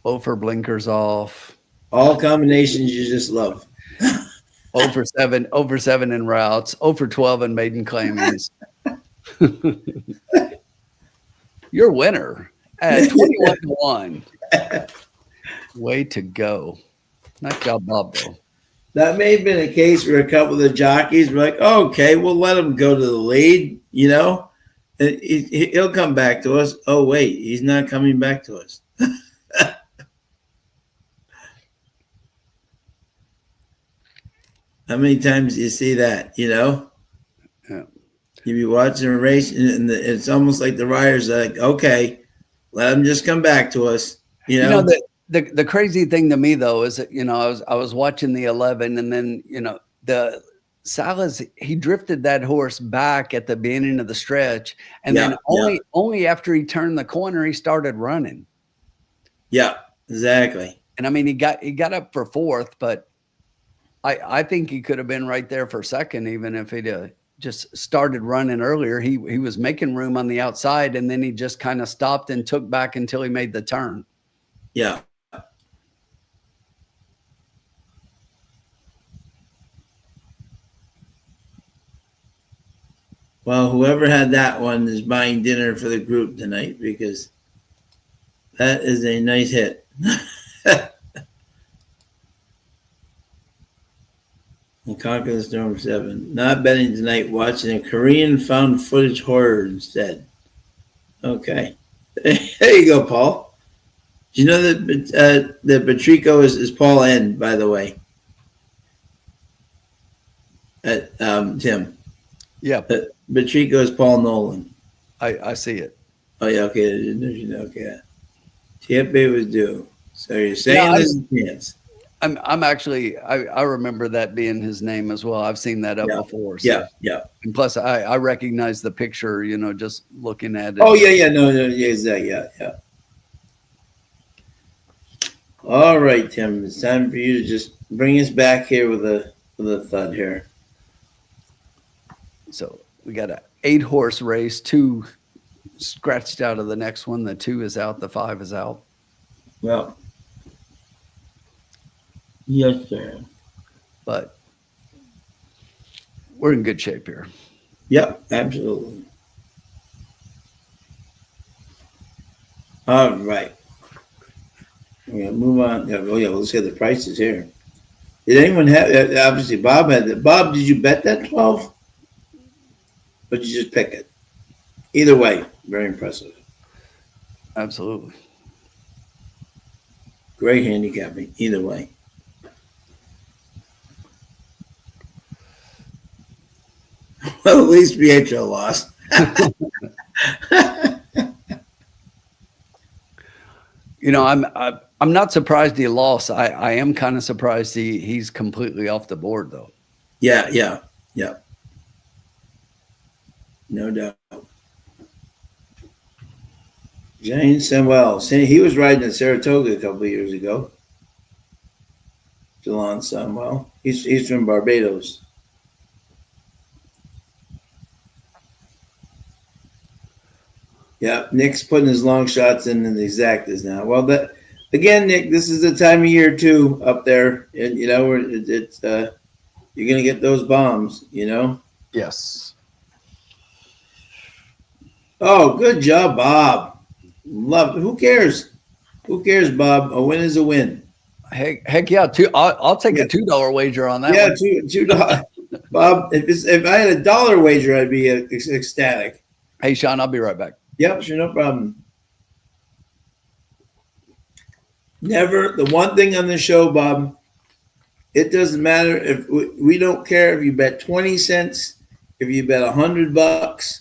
over blinkers off. All combinations you just love. Over seven in routes, over 12 in maiden claimings. You're a winner at 21-1. Way to go. Nice job, Bob, though. That may have been a case where a couple of the jockeys were like, oh, okay, we'll let him go to the lead, you know? And he'll come back to us. Oh, wait, he's not coming back to us. How many times do you see that, you know? Yeah. You be watching a race, and it's almost like the riders are like, okay, let him just come back to us, you know? The crazy thing to me, though, is that, you know, I was watching the 11, and then, you know, the Salas, he drifted that horse back at the beginning of the stretch, and then only after he turned the corner, he started running. Yeah, exactly. And I mean, he got up for fourth, but I think he could have been right there for second, even if he'd just started running earlier. He was making room on the outside, and then he just kind of stopped and took back until he made the turn. Yeah. Well, whoever had that one is buying dinner for the group tonight, because that is a nice hit. And Conquer the Storm 7. Not betting tonight, watching a Korean found footage horror instead. Okay. There you go, Paul. Do you know that Patrico is Paul N, by the way? Tim. Yeah. Patrico is Paul Nolan. I see it. Oh, yeah, okay. I didn't know you know. Okay. Tiepe was due. So you're saying there's a chance. I'm actually, I remember that being his name as well. I've seen that up before. So. Yeah. And plus, I recognize the picture, you know, just looking at it. Oh, yeah. No, yeah. All right, Tim. It's time for you to just bring us back here with a thud here. So we got an 8-horse race, 2 scratched out of the next one. The 2 is out, the 5 is out. Well, yes, sir. But we're in good shape here. Yep, absolutely. All right. We're going to move on. Oh, yeah, let's get the prices here. Did anyone have, obviously, Bob had that. Bob, did you bet that 12? Or did you just pick it? Either way, very impressive. Absolutely. Great handicapping, either way. Well, at least Pietro lost. You know, I'm not surprised he lost. I am kind of surprised he's completely off the board, though. Yeah. No doubt. James Samuel. He was riding in Saratoga a couple of years ago. Jelon Samuel. He's from Barbados. Yeah, Nick's putting his long shots in the exactas now. Well, but again, Nick, this is the time of year too up there, and you know it's you're gonna get those bombs, you know. Yes. Oh, good job, Bob. Love. Who cares? Who cares, Bob? A win is a win. Heck yeah! I'll take a $2 wager on that. Yeah, one. $2. Bob, if I had $1 wager, I'd be ecstatic. Hey, Sean, I'll be right back. Yep, sure, no problem. Never, the one thing on the show, Bob, it doesn't matter if we don't care if you bet 20 cents, if you bet $100,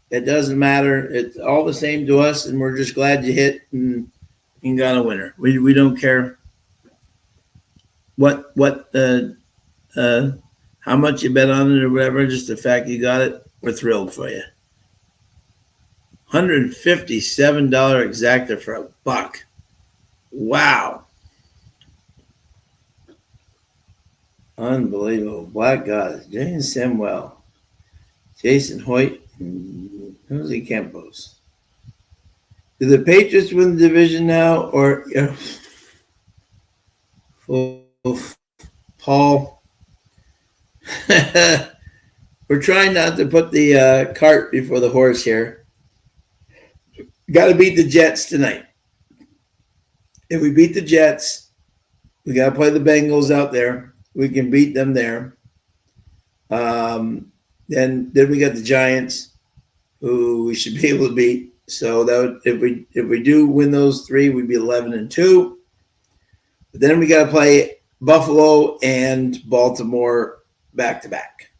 it doesn't matter. It's all the same to us, and we're just glad you hit and got a winner. We don't care. how much you bet on it or whatever, just the fact you got it, we're thrilled for you. $157 exacta for a buck. Wow. Unbelievable. Black Goddess. James Samwell. Jason Hoyt. And Jose Campos. Do the Patriots win the division now? Or Paul? We're trying not to put the cart before the horse here. Got to beat the Jets tonight. If we beat the Jets, we got to play the Bengals out there. We can beat them there. Then we got the Giants, who we should be able to beat. So that would, if we do win those three, we'd be 11-2. But then we got to play Buffalo and Baltimore back to back.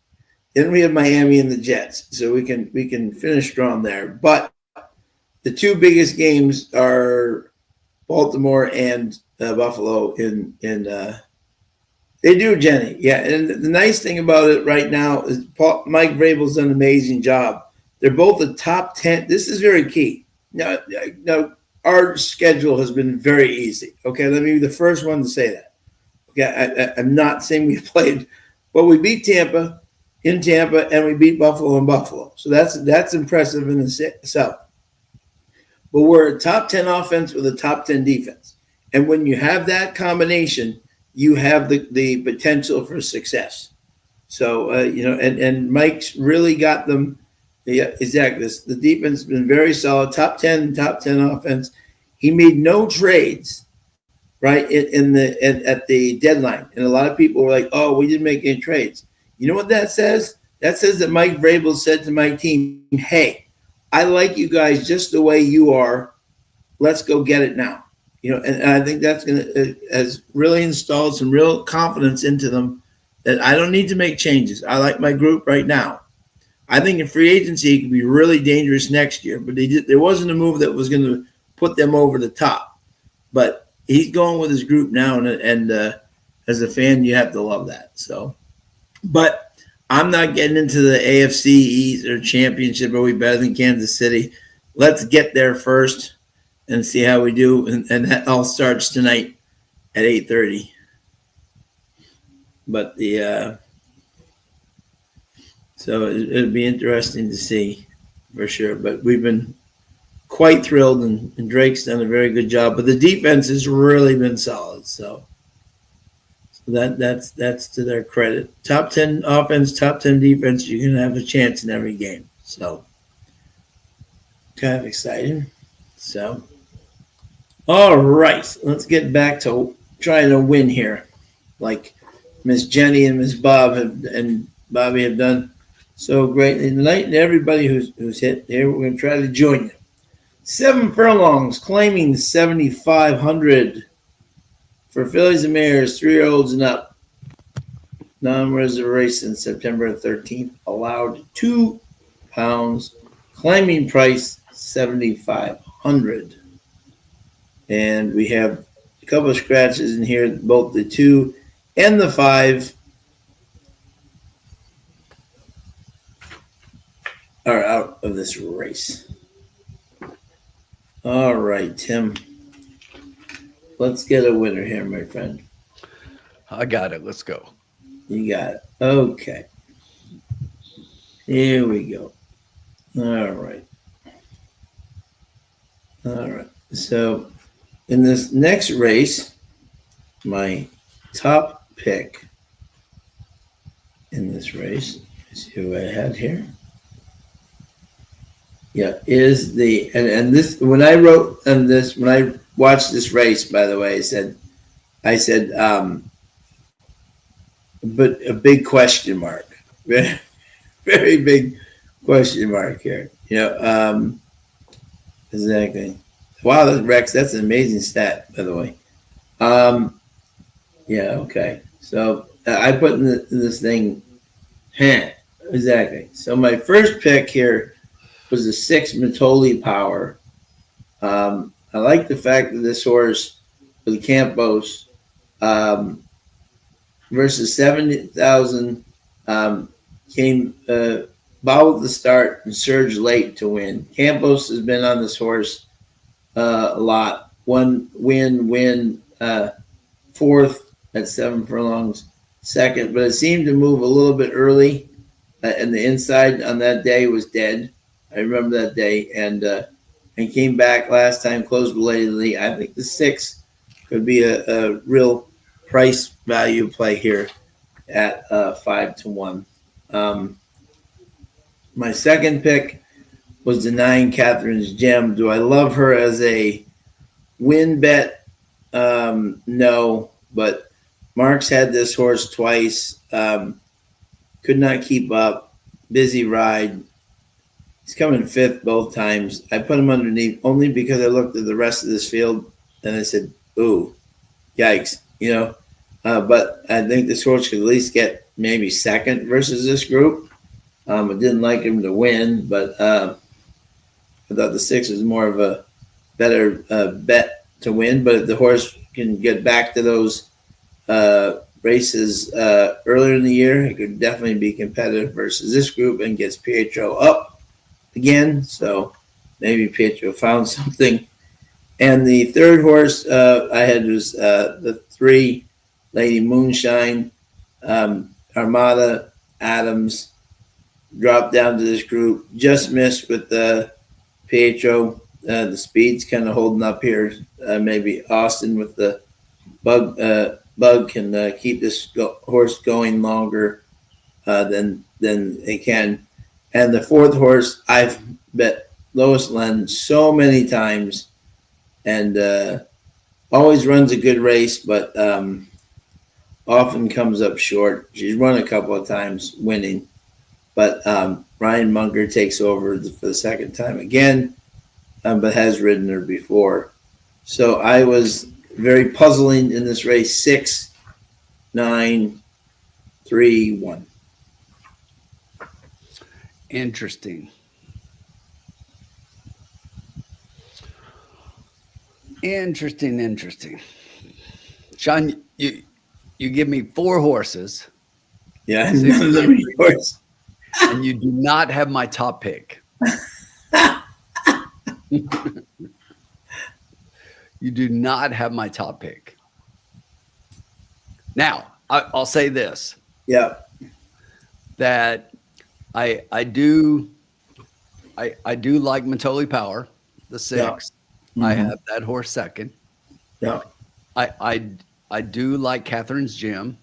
Then we have Miami and the Jets, so we can finish strong there. But the two biggest games are Baltimore and Buffalo. They do, Jenny. Yeah, and the nice thing about it right now is Mike Vrabel's done an amazing job. They're both the top 10. This is very key. Now, our schedule has been very easy. Okay, let me be the first one to say that. Okay, I'm not saying we played, but we beat Tampa in Tampa, and we beat Buffalo in Buffalo. So that's impressive in itself. But we're a top 10 offense with a top 10 defense. And when you have that combination, you have the potential for success. So, and Mike's really got them. Yeah, exactly. The defense has been very solid, top 10 offense. He made no trades, right, at the deadline. And a lot of people were like, oh, we didn't make any trades. You know what that says? That says that Mike Vrabel said to my team, hey, I like you guys just the way you are. Let's go get it now. And I think that's has really installed some real confidence into them that I don't need to make changes. I like my group right now. I think in free agency it could be really dangerous next year, but there wasn't a move that was going to put them over the top. But he's going with his group now, and as a fan, you have to love that. So, but I'm not getting into the AFC East or championship. Are we better than Kansas City? Let's get there first and see how we do. And that all starts tonight at 8:30. But so it'll be interesting to see for sure. But we've been quite thrilled, and Drake's done a very good job. But the defense has really been solid. So that's to their credit. Top 10 offense, top 10 defense. You're gonna have a chance in every game. So kind of exciting. So all right, let's get back to trying to win here, like Miss Jenny and Miss Bob and Bobby have done so greatly tonight. And everybody who's hit here, we're gonna try to join you. 7 furlongs, claiming 7,500 for fillies and mares, 3-year-olds and up. Non-reservation September 13th, allowed £2, claiming price 7,500. And we have a couple of scratches in here, both the 2 and the 5 are out of this race. All right, Tim. Let's get a winner here, my friend. I got it. Let's go. You got it. Okay. Here we go. All right. So in this next race, my top pick in this race, let's see who I had here. Yeah, is and this, when I wrote on this, when I watched this race, by the way, I said, but a big question mark, very, very big question mark here. Exactly. Wow, Rex, that's an amazing stat, by the way. Yeah, okay. So I put in this thing, exactly. So my first pick here was the 6 Matoli Power. I like the fact that this horse, for the Campos, versus 70,000. Came bobbled the start and surged late to win. Campos has been on this horse a lot. One win, fourth at 7 furlongs, second, but it seemed to move a little bit early, and the inside on that day was dead. I remember that day, and came back last time, closed belatedly. I think the 6 could be a real price value play here at 5-1. My second pick was the 9 Catherine's Gem. Do I love her as a win bet? No, but Mark's had this horse twice. Could not keep up. Busy ride. He's coming 5th both times. I put him underneath only because I looked at the rest of this field and I said, "Ooh, yikes!" But I think this horse could at least get maybe second versus this group. I didn't like him to win, but I thought the 6 was more of a better bet to win. But if the horse can get back to those races earlier in the year, it could definitely be competitive versus this group and gets Pietro up again. So maybe Pietro found something. And the third horse I had was the 3 Lady Moonshine. Armada Adams dropped down to this group, just missed with the Pietro. The speed's kind of holding up here. Maybe Austin with the bug can keep this horse going longer than it can. And the 4th horse, I've bet Lois Len so many times, and always runs a good race, but often comes up short. She's run a couple of times winning, but Ryan Munger takes over for the second time again, but has ridden her before. So I was very puzzling in this race. 6, 9, 3, 1. Interesting. Interesting. Sean, you give me 4 horses. Yeah, none of them are yours. And you do not have my top pick. You do not have my top pick. Now, I'll say this. Yeah. That I do like Matoli Power, the 6. Yeah. Mm-hmm. I have that horse second. Yeah. I do like Catherine's Gem.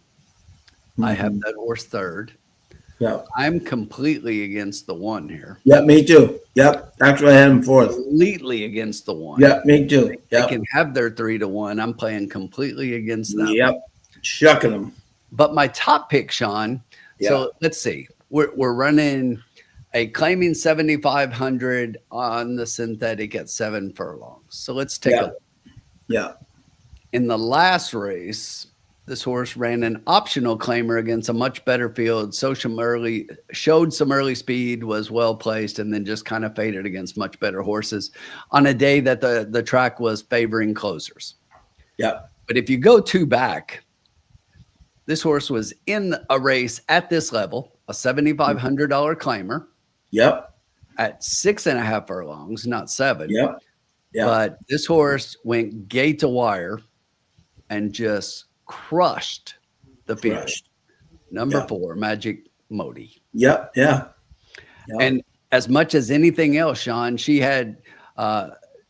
Mm-hmm. I have that horse third. Yeah. I'm completely against the 1 here. Yeah, me too. Yep. Actually, I had him 4th. Completely against the 1. Yeah, me too. Yep. They can have their 3-1. I'm playing completely against them. Yep. Shucking them. But my top pick, Sean. Yeah. So let's see. We're running a claiming 7,500 on the synthetic at 7 furlongs. So let's take a look. Yeah. In the last race, this horse ran an optional claimer against a much better field, showed some early speed, was well placed, and then just kind of faded against much better horses on a day that the track was favoring closers. Yeah. But if you go 2 back, this horse was in a race at this level, a $7,500 claimer. Yep. At 6.5 furlongs, not 7. Yep. Yeah. But this horse went gate to wire and just crushed the field. Number 4, Magic Modi. Yep. Yeah. And as much as anything else, Sean, she had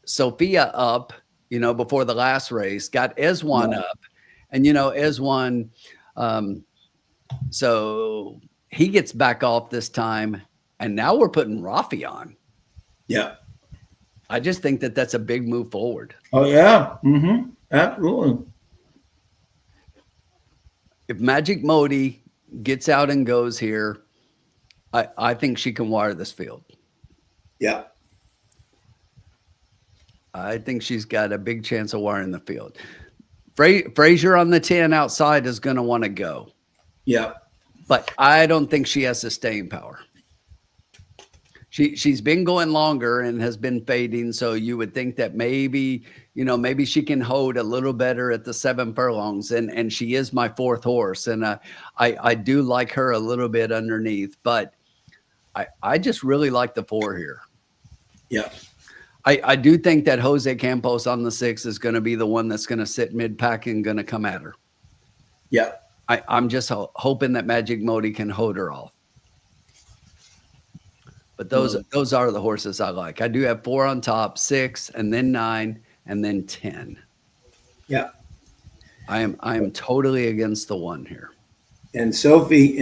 Sophia up, before the last race, got Eswan up. And, Eswan, so he gets back off this time. And now we're putting Rafi on. Yeah. I just think that that's a big move forward. Oh, yeah. Mm-hmm. Absolutely. If Magic Modi gets out and goes here, I think she can wire this field. Yeah. I think she's got a big chance of wiring the field. Frazier on the 10 outside is going to want to go. Yeah. But I don't think she has the staying power. She's been going longer and has been fading. So you would think that maybe, maybe she can hold a little better at the 7 furlongs. And she is my 4th horse. And I do like her a little bit underneath, but I just really like the 4 here. Yeah. I do think that Jose Campos on the 6 is going to be the one that's going to sit mid-pack and going to come at her. Yeah. I'm just hoping that Magic Modi can hold her off. But those are the horses I like. I do have 4 on top, 6, and then 9, and then 10. Yeah. I am totally against the 1 here. And Sophie,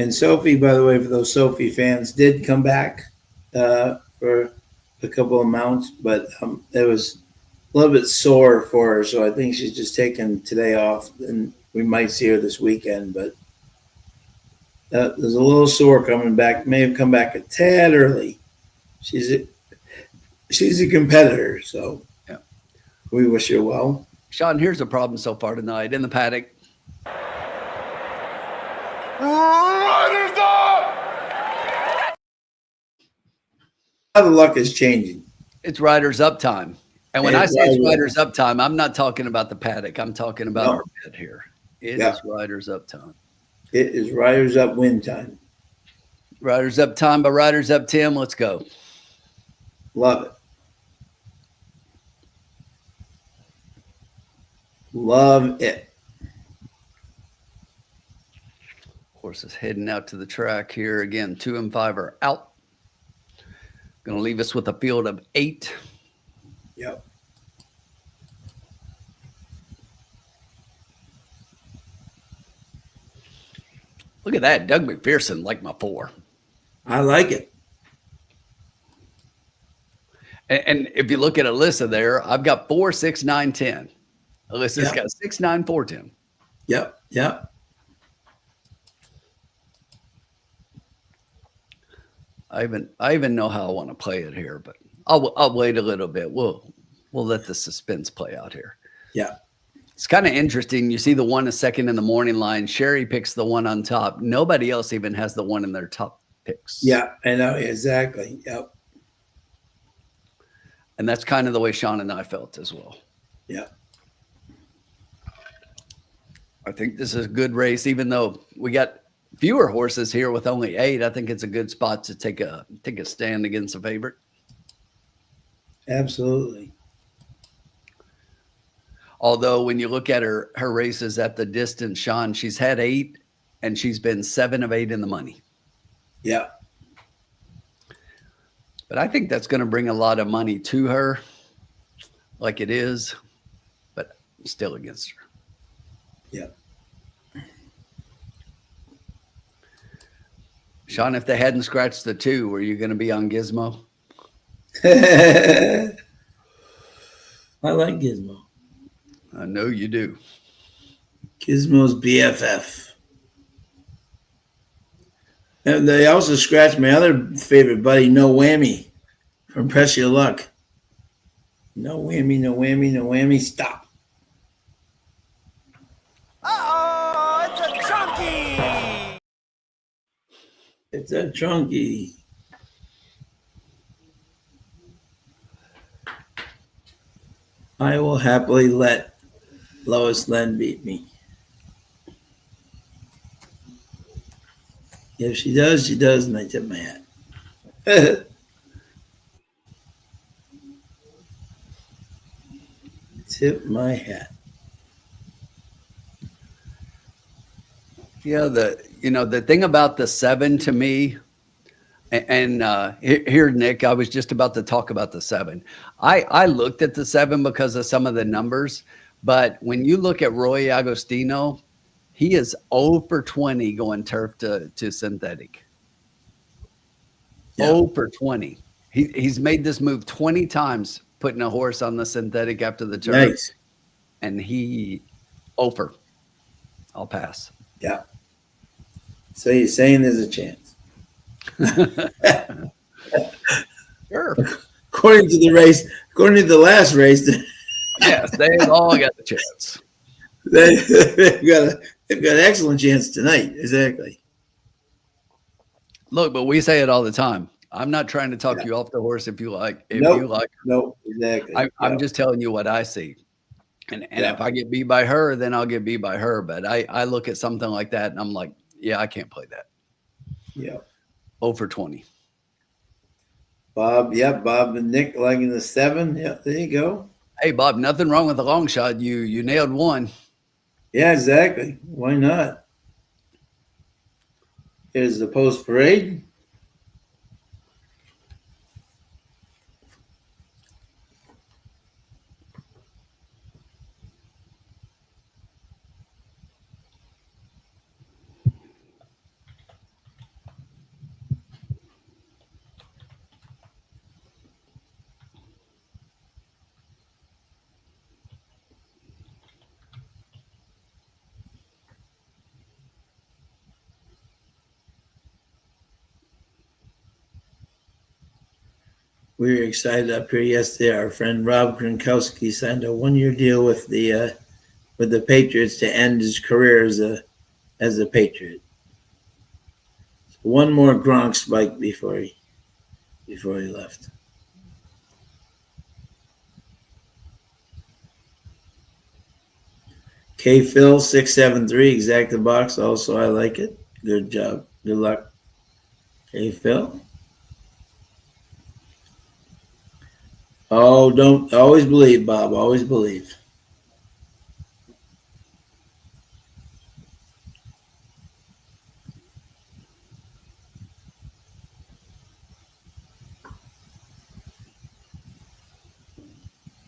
by the way, for those Sophie fans, did come back for a couple of mounts, but it was a little bit sore for her. So I think she's just taking today off, and we might see her this weekend. But there's a little sore coming back. May have come back a tad early. She's a competitor, so yeah, we wish her well. Sean, here's a problem so far tonight in the paddock. Riders up! How the luck is changing. It's riders up time. And when I say it's riders up time, I'm not talking about the paddock. I'm talking about our pit here. It is riders up time. It is riders up win time. Riders up time by riders up, Tim. Let's go. Love it. Love it. Horse is heading out to the track here. Again, 2 and 5 are out. Going to leave us with a field of 8. Yep. Look at that. Doug McPherson like my 4. I like it. And if you look at Alyssa there, I've got 4, 6, 9, 10. Alyssa's got 6, 9, 4, 10. Yep. Yep. I even know how I want to play it here, but I'll wait a little bit. We'll let the suspense play out here. Yeah. It's kind of interesting. You see the 1 a second in the morning line. Sherry picks the 1 on top. Nobody else even has the 1 in their top picks. Yeah, I know exactly. Yep. And that's kind of the way Sean and I felt as well. Yeah. I think this is a good race, even though we got fewer horses here with only 8. I think it's a good spot to take a stand against a favorite. Absolutely. Although when you look at her races at the distance, Sean, she's had 8 and she's been 7 of 8 in the money. Yeah. But I think that's going to bring a lot of money to her, like it is, but I'm still against her. Yeah. Sean, if they hadn't scratched the 2, were you going to be on Gizmo? I like Gizmo. I know you do. Gizmo's BFF. And they also scratched my other favorite buddy, No Whammy, from Press Your Luck. No whammy, no whammy, no whammy. Stop. Uh-oh, it's a chunky! It's a trunky. I will happily let Lois Len beat me. If she does, she does, and I tip my hat. Tip my hat. Yeah, the thing about the 7 to me, and here, Nick, I was just about to talk about the 7. I looked at the 7 because of some of the numbers, but when you look at Roy Agostino, he is 0 for 20 going turf to synthetic. Yeah. 0 for 20. He's made this move 20 times, putting a horse on the synthetic after the turf. Nice. And he 0 for. I'll pass. Yeah. So you're saying there's a chance. Sure. According to the last race, Yes, they've all got the chance. they've got an excellent chance tonight. Exactly. Look, but we say it all the time. I'm not trying to talk you off the horse if you like. If Nope. you like, Nope. Exactly. I'm just telling you what I see. And if I get beat by her, then I'll get beat by her. But I look at something like that and I'm like, yeah, I can't play that. Yeah. 0 for 20. Bob. Yep. Bob and Nick liking the 7. Yeah. There you go. Hey, Bob, nothing wrong with the long shot. You nailed one. Yeah. Exactly. Why not? Here's the post parade. We were excited up here yesterday. Our friend Rob Gronkowski signed a 1-year deal with the Patriots to end his career as a Patriot. So one more Gronk spike before he left. K Phil 673 exact the box. Also, I like it. Good job. Good luck, K Phil. Oh, don't always believe, Bob. Always believe.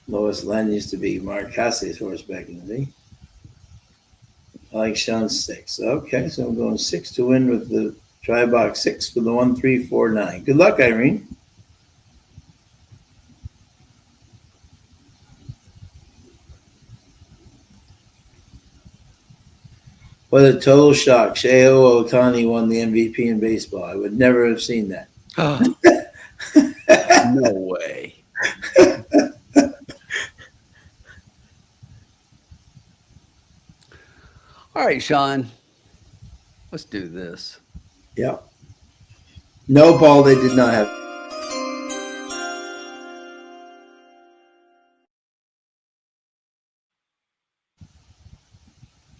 Lois Lane used to be Mark Hassey's horse back in the day. I like Sean's 6. Okay, so I'm going 6 to win with the try box 6 with the 1, 3, 4, 9. Good luck, Irene. What a total shock. Shohei Ohtani won the MVP in baseball. I would never have seen that. No way. All right, Sean. Let's do this. Yeah. No, Paul, they did not have.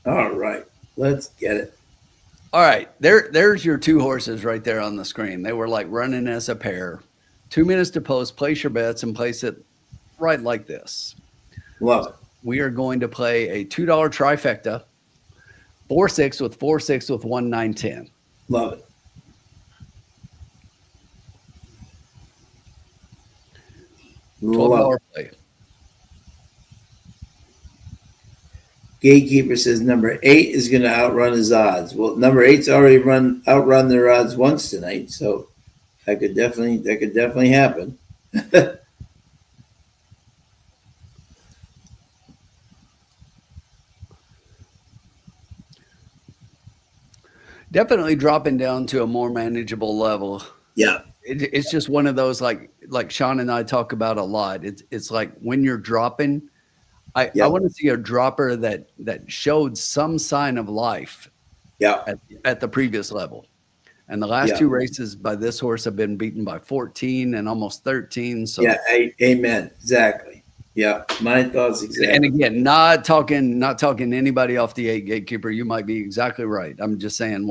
All right. Let's get it. All right. There's your 2 horses right there on the screen. They were like running as a pair. 2 minutes to post. Place your bets and place it right like this. Love it. We are going to play a $2 trifecta. 4-6 with 4-6 with 1, 9, 10. Love it. $12 play. Gatekeeper says number 8 is going to outrun his odds. Well, number 8's already outrun their odds once tonight, so that could definitely happen. Definitely dropping down to a more manageable level. Yeah. It's just one of those like Sean and I talk about a lot. It's like when you're dropping, I want to see a dropper that showed some sign of life. Yeah. At the previous level. And the last 2 races by this horse have been beaten by 14 and almost 13. So yeah, amen. Exactly. Yeah, my thoughts exactly. And again, not talking anybody off the 8 gatekeeper. You might be exactly right. I'm just saying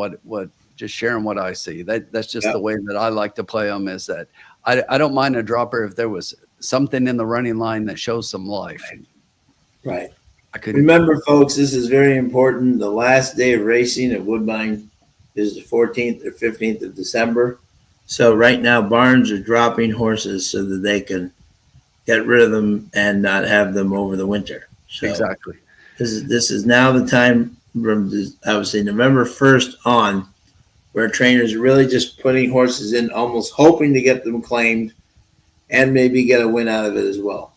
just sharing what I see. That's just the way that I like to play them. Is that I don't mind a dropper if there was something in the running line that shows some life. Right. I could remember, folks. This is very important. The last day of racing at Woodbine is the 14th or 15th of December. So right now, barns are dropping horses so that they can get rid of them and not have them over the winter. So exactly. This is now the time from, I would say, November 1st on, where trainers are really just putting horses in, almost hoping to get them claimed and maybe get a win out of it as well.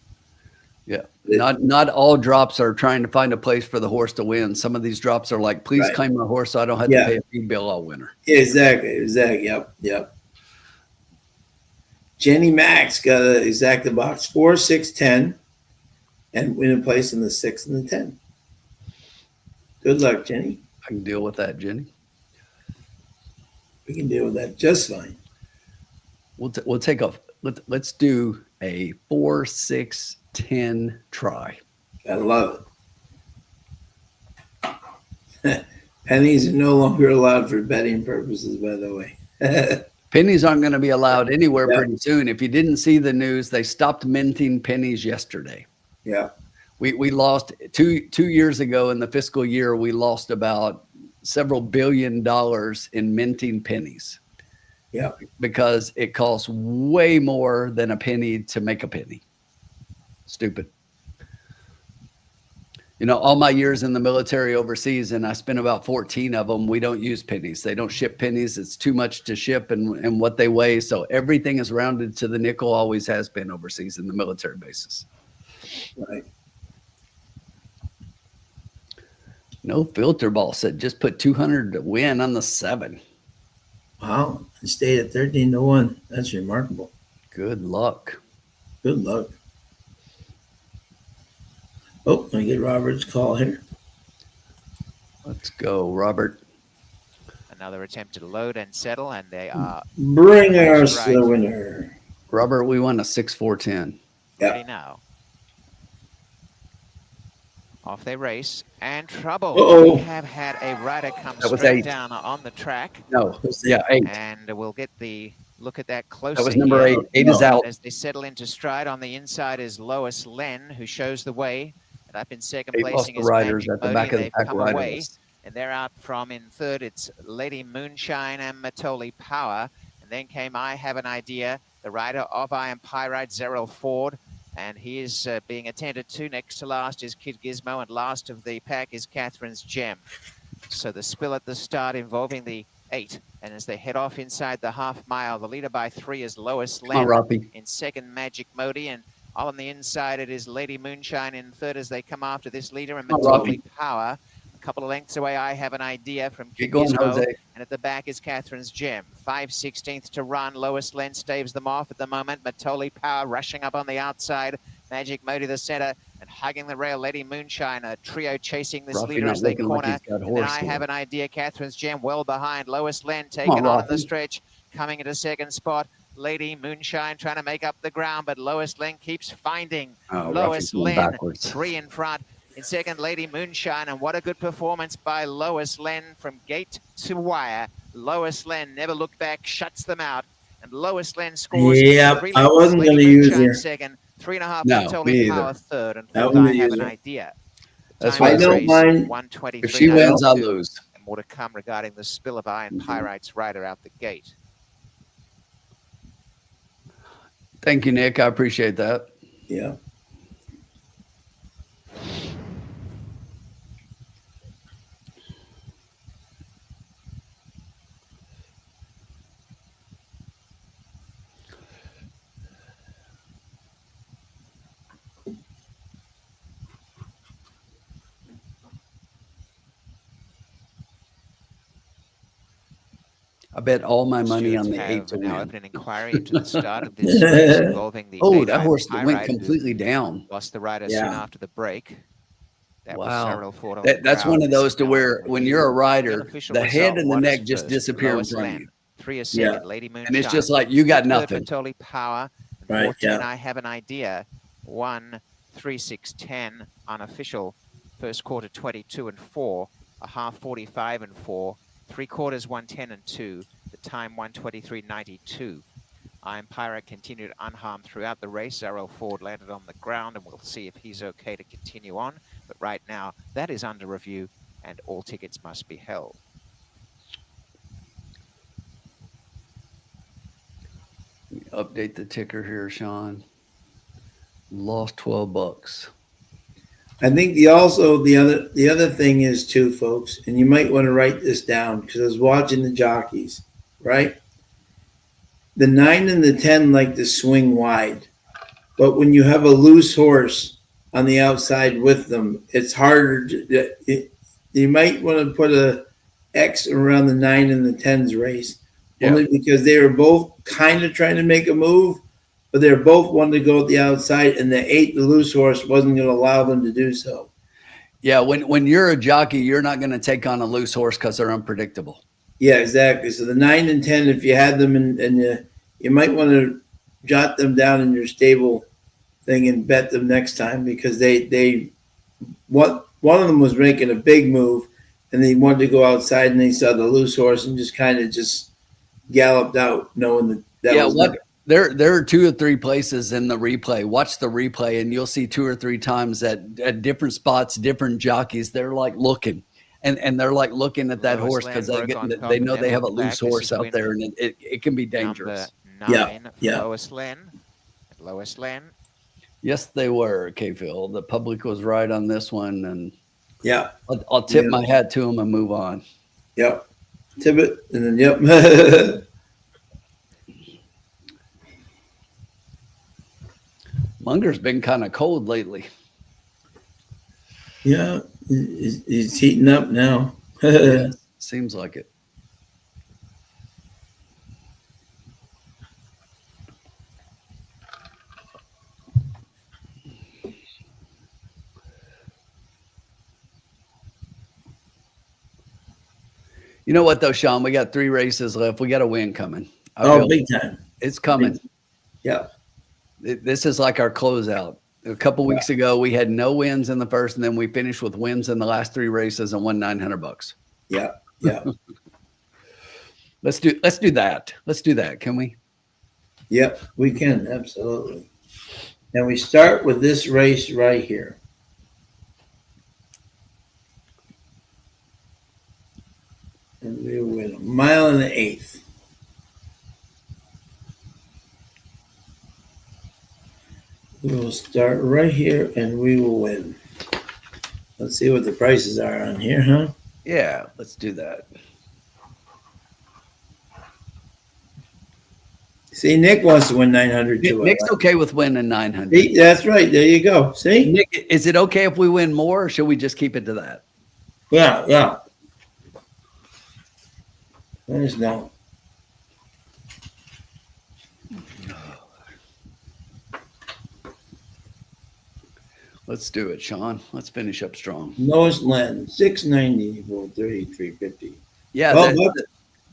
Yeah. Not all drops are trying to find a place for the horse to win. Some of these drops are like, please claim my horse so I don't have to pay a feed bill all winter. Exactly. Yep. Jenny Max got an exacta box 4, 6, 10, and win a place in the 6 and the 10. Good luck, Jenny. I can deal with that, Jenny. We can deal with that just fine. We'll take a let's do a 4, 6, 10 try. I love it. Pennies are no longer allowed for betting purposes, by the way. Pennies aren't going to be allowed anywhere Yeah. pretty soon. If you didn't see the news, they stopped minting pennies yesterday. Yeah. We lost two years ago in the fiscal year, we lost about several $1 billion in minting pennies. Yeah. Because it costs way more than a penny to make a penny. Stupid. You know, all my years in the military overseas, and I spent about 14 of them, we don't use pennies. They don't ship pennies. It's too much to ship and what they weigh. So everything is rounded to the nickel, always has been overseas in the military bases. Right. No Filter Ball said just put 200 to win on the 7. Wow. And stayed at 13-1. That's remarkable. Good luck. Good luck. Oh, let me get Robert's call here. Let's go, Robert. Another attempt to load and settle, and they are Bring us the winner. Robert, we won a 6-4-10. ready now. Off they race, and trouble. Uh-oh. We have had a rider come That was straight 8. down on the track, No, yeah, 8. and we'll get the look at that closer. That was number 8. here. 8 is out. As they settle into stride, on the inside is Lois Len, who shows the way. And up in second 8 placing lost the is riders Magic at the Modi. back of the They've pack come away, riders. and they're out from in third. It's Lady Moonshine and Matoli Power. And then came I Have an Idea, the rider of Iron Pyrite, Zerrell Ford. And he is being attended to. Next to last is Kid Gizmo, and last of the pack is Catherine's Gem. So the spill at the start involving the 8. And as they head off inside the half mile, the leader by 3 is Lois Come on, Len. Robbie. In second, Magic Modi. And all on the inside, it is Lady Moonshine in third as they come after this leader. And Come on, Matoli Power. A couple of lengths away, I Have an Idea from Keep Kid going, Gizmo. Jose. And at the back is Catherine's Gem. 5/16 to run. Lois Len staves them off at the moment. Matoli Power rushing up on the outside. Magic Modi the center, and hugging the rail, Lady Moonshine, a trio chasing this Robbie leader not as they looking like corner. he's got And then horse I here. Have an Idea, Catherine's Gem well behind. Lois Len taken on in Robbie. the stretch, coming into second spot. Lady Moonshine trying to make up the ground, but Lois Len keeps finding. Oh, Lois Robbie's going Len, backwards. 3 in front. In second, Lady Moonshine, and what a good performance by Lois Len from gate to wire. Lois Len never looked back, shuts them out. And Lois Len scores. Yep, 3 I lengths. wasn't Lady going to use Moonshine it. second, 3.5 No, Matoli me Power either. third, and I fourth, wouldn't I Have use an it. Idea. That's Time what of I don't race, mind. 1:23. If she wins, I 92. lose. And more to come regarding the spill of Iron Pyrite's rider out the gate. Thank you, Nick. I appreciate that. Yeah. I bet all my money on Stewards the 8 have to now win. opened an inquiry into the start of this race involving the Oh, late that Iron horse went Pyrite, who completely down. lost the rider Yeah. soon after the break. That was Wow. Cyril Ford on the That's ground. one of This those is to now where the when you're a rider, unofficial the head result. and the What is neck just first? disappear in Lois front of Len. you. 3 is Yeah. second, Lady Moonshine. And it's just like you got Third, nothing. Matoli Power. And Right, 14, yeah. I Have an Idea. 1, 3, 6, 10. Unofficial. First quarter 22 and 4. A half 45 and 4. 3 quarters 110 and 2. The time 1:23.92. Iron Pirate continued unharmed throughout the race. Zerrell Ford landed on the ground, and we'll see if he's okay to continue on. But right now, that is under review, and all tickets must be held. Update the ticker here, Sean. Lost $12. I think the other thing is too, folks, and you might want to write this down because I was watching the jockeys, right? The 9 and the 10 like to swing wide, but when you have a loose horse on the outside with them, it's harder. You might want to put a X around the 9 and the 10's race, only because they were both kind of trying to make a move, but they're both wanting to go at the outside, and the 8, the loose horse, wasn't going to allow them to do so. Yeah, when you're a jockey, you're not going to take on a loose horse because they're unpredictable. Yeah, exactly. So the 9 and 10, if you had them and you might want to jot them down in your stable thing and bet them next time, because one of them was making a big move and he wanted to go outside and he saw the loose horse and just kind of just galloped out, knowing that was what there are 2 or 3 places in the replay. Watch the replay and you'll see 2 or 3 times at different spots, different jockeys, they're like looking. And they're like looking at that horse because they know they have a loose horse out there, and it can be dangerous. Lois Lynn. Yes, they were, K-Phil. The public was right on this one, and I'll tip my hat to them and move on. Yep, tip it, and then yep. Munger's been kind of cold lately. Yeah, he's heating up now. Yeah, seems like it. You know what, though, Sean? We got 3 races left. We got a win coming. Big time. It's coming. Yeah. This is like our closeout. A couple weeks ago, we had no wins in the first, and then we finished with wins in the last 3 races and won $900. Yeah. Let's do that. Let's do that. Can we? Yep, we can, absolutely. And we start with this race right here. And we win a 1.8 miles. We will start right here and we will win. Let's see what the prices are on here, huh? Yeah, let's do that. See, Nick wants to win 900 too. Nick's okay with winning 900. See, that's right. There you go. See? Nick, is it okay if we win more, or should we just keep it to that? Yeah. Let us know. Let's do it, Sean. Let's finish up strong. Lois Len, 690 for 33.50. Yeah,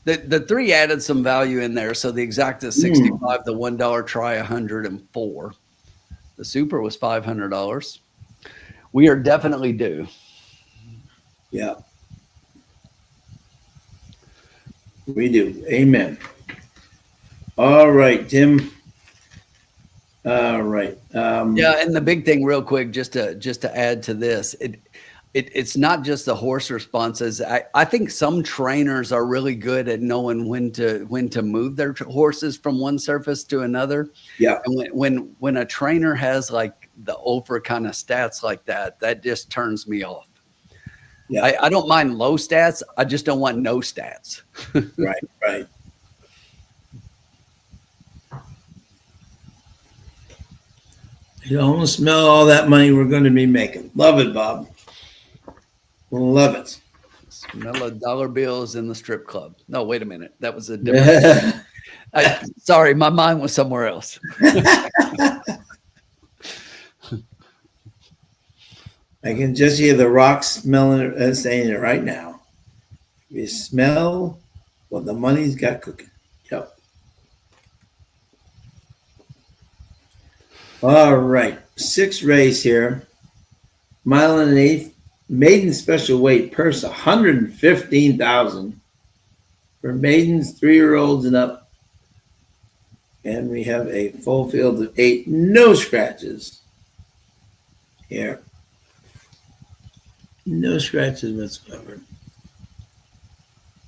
the 3 added some value in there. So the exacta is 65, the $1 try 104. The super was $500. We are definitely due. Yeah. We do. Amen. All right, Tim. All right. Yeah, and the big thing, real quick, just to add to this, it's not just the horse responses. I think some trainers are really good at knowing when to move their horses from one surface to another. Yeah. And when a trainer has like the over kind of stats like that, that just turns me off. Yeah. I don't mind low stats. I just don't want no stats. Right. You almost smell all that money we're going to be making. Love it, Bob. Love it. Smell of dollar bills in the strip club. No, wait a minute. That was a different. Sorry, my mind was somewhere else. I can just hear the rocks smelling, saying it right now. You smell what the money's got cooking. Yep. All right. 6 race here. 1.8 miles. Maiden special weight purse, 115,000 for maidens, 3-year-olds and up. And we have a full field of 8, no scratches here. No scratches whatsoever.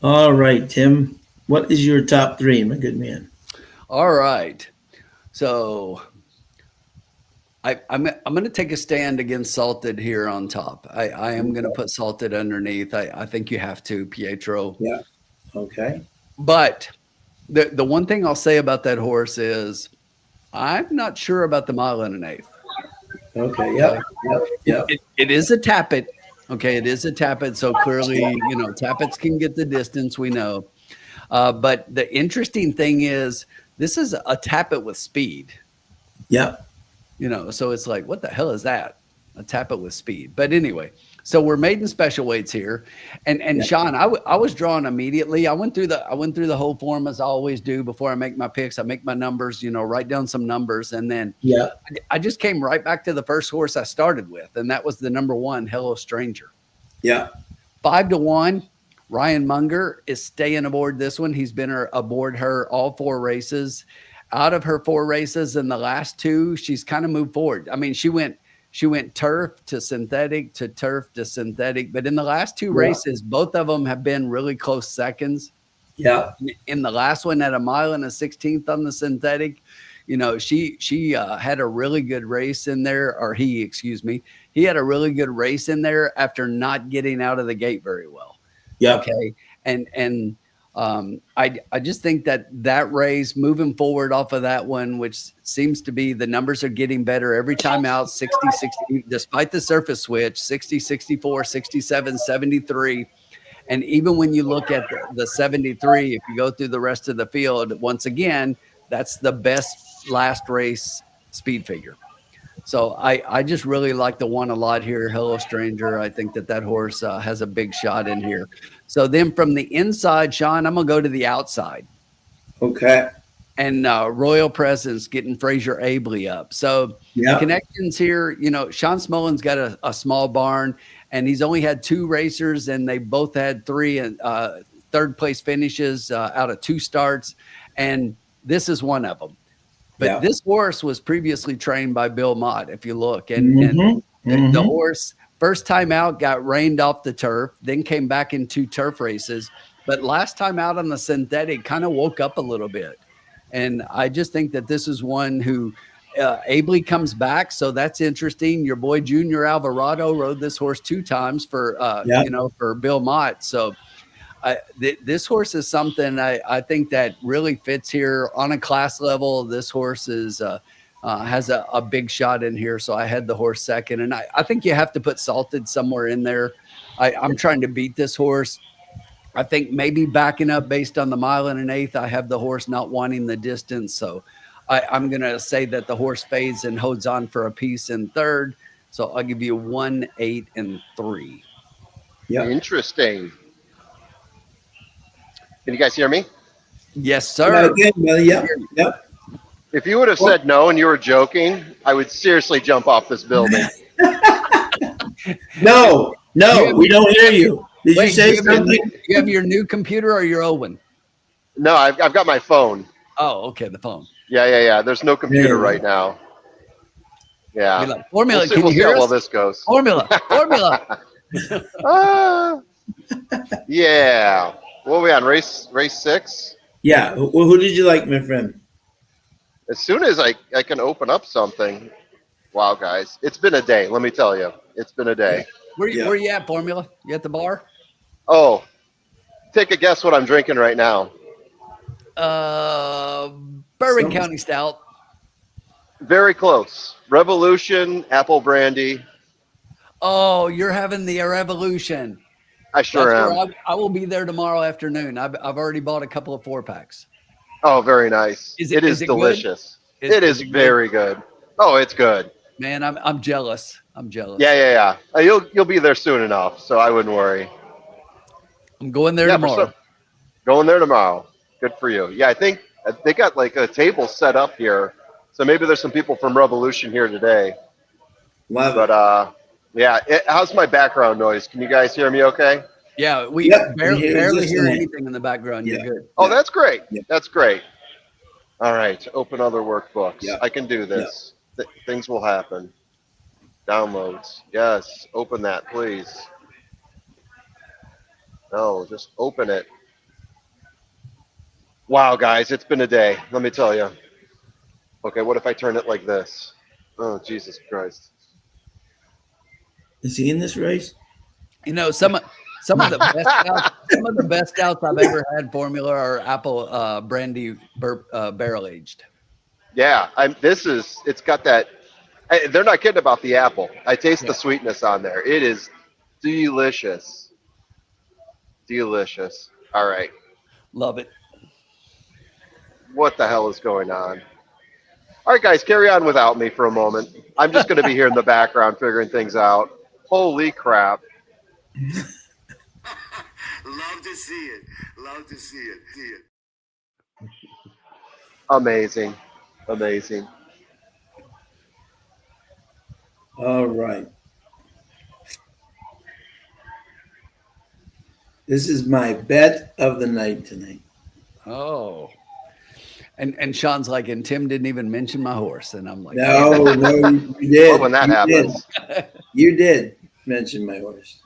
All right, Tim. What is your top 3, my good man? All right. So I'm going to take a stand against Salted here on top. I am going to put Salted underneath. I think you have to, Pietro. Yeah. Okay. But the one thing I'll say about that horse is I'm not sure about the 1.8 miles. Okay. Yep. It is a tappet. Okay. It is a tappet. So clearly, tappets can get the distance, we know. But the interesting thing is this is a tappet with speed. Yep. So it's like, what the hell is that? A tappet with speed. But anyway, So we're maiden special weights here, and Sean, I was drawn immediately. I went through the whole form as I always do before I make my picks. I make my numbers, write down some numbers, and then I just came right back to the first horse I started with, and that was the number 1, Hello Stranger. Yeah, 5-1. Ryan Munger is staying aboard this one. He's been aboard her all 4 races. Out of her 4 races in the last 2, she's kind of moved forward. I mean, she went turf to synthetic to turf to synthetic, but in the last 2 races, both of them have been really close seconds. Yeah. In the last one at 1 mile and a 16th on the synthetic, she had a really good race in there, or he had a really good race in there after not getting out of the gate very well. Yeah. Okay. And I just think that race moving forward off of that one, which seems to be the numbers are getting better every time out, 60, despite the surface switch, 60, 64, 67, 73. And even when you look at the 73, if you go through the rest of the field, once again, that's the best last race speed figure. So I just really like the one a lot here, Hello Stranger. I think that horse has a big shot in here. So then from the inside, Sean, I'm going to go to the outside. Okay. And Royal Presence getting Fraser Abley up. So connections here, Sean Smollen's got a small barn, and he's only had 2 racers, and they both had 3 and third place finishes out of 2 starts. And this is one of them. But this horse was previously trained by Bill Mott, if you look. And the horse, first time out, got rained off the turf, then came back in 2 turf races. But last time out on the synthetic, kind of woke up a little bit. And I just think that this is one who Abley comes back. So that's interesting. Your boy Junior Alvarado rode this horse 2 times for, for Bill Mott. So this horse is something I think that really fits here on a class level. This horse is has a big shot in here. So I had the horse second, and I think you have to put Salted somewhere in there. I'm trying to beat this horse. I think maybe backing up based on the 1 mile and an 1/8, I have the horse not wanting the distance. So I'm going to say that the horse fades and holds on for a piece in third. So I'll give you 1, 8, and 3. Yeah. Interesting. Can you guys hear me? Yes, sir. Yep. If you would have said no and you were joking, I would seriously jump off this building. No, we don't hear you. Did you say something? You have your new computer or your old one? No, I've got my phone. Oh, okay, the phone. Yeah. There's no computer right now. Yeah. Like, Formula, we'll see how well this goes. Formula. Yeah. What are we on? Race 6? Yeah. Well, who did you like, my friend? As soon as I can open up something. Wow, guys. It's been a day, let me tell you. It's been a day. Where you at, Formula? You at the bar? Oh, take a guess what I'm drinking right now. Bourbon County Stout. Very close. Revolution, apple brandy. Oh, you're having the Revolution. I sure am. I will be there tomorrow afternoon. I've already bought a couple of 4-packs. Oh, very nice. It is delicious. It is very good. Oh, it's good. Man, I'm jealous. Yeah. You'll be there soon enough, so I wouldn't worry. I'm going there tomorrow. Going there tomorrow. Good for you. Yeah, I think they got like a table set up here, so maybe there's some people from Revolution here today. How's my background noise? Can you guys hear me okay? Yeah, we barely hear anything in the background. You're good. Oh, that's great. That's great. All right, open other workbooks. I can do this. Things will happen. Downloads. Yes, open that, please. No, just open it. Wow, guys, it's been a day. Let me tell you. Okay, what if I turn it like this? Oh, Jesus Christ. Is he in this race? Some of the best outs I've ever had, Formula, are apple brandy barrel aged. Yeah, it's got that. They're not kidding about the apple. I taste the sweetness on there. It is delicious. Delicious. All right. Love it. What the hell is going on? All right, guys, carry on without me for a moment. I'm just going to be here in the background figuring things out. Holy crap. Love to see it. Love to see it. See it. Amazing. Amazing. All right. This is my bet of the night tonight. Oh. And Sean's like, and Tim didn't even mention my horse. And I'm like, No, you did. Love when that happens. You did mention my horse.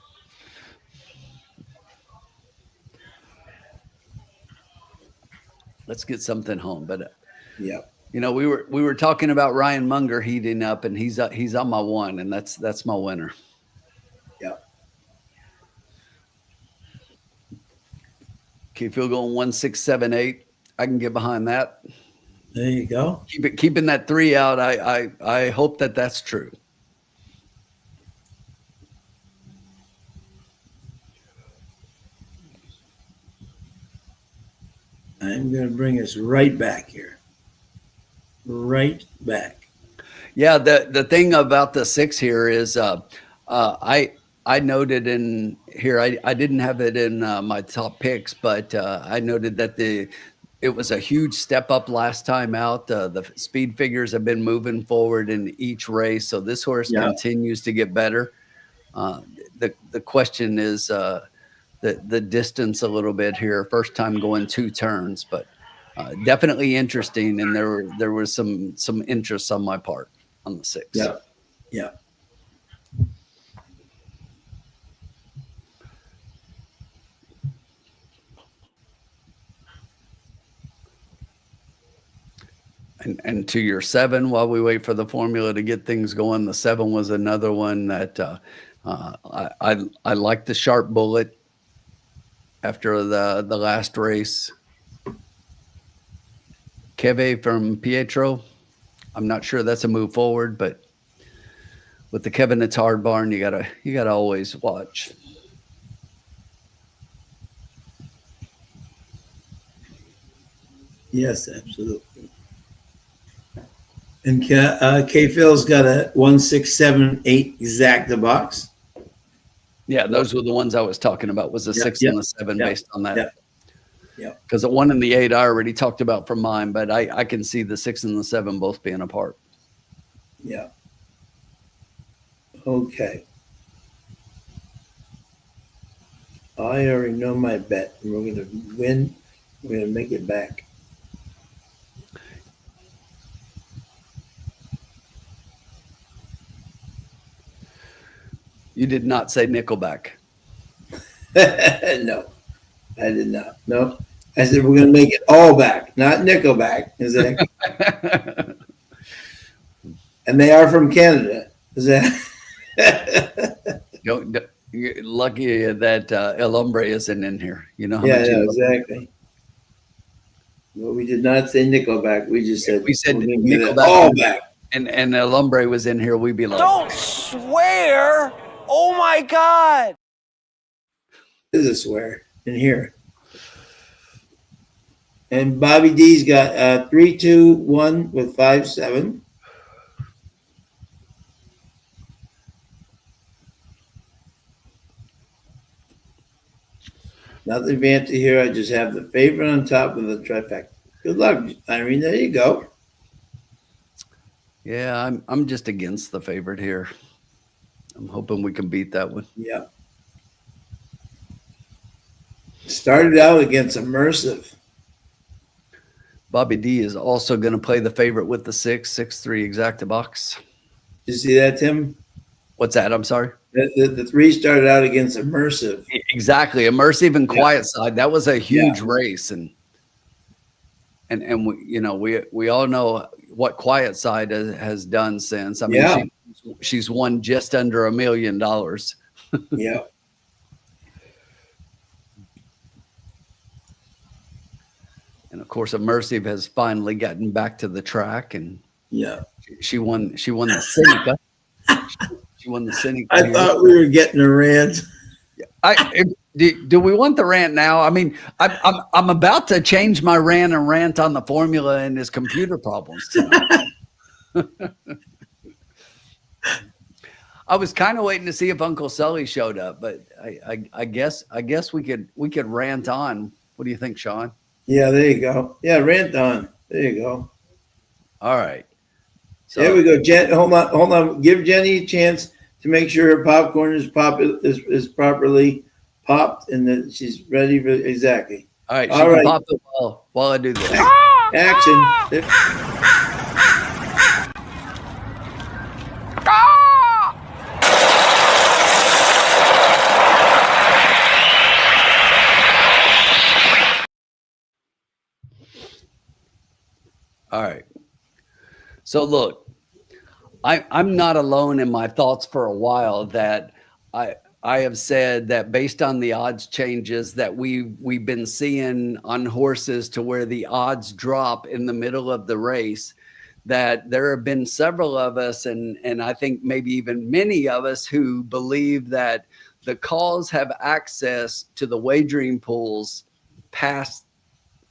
let's get something home. But yeah, you know, we were talking about Ryan Munger heating up, and he's on my one, and that's my winner. Yeah. Okay, field going 1, 6, 7, 8. I can get behind that. There you go. Keeping that 3 out. I hope that's true. I'm going to bring us right back here. Right back. Yeah, the thing about the 6 here is I noted in here, I didn't have it in my top picks, but I noted that it was a huge step up last time out. The speed figures have been moving forward in each race, so this horse continues to get better. The question is the distance a little bit here. First time going 2 turns, but definitely interesting, and there was some interest on my part on the 6. Yeah, yeah. And to your 7, while we wait for the formula to get things going, the 7 was another one that I like the sharp bullet after the last race. Keve from Pietro. I'm not sure that's a move forward, but with the Kevin Attard barn, you gotta always watch. Yes, absolutely. And K Phil's got a 1, 6, 7, 8 exacta box. Yeah, those were the ones I was talking about. Was the 6 and the 7 based on that? Yeah. Because the 1 and the 8 I already talked about for mine, but I can see the 6 and the 7 both being apart. Yeah. Okay. I already know my bet. We're going to win. We're going to make it back. You did not say Nickelback. No, I did not. No, I said we're going to make it all back, not Nickelback. Is that? And they are from Canada. Is that? You're lucky that El Hombre isn't in here. You know how yeah, much exactly. Well, we did not say Nickelback. We just said we said Nickelback all back. And El Hombre was in here. We'd be like, don't swear. Oh my God. This is a swear in here. And Bobby D's got 3, 2, 1 with 5, 7. Nothing fancy here. I just have the favorite on top of the trifecta. Good luck, Irene. There you go. yeah, I'm just against the favorite here. I'm hoping we can beat that one. Yeah. Started out against Immersive. Bobby D is also going to play the favorite with the 6, 6-3 exacta box. Did you see that, Tim? What's that? I'm sorry. The 3 started out against Immersive. Exactly. Immersive and Quiet Side. That was a huge race. And we, you know, we all know what Quiet Side has done since. I mean, she's won just under $1 million. Yeah. And of course, Immersive has finally gotten back to the track, and she won the Seneca. She won the Seneca. I thought we were getting a rant. Do we want the rant now? I mean, I'm about to change my rant and rant on the formula and his computer problems tonight. I was kind of waiting to see if Uncle Sully showed up, but I guess we could rant on. What do you think, Sean? Yeah, there you go. Yeah, rant on. There you go. All right. So there we go. Jen, hold on. Give Jenny a chance to make sure her popcorn is properly popped and that she's ready for exactly. All right. She can pop it while I do this. Action. All right. So look, I'm not alone in my thoughts for a while that I have said that based on the odds changes that we've been seeing on horses to where the odds drop in the middle of the race, that there have been several of us and I think maybe even many of us who believe that the calls have access to the wagering pools past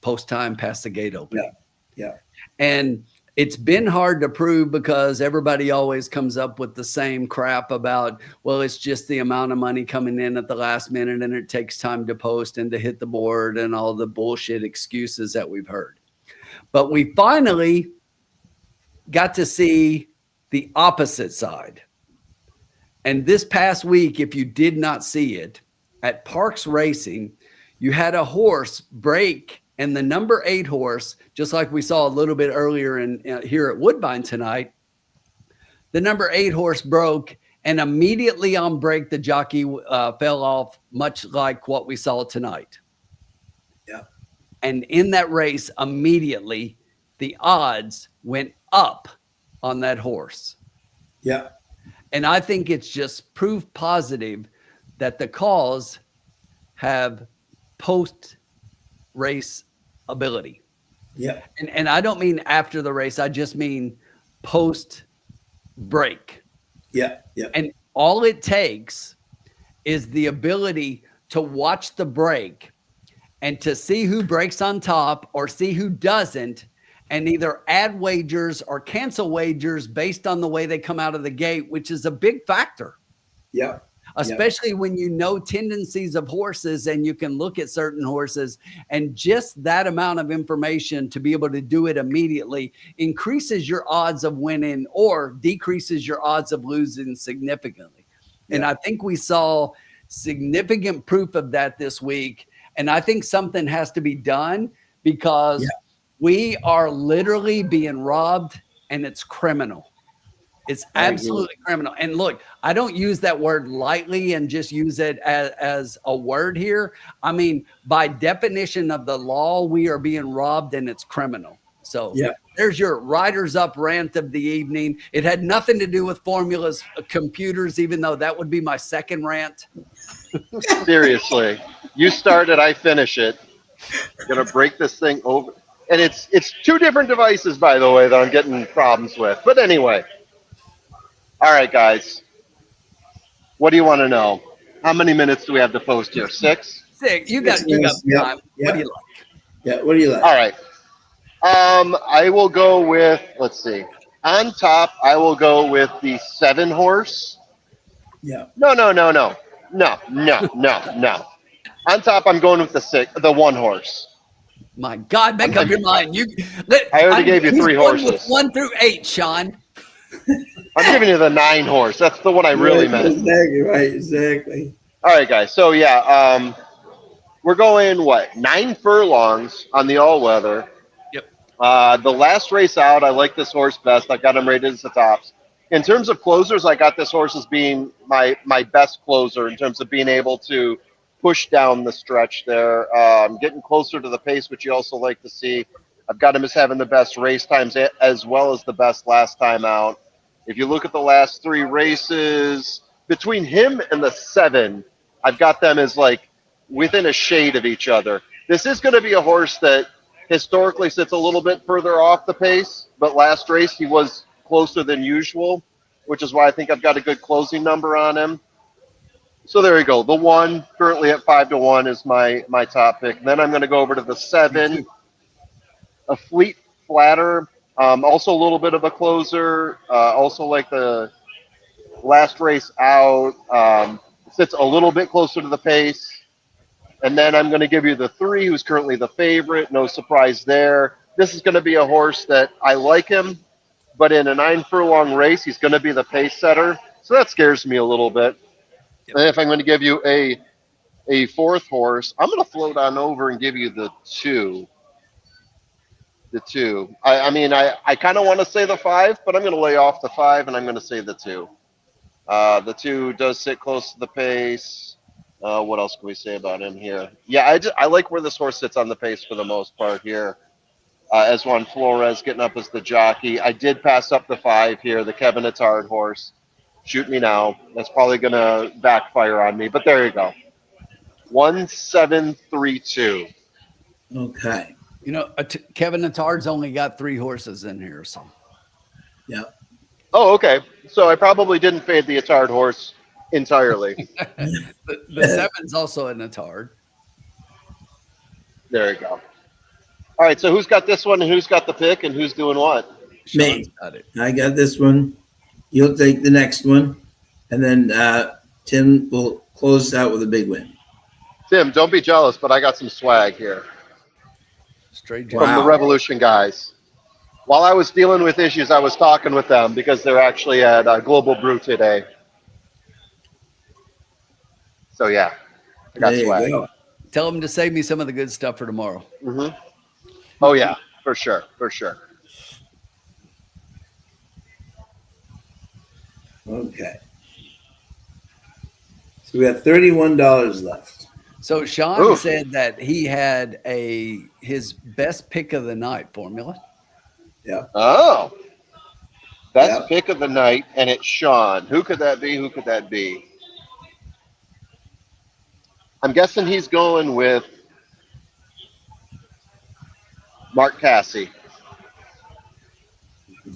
post time, past the gate opening. Yeah. And it's been hard to prove because everybody always comes up with the same crap about, well, it's just the amount of money coming in at the last minute and it takes time to post and to hit the board and all the bullshit excuses that we've heard. But we finally got to see the opposite side. And this past week, if you did not see it, at Parks Racing, you had a horse break. And the number 8 horse, just like we saw a little bit earlier here at Woodbine tonight, the number 8 horse broke, and immediately on break, the jockey fell off, much like what we saw tonight. Yeah. And in that race, immediately, the odds went up on that horse. Yeah. And I think it's just proof positive that the calls have post-race ability. Yeah. And I don't mean after the race. I just mean post break. Yeah. Yeah. And all it takes is the ability to watch the break and to see who breaks on top or see who doesn't, and either add wagers or cancel wagers based on the way they come out of the gate, which is a big factor. Yeah. Especially when you know tendencies of horses and you can look at certain horses, and just that amount of information to be able to do it immediately increases your odds of winning or decreases your odds of losing significantly. Yeah. And I think we saw significant proof of that this week. And I think something has to be done because we are literally being robbed, and it's criminal. It's absolutely criminal. And look, I don't use that word lightly and just use it as a word here. I mean, by definition of the law, we are being robbed, and it's criminal. So there's your Riders Up rant of the evening. It had nothing to do with formulas, computers, even though that would be my second rant. Seriously, you start it, I finish it. I'm gonna break this thing over. And it's 2 different devices, by the way, that I'm getting problems with. But anyway. All right, guys. What do you want to know? How many minutes do we have to post here? 6? 6. You got time. Yeah. What do you like? Yeah. What do you like? All right. I will go with, let's see. On top, I will go with the 7 horse. Yeah. No. On top, I'm going with the 1 horse. My God, make up your mind. I already gave you 3 horses. 1 through 8, Sean. I'm giving you the 9 horse. That's the one I really meant. Exactly right. Exactly. All right, guys. So we're going 9 furlongs on the all-weather. Yep. The last race out, I like this horse best. I got him rated as the tops. In terms of closers, I got this horse as being my best closer in terms of being able to push down the stretch there, getting closer to the pace, which you also like to see. I've got him as having the best race times as well as the best last time out. If you look at the last 3 races, between him and the 7, I've got them as within a shade of each other. This is going to be a horse that historically sits a little bit further off the pace, but last race he was closer than usual, which is why I think I've got a good closing number on him. So there you go. The 1 currently at 5-1 is my top pick. Then I'm going to go over to the 7. A Fleet Flatter, also a little bit of a closer. Also like the last race out, sits a little bit closer to the pace. And then I'm going to give you the 3, who's currently the favorite. No surprise there. This is going to be a horse that I like him, but in a 9-furlong race, he's going to be the pace setter. So that scares me a little bit. Yep. And if I'm going to give you a 4th horse, I'm going to float on over and give you the 2. The 2. I mean, I kind of want to say the 5, but I'm going to lay off the 5 and I'm going to say the 2. The 2 does sit close to the pace. What else can we say about him here? Yeah, I like where this horse sits on the pace for the most part here. As Juan Flores getting up as the jockey. I did pass up the 5 here, the Kevin Attard horse. Shoot me now. That's probably going to backfire on me, but there you go. 1732. Okay. You know, Kevin Attard's only got 3 horses in here, so. Yeah. Oh, okay. So I probably didn't fade the Attard horse entirely. the 7's also an Attard. There you go. All right, so who's got this one and who's got the pick and who's doing what? Me. Sean's got it. I got this one. You'll take the next one. And then Tim will close out with a big win. Tim, don't be jealous, but I got some swag here Straight from the Revolution guys. While I was dealing with issues, I was talking with them because they're actually at Global Brew today. So, yeah, I got There you swag. go. Tell him to save me some of the good stuff for tomorrow. Mm-hmm. Oh, yeah, for sure, for sure. Okay. So we have $31 left. So Sean Oof. said that he had his best pick of the night formula. Yeah. Oh, that's Yeah. pick of the night, and it's Sean. Who could that be? Who could that be? I'm guessing he's going with Mark Cassie.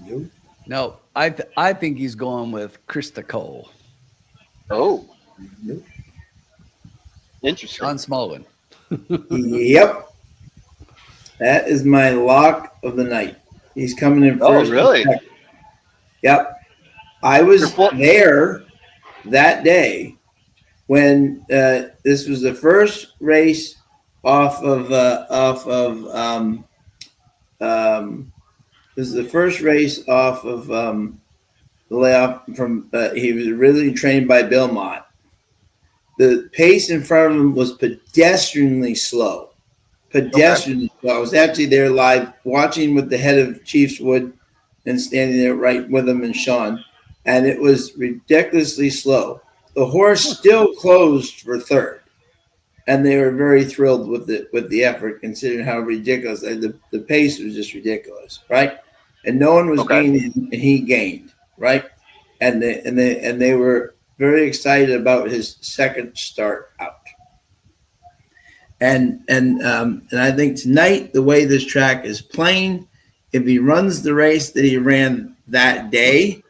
Nope. No, I think he's going with Krista Cole. Oh, Nope. interesting. Sean Smolin. Yep. That is my lock of the night. He's coming in Oh, first. really? Yep. I was there that day when this was the first race this is the first race off of the layoff from he was originally trained by Bill Mott. The pace in front of him was pedestrianly slow. Pedestrianly slow. I was actually there live watching with the head of Chiefs Wood and standing there right with him and Sean. And it was ridiculously slow. The horse still closed for third. And they were very thrilled with the effort, considering how ridiculous the pace was just ridiculous, right? And no one was gaining, and he gained, right? And they were very excited about his second start out. And I think tonight, the way this track is playing, if he runs the race that he ran that day,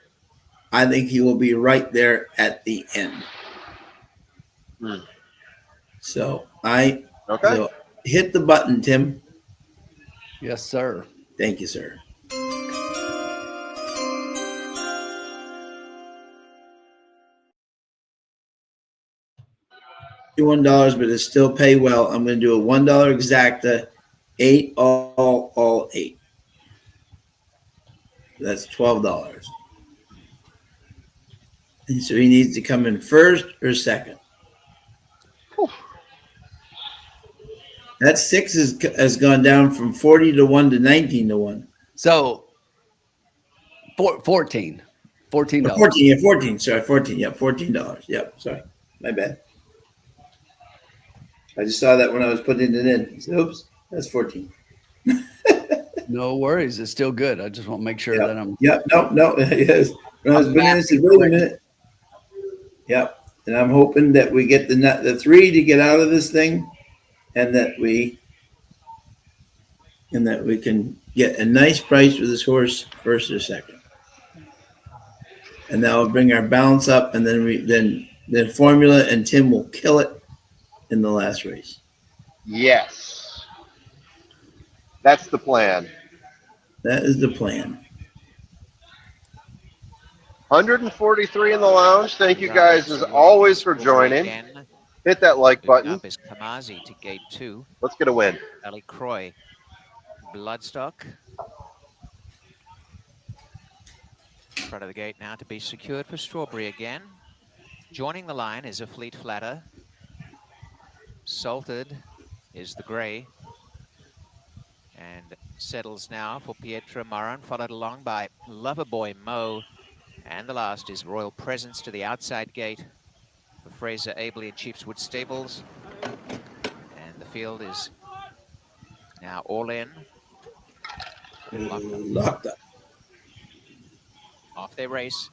I think he will be right there at the end. So so hit the button, Tim. Yes, sir. Thank you, sir. $1, but it still pay well. I'm going to do a $1 exacta, 8 all 8. That's $12. And so he needs to come in first or second. That 6 has gone down from 40 to 1 to 19 to 1. So 14. $14. 14, yeah, 14. Sorry, 14. Yeah, $14. Yep, sorry. My bad. I just saw that when I was putting it in. So, oops, that's 14. No worries. It's still good. I just want to make sure that I'm. Yep, no. Yes. When I was putting it in, I said, wait a minute. Yep. And I'm hoping that we get the 3 to get out of this thing, and that we can get a nice price for this horse, first or second. And that will bring our balance up, and then the formula and Tim will kill it in the last race. Yes. That's the plan. That is the plan. 143 in the lounge. Thank you guys as always for joining. Hit that like button. Up is Kamazi to gate 2. Let's get a win. Ali Croy, Bloodstock. Front of the gate now to be secured for Strawberry again. Joining the line is a Fleet Flatter. Salted is the grey. And settles now for Pietra Maran, followed along by Loverboy Mo. And the last is Royal Presence to the outside gate for Fraser Abley and Chiefswood Stables. And the field is now all in. Locked up. Off they race.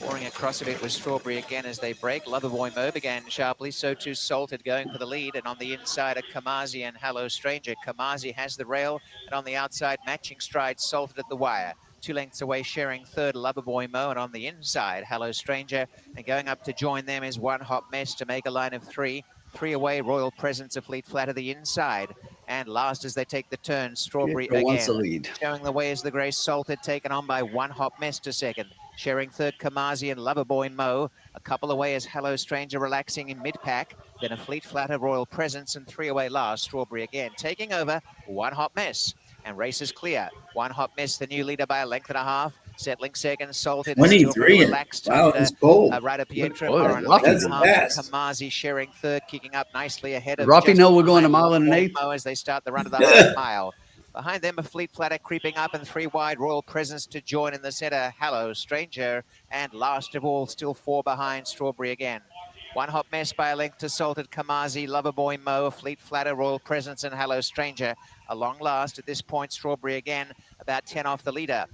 Pouring across a bit with Strawberry again as they break. Loverboy Mo began sharply, so too Salted going for the lead. And on the inside are Kamazi and Hello Stranger. Kamazi has the rail, and on the outside, matching stride, Salted at the wire. 2 lengths away, sharing third, Loverboy Mo, and on the inside, Hello Stranger. And going up to join them is One Hot Mess to make a line of 3. 3 away, Royal Presence, a Fleet Flatter the inside. And last as they take the turn, Strawberry again. Wants the lead. Showing the way is the grey Salted, taken on by One Hot Mess to second. Sharing third, Kamazi and Loverboy Mo. A couple away is Hello Stranger relaxing in mid-pack. Then a Fleet Flatter, Royal Presence, and 3 away last, Strawberry again. Taking over, One Hot Mess. And race is clear. One Hot Mess, the new leader by a length and a half. Settling second, Salted. 23. Relaxed. Wow, it's cold. Ryder Pietra. That's fast. Kamazi sharing third, kicking up nicely ahead of Rafi know we're going a mile and an eighth. As they start the run of the half mile. Behind them, a Fleet Flatter creeping up and 3 wide, Royal Presence to join in the center. Hello Stranger. And last of all, still 4 behind, Strawberry again. One Hot Mess by a length to Salted, Kamazi, Loverboy Mo, a Fleet Flatter, Royal Presence, and Hello Stranger. A long last at this point, Strawberry again, about 10 off the leader.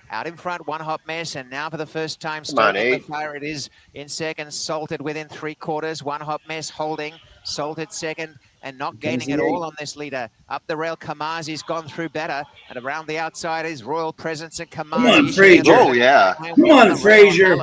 Out in front, One Hot Mess, and now for the first time, stoking the fire, it is in second, Salted within 3/4. One Hot Mess holding, Salted second, and not gaining at all on this leader. Up the rail, Kamazi's gone through better, and around the outside is Royal Presence and Kamazi. Come on, Fraser. Oh, yeah. Come on, Fraser.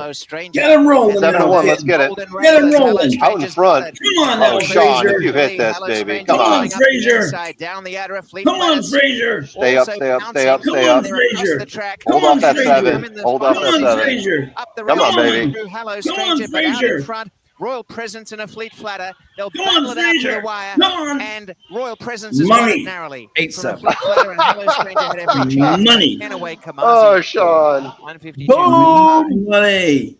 Get him rolling. 7-1, let's get it. Get him rolling. Out in front. Come on now, Sean, Fraser. if you hit this, baby. Come on, Fraser. Down the outer, Fleet Come on, Fraser. Stay up, stay up, stay up, stay Come up. on, Fraser. Hold off that 7. Hold off that 7. Fraser. Come on, baby. Hello, Come on, Stranger, but out in Fraser. front, Royal Presence and a Fleet Flatter. They'll Come battle on, it out to Fraser. the wire. Come on. And Royal Presence is Money. won it narrowly. 8-7. From a Fleet Flatter and Hello Stranger had every chance. Money. 10 away, Kamazi. Oh, Sean. 152. Boom. Money.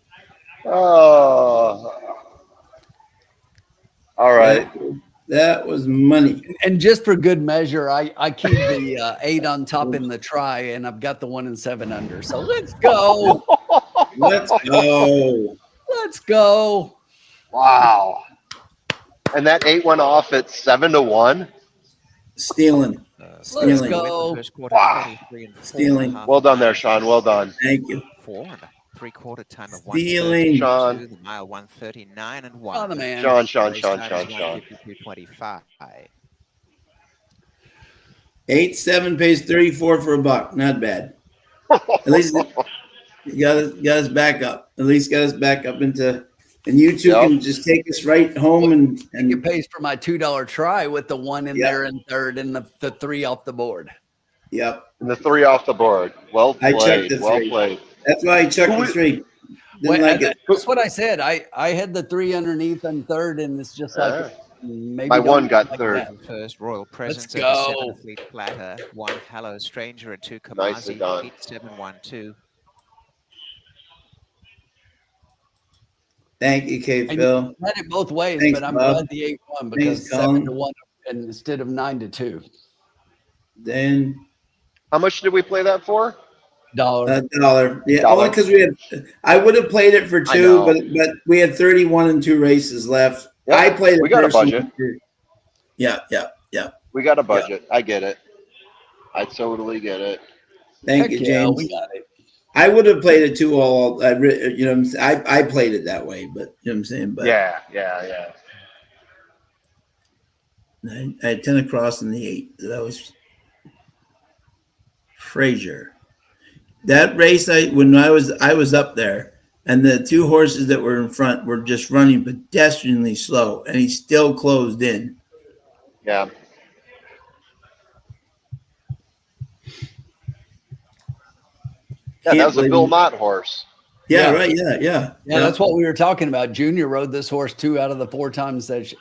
Oh. All right. That was money. And just for good measure, I keep the 8 on top in the try, and I've got the 1 and 7 under. So let's go. Let's go. Let's go. Wow. And that 8 went off at 7-1. Stealing. Let's Stealing. go. Wow. Stealing. Well done there, Sean. Well done. Thank you. 4 and a 3/4 time of Stealing. 1:32, Sean. the mile 1:39 and 1. Oh, the man. Sean. Race time is 1:52.25. 8-7 pays 34 for a buck. Not bad. At least you got us back up. At least got us back up into, and you two can just take us right home and It pays for my $2 try with the 1 in Yep. there in third and the 3 off the board. yep. And the 3 off the board. Well I checked played. the Well 3. played. That's why I chucked the 3. Didn't like it. That's what I said. I had the 3 underneath and third, and it's just like maybe My don't 1 got like third. that. First Royal Presence Let's over go. 7 Fleet Flatter, 1 Hello Stranger and 2 Nicely Kamazi, done. 8-7-1-2. Thank you, K. And Phil. you had it both ways, Thanks, but I'm Bob. glad the 8 won because Thanks, Colin. 7-1 and instead of 9-2. Then How much did we play that for? $1. $1. Yeah, $1. only because we had. I would have played it for I 2, know. but we had 31 and 2 races left. Yeah, I played it. we got a personally budget. for- Yeah. We got a budget. I get it. I totally get it. Thank Heck you, yeah, James. we got it. I would have played it 2 all. You know what I'm saying? I played it that way, but you know what I'm saying. But Yeah. I had 10 across in the 8. That was Fraser. That race, when I was up there, and the 2 horses that were in front were just running pedestrianly slow, and he still closed in. Yeah. Yeah, that was a Bill Mott horse. Yeah, Yeah. right. Yeah. Yeah, that's what we were talking about. Junior rode this horse 2 out of the 4 times that he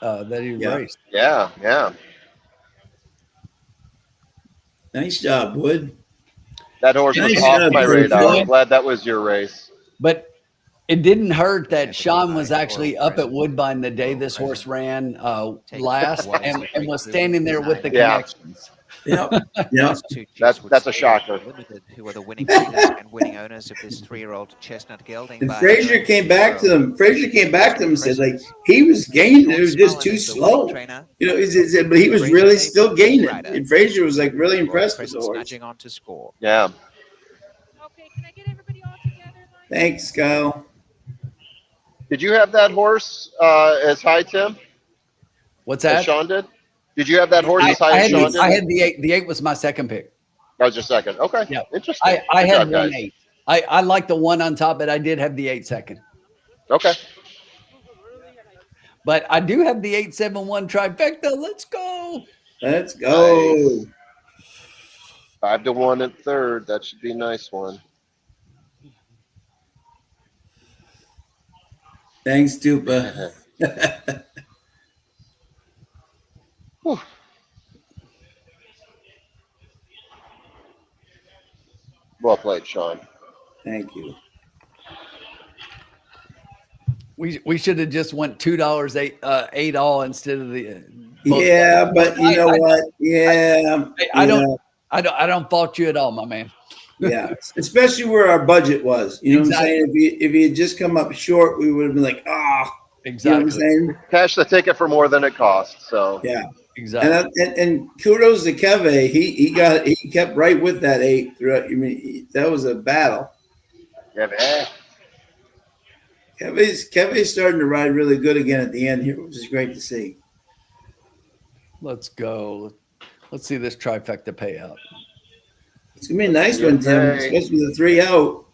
Yeah. raced. Yeah. Nice job, Wood. That horse was Nice off job, my radar. Coach. I'm glad that was your race. But it didn't hurt Yeah, that but Sean the was Royal actually up at Presence- Woodbine the day Royal this horse Presence. ran Take last one as and he was breaks standing there with the Yeah. connections. Yep. These two chiefs That's would a stay shocker. limited, who are the winning breeders and winning owners of this 3-year-old chestnut gelding. And by Frazier Earl came back to Monroe. them. Frazier came back to them and said, like, Presence. he was gaining. It was Sean just Smullen too is the winning slow. trainer. You know, he said, but he was Frazier really Cape, still the gaining. rider. And Frazier was like really Royal impressed with the Presence horse. nudging on to score. Yeah. Okay, can I get everybody all together? Thanks, Kyle. Did you have that horse as high, Tim, What's as that? Sean did? Did you have that horse as high I as Sean did? had the 8. The 8 was my second pick. That was your second. Okay. Yeah. Interesting. I Good had job, guys. 1-8. I like the 1 on top, but I did have the 8 second. Okay. But I do have the 8-7-1 trifecta. Let's go. Let's go. 5-1 at third. That should be a nice one. Thanks, Tupa. Whew. Well played, Sean. Thank you. We should have just went $2 8 all instead of the. Yeah, but you know what? Yeah. I you don't. know, I don't fault you at all, my man. yeah, especially where our budget was. You know Exactly. what I'm saying? If he had just come up short, we would have been like, you know what I'm Exactly. saying? Cash the ticket for more than it cost. So Yeah. Exactly. And kudos to Keve. He kept right with that 8 throughout. I mean, that was a battle. yeah, man. Keve's starting to ride really good again at the end here, which is great to see. Let's go. Let's see this trifecta pay out. It's gonna be a nice one, Tim, Okay. especially the 3 out.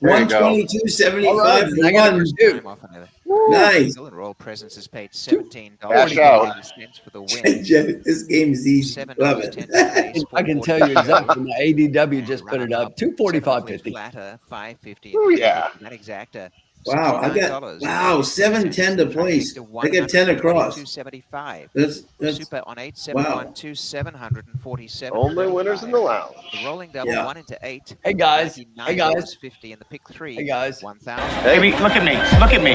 There you go. 122.75 All right, for I got one. Time off another. Nice. Still in Royal Presence has paid $17 Cash out. for the win. Jeff, this game is easy. Love it. $7.10 I can tell you exactly. My ADW just put it up. 245.50. Flatter, $5.50. Oh, yeah. That exacta. Wow, I got $7.10 to place. I get 10 across. $275. That's Super on 871 wow. to 747. Only winners in the lounge. The rolling double Yeah. 1 into 8. Hey, guys. Hey, guys. $99.50 in the pick 3. Hey, guys. 1,000. Baby, look at me. Look at me.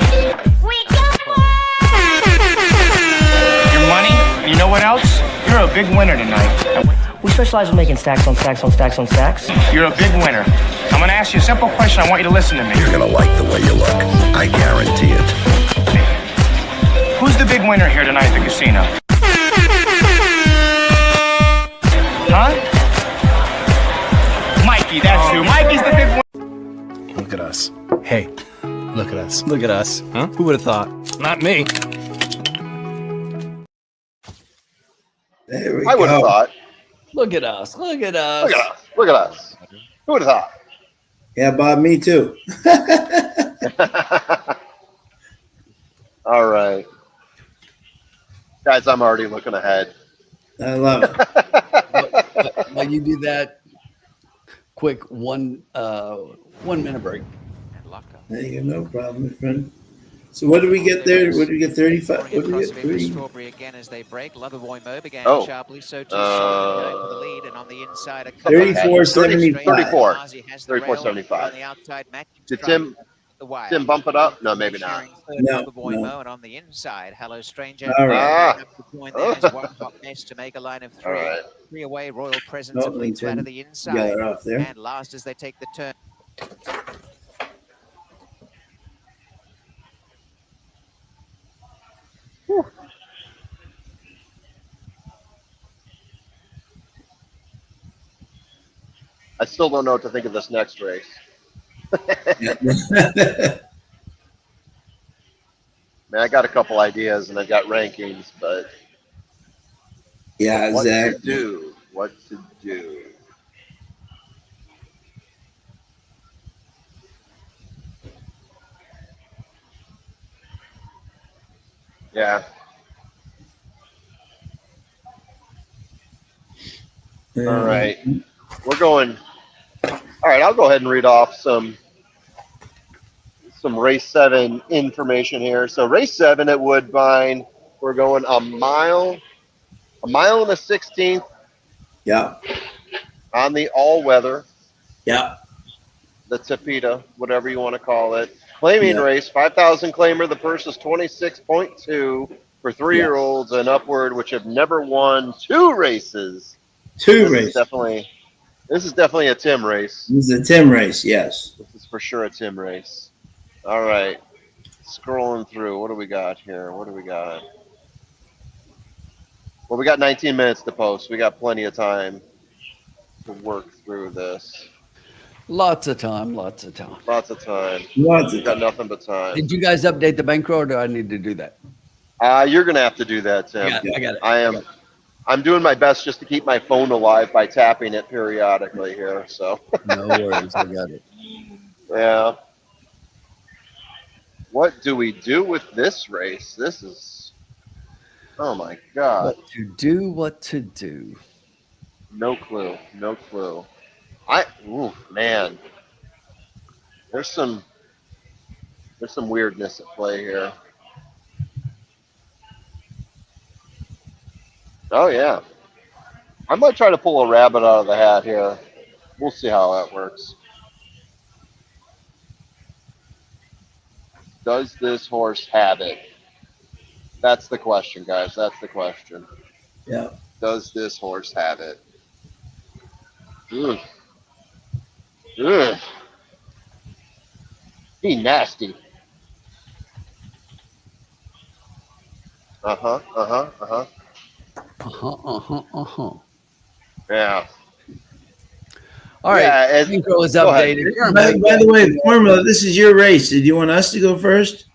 Your money? You know what else? You're a big winner tonight. We specialize in making stacks on stacks on stacks on stacks. You're a big winner. I'm gonna ask you a simple question. I want you to listen to me. You're gonna like the way you look. I guarantee it. Who's the big winner here tonight at the casino? Huh? Mikey, that's who. Mikey's the big winner. Look at us. Hey, look at us. Look at us. Huh? Who would have thought? Not me. There we I would have go. thought. Look at us. Look at us. Look at us. Look at us. Who would have thought? Yeah, Bob, me too. All right. Guys, I'm already looking ahead. I love it. While you do that, quick 1 minute break. And lock up. There you go, no problem, my friend. So what do we get there? What do we get? 35? What do we Across get? Viva 3? Strawberry again as they break. Loverboy Mo began Oh. sharply, so too going for the lead, and on the inside, a 34.75. 34. Ozzy has the rail, 34.75. on the outside, Matt Did trying Tim the wire. Tim bump it up? No, maybe not. No, Loverboy no. Mo, and on the inside, Hello Stranger. All right. Up the point there is one hot mess to make a line of 3. All right. 3 away, Royal Presence Nope, of leads Tim. flat of the Got inside. it off there. And last as they take the turn. I still don't know what to think of this next race. Man, I got a couple ideas and I've got rankings, but Yeah, what exactly. to do? What to do? Yeah. All right. We're going. All right, I'll go ahead and read off some some race 7 information here. So race 7 at Woodbine, we're going a mile and a 16th Yeah. on the all-weather, Yeah. the Tapeta, whatever you want to call it. Claiming Yeah. race, 5,000 claimer. The purse is 26.2 for 3-year-olds and upward, which have never won 2 races. Two This is races. definitely a Tim race. This is a Tim race, yes. This is for sure a Tim race. All right. Scrolling through. What do we got here? What do we got? Well, we got 19 minutes to post. We got plenty of time to work through this. Lots of time. Lots of time. Lots of time. Lots We of got time. nothing but time. Did you guys update the bankroll, or do I need to do that? You're gonna have to do that, Tim. I got it. I'm doing my best just to keep my phone alive by tapping it periodically here. So No worries. I got it. yeah. What do we do with this race? This is, oh my God. What to do? What to do? No clue. No clue. Man. There's some weirdness at play here. Oh yeah. I might try to pull a rabbit out of the hat here. We'll see how that works. Does this horse have it? That's the question, guys. That's the question. Yeah. Does this horse have it? Ugh. Ugh. He nasty. Uh-huh. Yeah. All right. Yeah, Bankroll is go ahead. updated. By the way, Formula, this is your race. Did you want us to go first?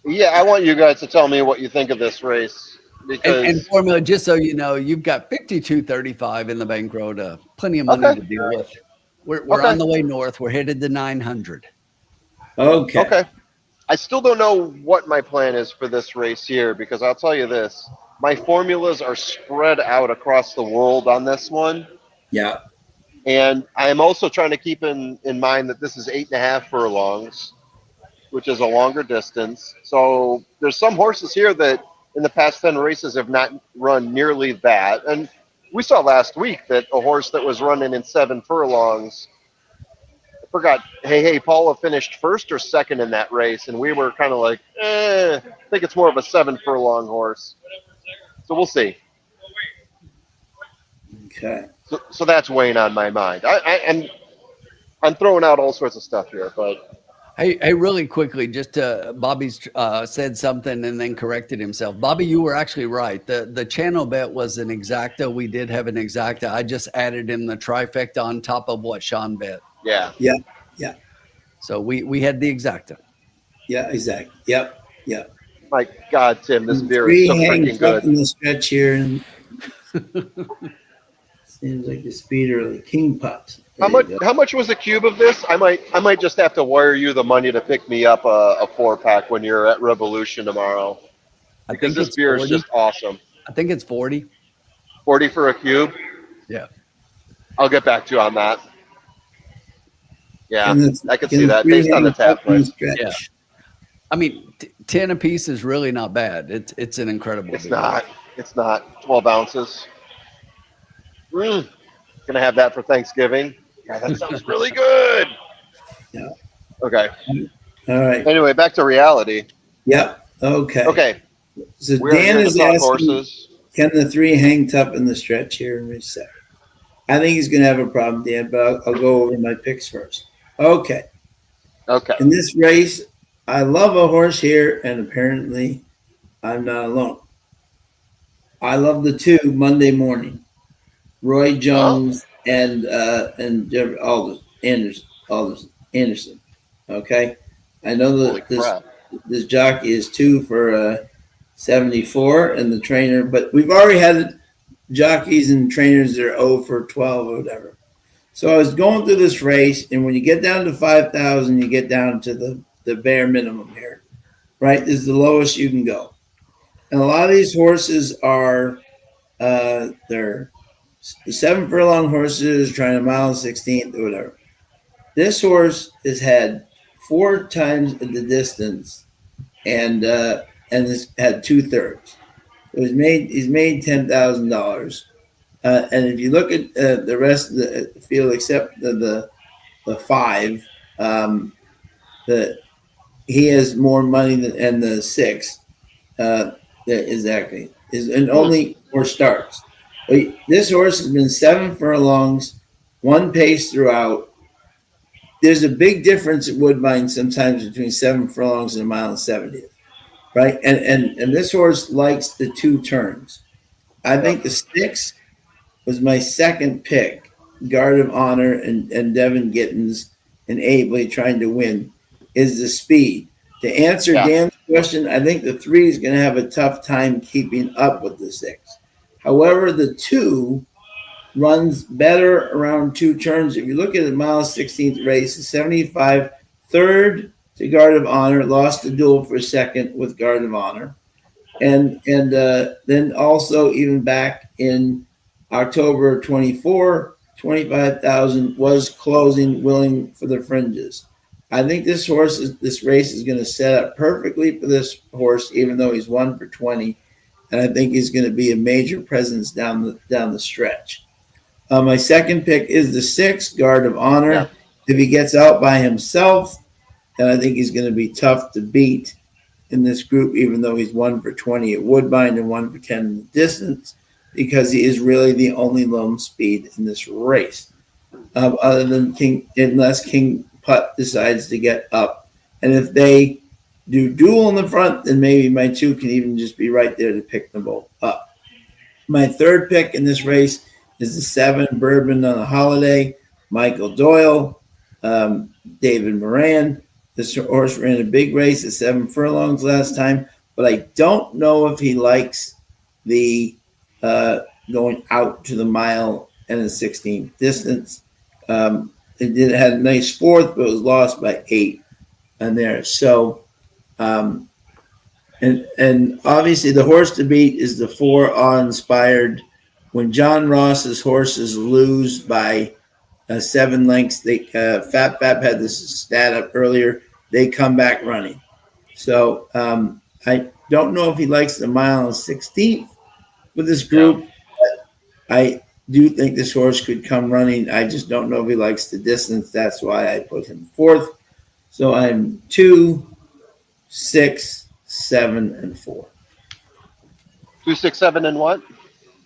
Yeah, I want you guys to tell me what you think of this race. Because And Formula, just so you know, you've got 52.35 in the bankroll, plenty of money to deal with. We're Okay. on the way north. We're headed to 900. Okay. Okay. I still don't know what my plan is for this race here, because I'll tell you this. My formulas are spread out across the world on this one. Yeah. And I am also trying to keep in mind that this is 8.5 furlongs, which is a longer distance. So there's some horses here that in the past 10 races have not run nearly that. And we saw last week that a horse that was running in 7 furlongs, I forgot, Hey Paula finished first or second in that race. And we were kind of like, I think it's more of a 7 furlong horse. So we'll see. Okay. So that's weighing on my mind. I'm throwing out all sorts of stuff here, but Hey, really quickly, just Bobby's said something and then corrected himself. Bobby, you were actually right. The channel bet was an exacta. We did have an exacta. I just added in the trifecta on top of what Sean bet. yeah. So we had the exacta. Yeah, exactly. Yep. My God, Tim, this beer Three is so hangs freaking up good. in the stretch here, and seems like the speeder of the king pot. How much was a cube of this? I might just have to wire you the money to pick me up a 4-pack when you're at Revolution tomorrow. Because this beer is just awesome. I think it's 40. 40 for a cube? Yeah. I'll get back to you on that. Yeah, I can see the that three based on the hangs up tap in the price. stretch. Yeah. I mean, 10 a piece is really not bad. It's an incredible It's beer. not. It's not. 12 ounces. Gonna have that for Thanksgiving. Yeah, that sounds really good. Yeah. Okay. All right. Anyway, back to reality. Yep. Okay. Okay. So We're Dan here to is talk asking, horses. can the 3 hang tough in the stretch here and reset? I think he's going to have a problem, Dan, but I'll go over my picks first. Okay. Okay. In this race, I love a horse here, and apparently I'm not alone. I love the 2 Monday morning, Roy Jones and Anderson. Okay, I know Holy that crap. this jockey is 2 for 74, and the trainer, but we've already had jockeys and trainers that are 0 for 12 or whatever. So I was going through this race, and when you get down to 5,000, you get down to the bare minimum here, right? This is the lowest you can go. And a lot of these horses are, they're 7 furlong horses trying a mile 16th or whatever. This horse has had 4 times at the distance, and has had 2/3. So he's made $10,000. And if you look at the rest of the field, except the 5, the he has more money than and the 6. Exactly is and only 4 starts. But this horse has been 7 furlongs, 1 pace throughout. There's a big difference at Woodbine sometimes between 7 furlongs and a mile and 70th, right? And this horse likes the 2 turns. I think the 6 was my second pick. Guard of Honor and Devin Gittins and Abley trying to win is the speed. To answer Dan's question, I think the 3 is going to have a tough time keeping up with the 6. However, the 2 runs better around 2 turns. If you look at the mile 16th race, 75, third to Guard of Honor, lost the duel for second with Guard of Honor. And then also even back in October 24, 25,000 was closing willing for the fringes. I think this race is going to set up perfectly for this horse, even though he's 1 for 20. And I think he's going to be a major presence down the stretch. My second pick is the 6, Guard of Honor. Yeah. If he gets out by himself, then I think he's going to be tough to beat in this group, even though he's 1 for 20 at Woodbine and 1 for 10 in the distance, because he is really the only lone speed in this race, other than unless King Putt decides to get up. And if they do duel in the front, then maybe my 2 can even just be right there to pick them both up. My third pick in this race is the 7, Bourbon on a Holiday, Michael Doyle, David Moran. This horse ran a big race at 7 furlongs last time, but I don't know if he likes the going out to the mile and the 16th distance. It had a nice 4th, but it was lost by 8 on there. So, and obviously the horse to beat is the 4 Awe-Inspired. When John Ross's horses lose by 7 lengths, Fat had this stat up earlier. They come back running. So I don't know if he likes the mile and 16th with this group. Yeah. But I do think this horse could come running. I just don't know if he likes the distance. That's why I put him 4th. So I'm 2, 6, 7, and 4. 2, 6, 7, and what?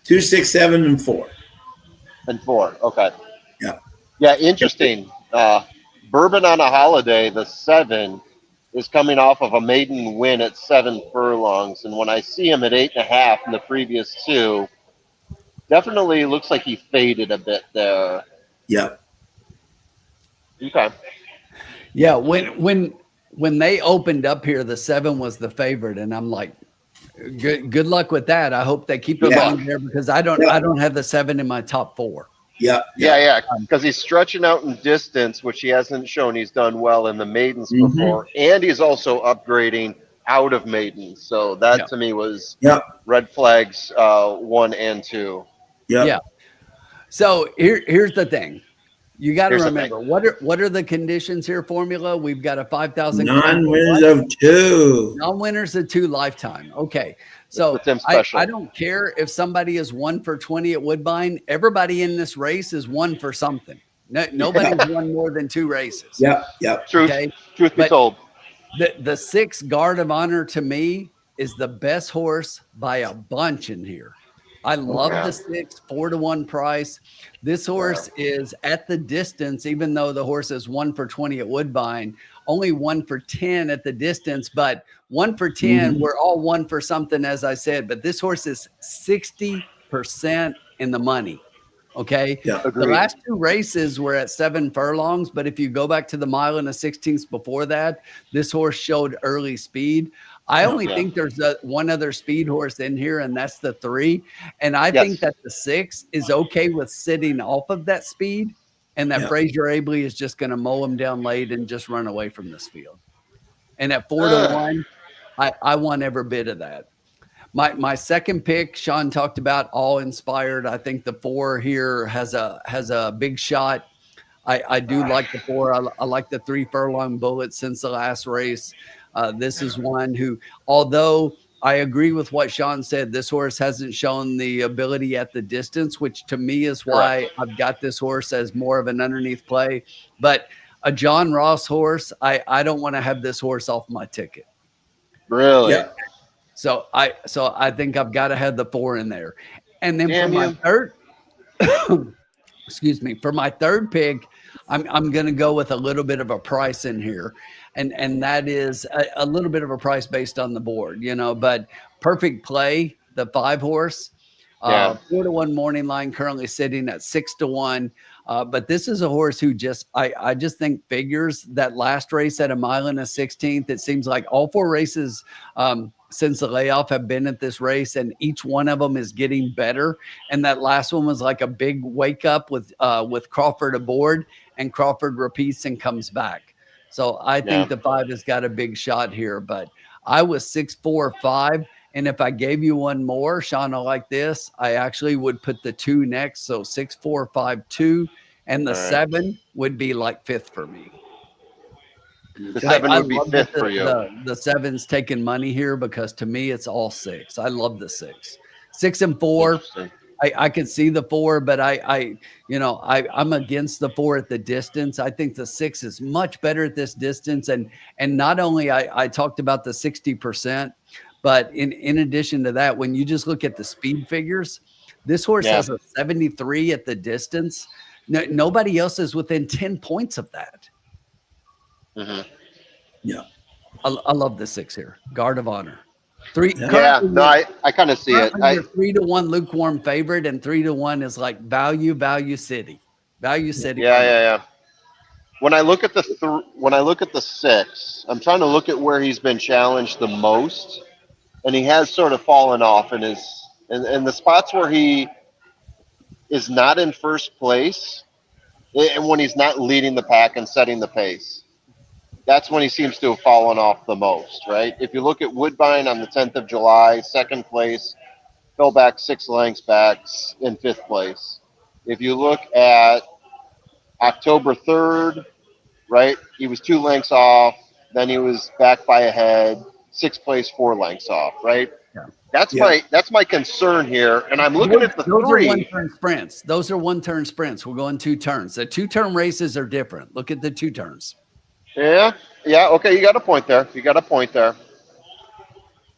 2, 6, 7, and 4. And 4. Okay. Yeah. Yeah. Interesting. Bourbon on a Holiday, the 7, is coming off of a maiden win at 7 furlongs, and when I see him at 8.5 in the previous 2, definitely looks like he faded a bit there. Yeah. Okay. Yeah. When they opened up here, the 7 was the favorite, and I'm like, good luck with that. I hope they keep it on there, because I don't have the 7 in my top 4. Yeah. Because he's stretching out in distance, which he hasn't shown he's done well in the maidens before, and he's also upgrading out of maidens. So that to me was red flags 1 and 2. Yeah. So here's the thing. You got to remember, what are the conditions here, Formula? We've got a 5,000 non-winners of 2. Non-winners of 2 lifetime. Okay. So I don't care if somebody is 1 for 20 at Woodbine. Everybody in this race is 1 for something. Nobody's won more than 2 races. Yeah. Truth be told. The 6, Guard of Honor, to me is the best horse by a bunch in here. I love the 6, 4-1 price. This horse is at the distance, even though the horse is 1 for 20 at Woodbine, only 1 for 10 at the distance, but 1 for 10, we're all 1 for something, as I said, but this horse is 60% in the money. Okay. Yeah, the last 2 races were at 7 furlongs, but if you go back to the mile and the 16th before that, this horse showed early speed. I only think there's one other speed horse in here, and that's the 3. And I think that the 6 is okay with sitting off of that speed, and that Fraser Abley is just going to mow him down late and just run away from this field. And at 4-1, I want every bit of that. My second pick, Sean talked about, Awe-Inspired. I think the 4 here has a big shot. I do like the 4. I like the 3 furlong bullet since the last race. This is one who, although I agree with what Sean said, this horse hasn't shown the ability at the distance, which to me is why I've got this horse as more of an underneath play. But a John Ross horse, I don't want to have this horse off my ticket. Really? Yeah. So I think I've got to have the 4 in there. And then Damn for my you. third, excuse me, for my third pick, I'm going to go with a little bit of a price in here. And that is a little bit of a price based on the board, but Perfect Play, the 5 horse, 4-1 morning line, currently sitting at 6-1. But this is a horse who I just think figures that last race at 1 1/16. It seems like all 4 races since the layoff have been at this race, and each one of them is getting better. And that last one was like a big wake up with Crawford aboard, and Crawford repeats and comes back. So I think the 5 has got a big shot here, but I was 6-4-5. And if I gave you one more, Sean, I like this, I actually would put the 2 next. So 6-4-5-2, and the 7 would be like 5th for me. The 7 would be 5th for you. The 7's taking money here because to me it's all 6. I love the 6. 6 and 4. I could see the 4, but I'm against the 4 at the distance. I think the 6 is much better at this distance. And not only I talked about the 60%, but in addition to that, when you just look at the speed figures, this horse has a 73 at the distance. Nobody else is within 10 points of that. Mm-hmm. Yeah. I love the 6 here. Guard of Honor. 3. Yeah, no, I kind of see it. 3-1 lukewarm favorite, and 3-1 is like value city. Value city. Yeah. When I look at the 6, I'm trying to look at where he's been challenged the most, and he has sort of fallen off in the spots where he is not in first place, and when he's not leading the pack and setting the pace. That's when he seems to have fallen off the most, right? If you look at Woodbine on the 10th of July, 2nd place, fell back 6 lengths back in 5th place. If you look at October 3rd, right, he was 2 lengths off, then he was back by a head, 6th place, 4 lengths off, right? Yeah. That's my concern here, and I'm looking at the 3. Those are one-turn sprints. Those are one-turn sprints. We're going 2 turns. The 2-turn races are different. Look at the 2 turns. Yeah. Okay, you got a point there.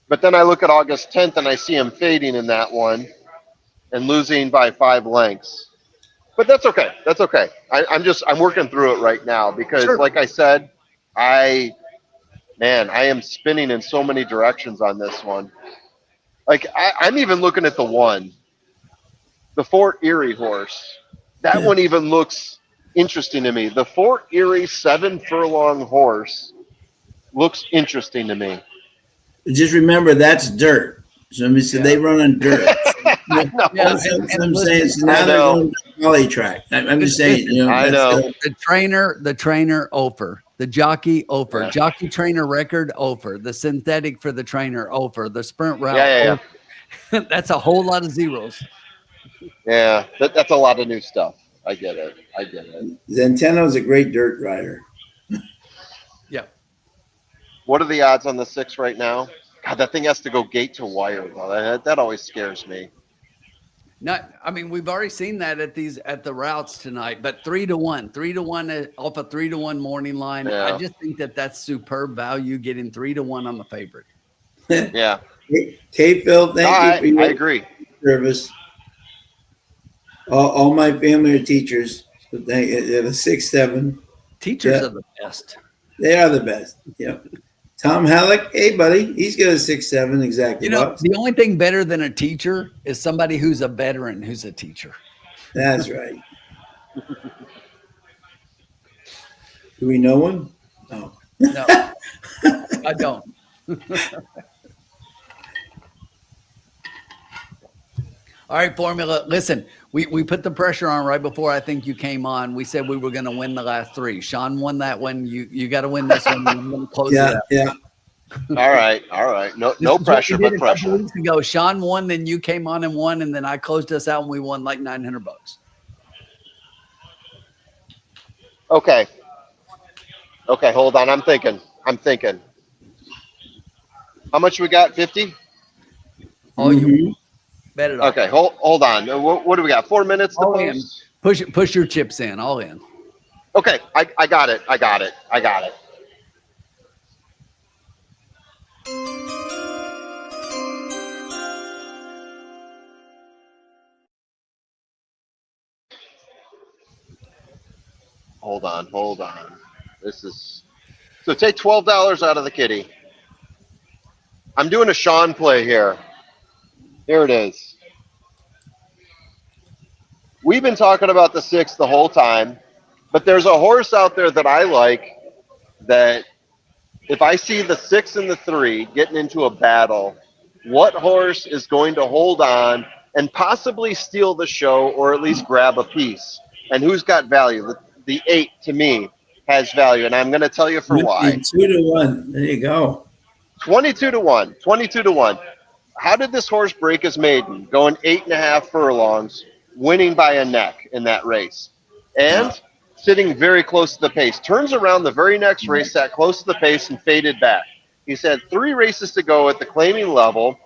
But then I look at August 10th and I see him fading in that one and losing by 5 lengths. But that's okay. I'm working through it right now because, like I said, I am spinning in so many directions on this one. Like I'm even looking at the Fort Erie horse. That one even looks interesting to me. The Fort Erie 7 furlong horse looks interesting to me. Just remember that's dirt. So they run on dirt. I'm saying so now they're going to the poly track. I'm just saying. I know. The trainer Ophir. The jockey Ophir. Jockey trainer record Ophir. The synthetic for the trainer Ophir. The sprint route. Yeah. That's a whole lot of zeros. Yeah, that's a lot of new stuff. I get it. Zenteno's a great dirt rider. Yeah. What are the odds on the 6 right now? God, that thing has to go gate to wire. That always scares me. We've already seen that at the routes tonight, but 3-1 off a 3-1 morning line. Yeah. I just think that's superb value getting 3-1 on the favorite. Yeah. Hey, Phil, thank you for your agree. service. All my family are teachers. So they're the 6-7. Teachers are the best. They are the best. Yep. Tom Halleck, hey buddy, he's got a 6-7 exactly. The only thing better than a teacher is somebody who's a veteran who's a teacher. That's right. Do we know one? No, I don't. All right, Formula. Listen, we put the pressure on right before I think you came on. We said we were going to win the last 3. Sean won that one. You got to win this one. I'm going to close it out. Yeah. All right. No pressure, but pressure. A couple weeks ago, Sean won, then you came on and won, and then I closed us out and we won like $900. Okay. Okay, hold on. I'm thinking. How much we got? 50? All you bet it all. Okay, hold on. What do we got? 4 minutes to All in. post? Push your chips in. All in. Okay, I got it. Hold on. This is so take $12 out of the kitty. I'm doing a Sean play here. Here it is. We've been talking about the 6 the whole time, but there's a horse out there that I like that if I see the 6 and the 3 getting into a battle, what horse is going to hold on and possibly steal the show or at least grab a piece? And who's got value? The 8 to me has value, and I'm going to tell you for why. 2-1. There you go. 22 to 1. 22 to 1. How did this horse break his maiden? Going 8.5 furlongs, winning by a neck in that race. And sitting very close to the pace. Turns around the very next race, sat close to the pace, and faded back. He's had 3 races to go at the claiming level.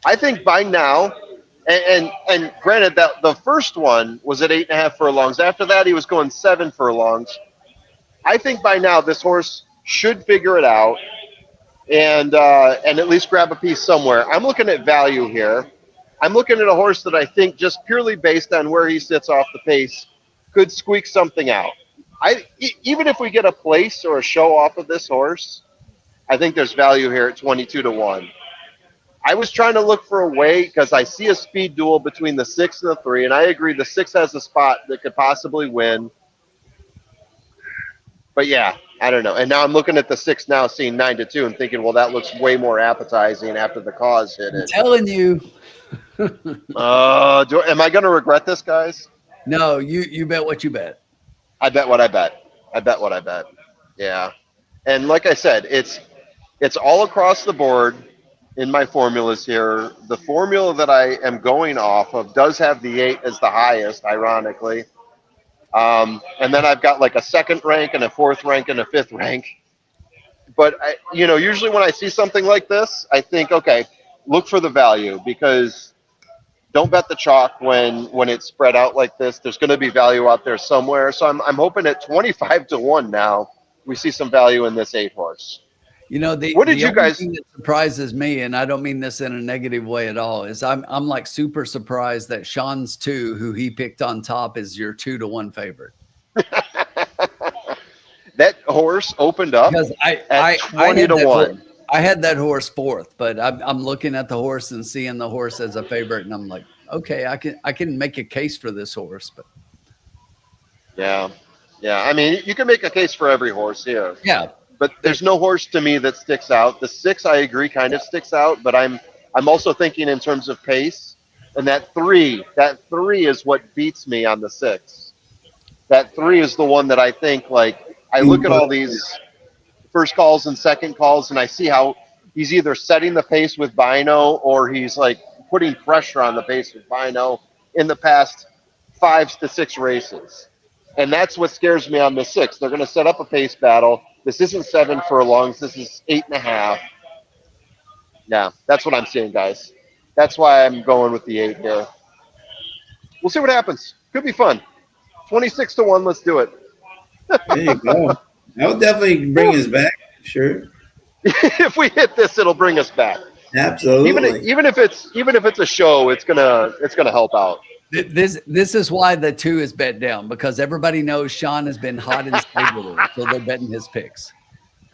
I think by now, and granted that the first one was at 8.5 furlongs. After that, he was going 7 furlongs. I think by now this horse should figure it out and at least grab a piece somewhere. I'm looking at value here. I'm looking at a horse that I think just purely based on where he sits off the pace could squeak something out. Even if we get a place or a show off of this horse, I think there's value here at 22 to 1. I was trying to look for a way because I see a speed duel between the 6 and the 3, and I agree the 6 has a spot that could possibly win. But yeah, I don't know. And now I'm looking at the 6 now, seeing 9 to 2, and thinking, well, that looks way more appetizing after the cause hit it. I'm telling you. Am I going to regret this, guys? No, you bet what you bet. I bet what I bet. Yeah. And like I said, it's all across the board in my formulas here. The formula that I am going off of does have the 8 as the highest, ironically. And then I've got like a 2nd rank and a 4th rank and a 5th rank. But, usually when I see something like this, I think, okay, look for the value because don't bet the chalk when it's spread out like this. There's going to be value out there somewhere. So I'm hoping at 25 to 1 now we see some value in this 8 horse. What did you guys? Thing that surprises me, and I don't mean this in a negative way at all, is I'm like super surprised that Sean's 2, who he picked on top, is your 2 to 1 favorite. That horse opened up because at 20 to 1. I had that horse 4th, but I'm looking at the horse and seeing the horse as a favorite, and I'm like, okay, I can make a case for this horse, but yeah. I mean, you can make a case for every horse here. Yeah. But there's no horse to me that sticks out. The 6, I agree, kind of sticks out, but I'm also thinking in terms of pace. And that 3 is what beats me on the 6. That 3 is the one that I think, like, I look at all these first calls and second calls, and I see how he's either setting the pace with Bino or he's, like, putting pressure on the pace with Bino in the past 5 to 6 races. And that's what scares me on the 6. They're going to set up a pace battle. This isn't 7 furlongs. This is 8.5. Yeah, that's what I'm seeing, guys. That's why I'm going with the 8 here. We'll see what happens. Could be fun. 26 to 1. Let's do it. There you go. That would definitely bring us back. Sure. If we hit this, it'll bring us back. Absolutely. Even if it's a show, it's gonna help out. This is why the 2 is bet down, because everybody knows Sean has been hot and stable, so they're betting his picks.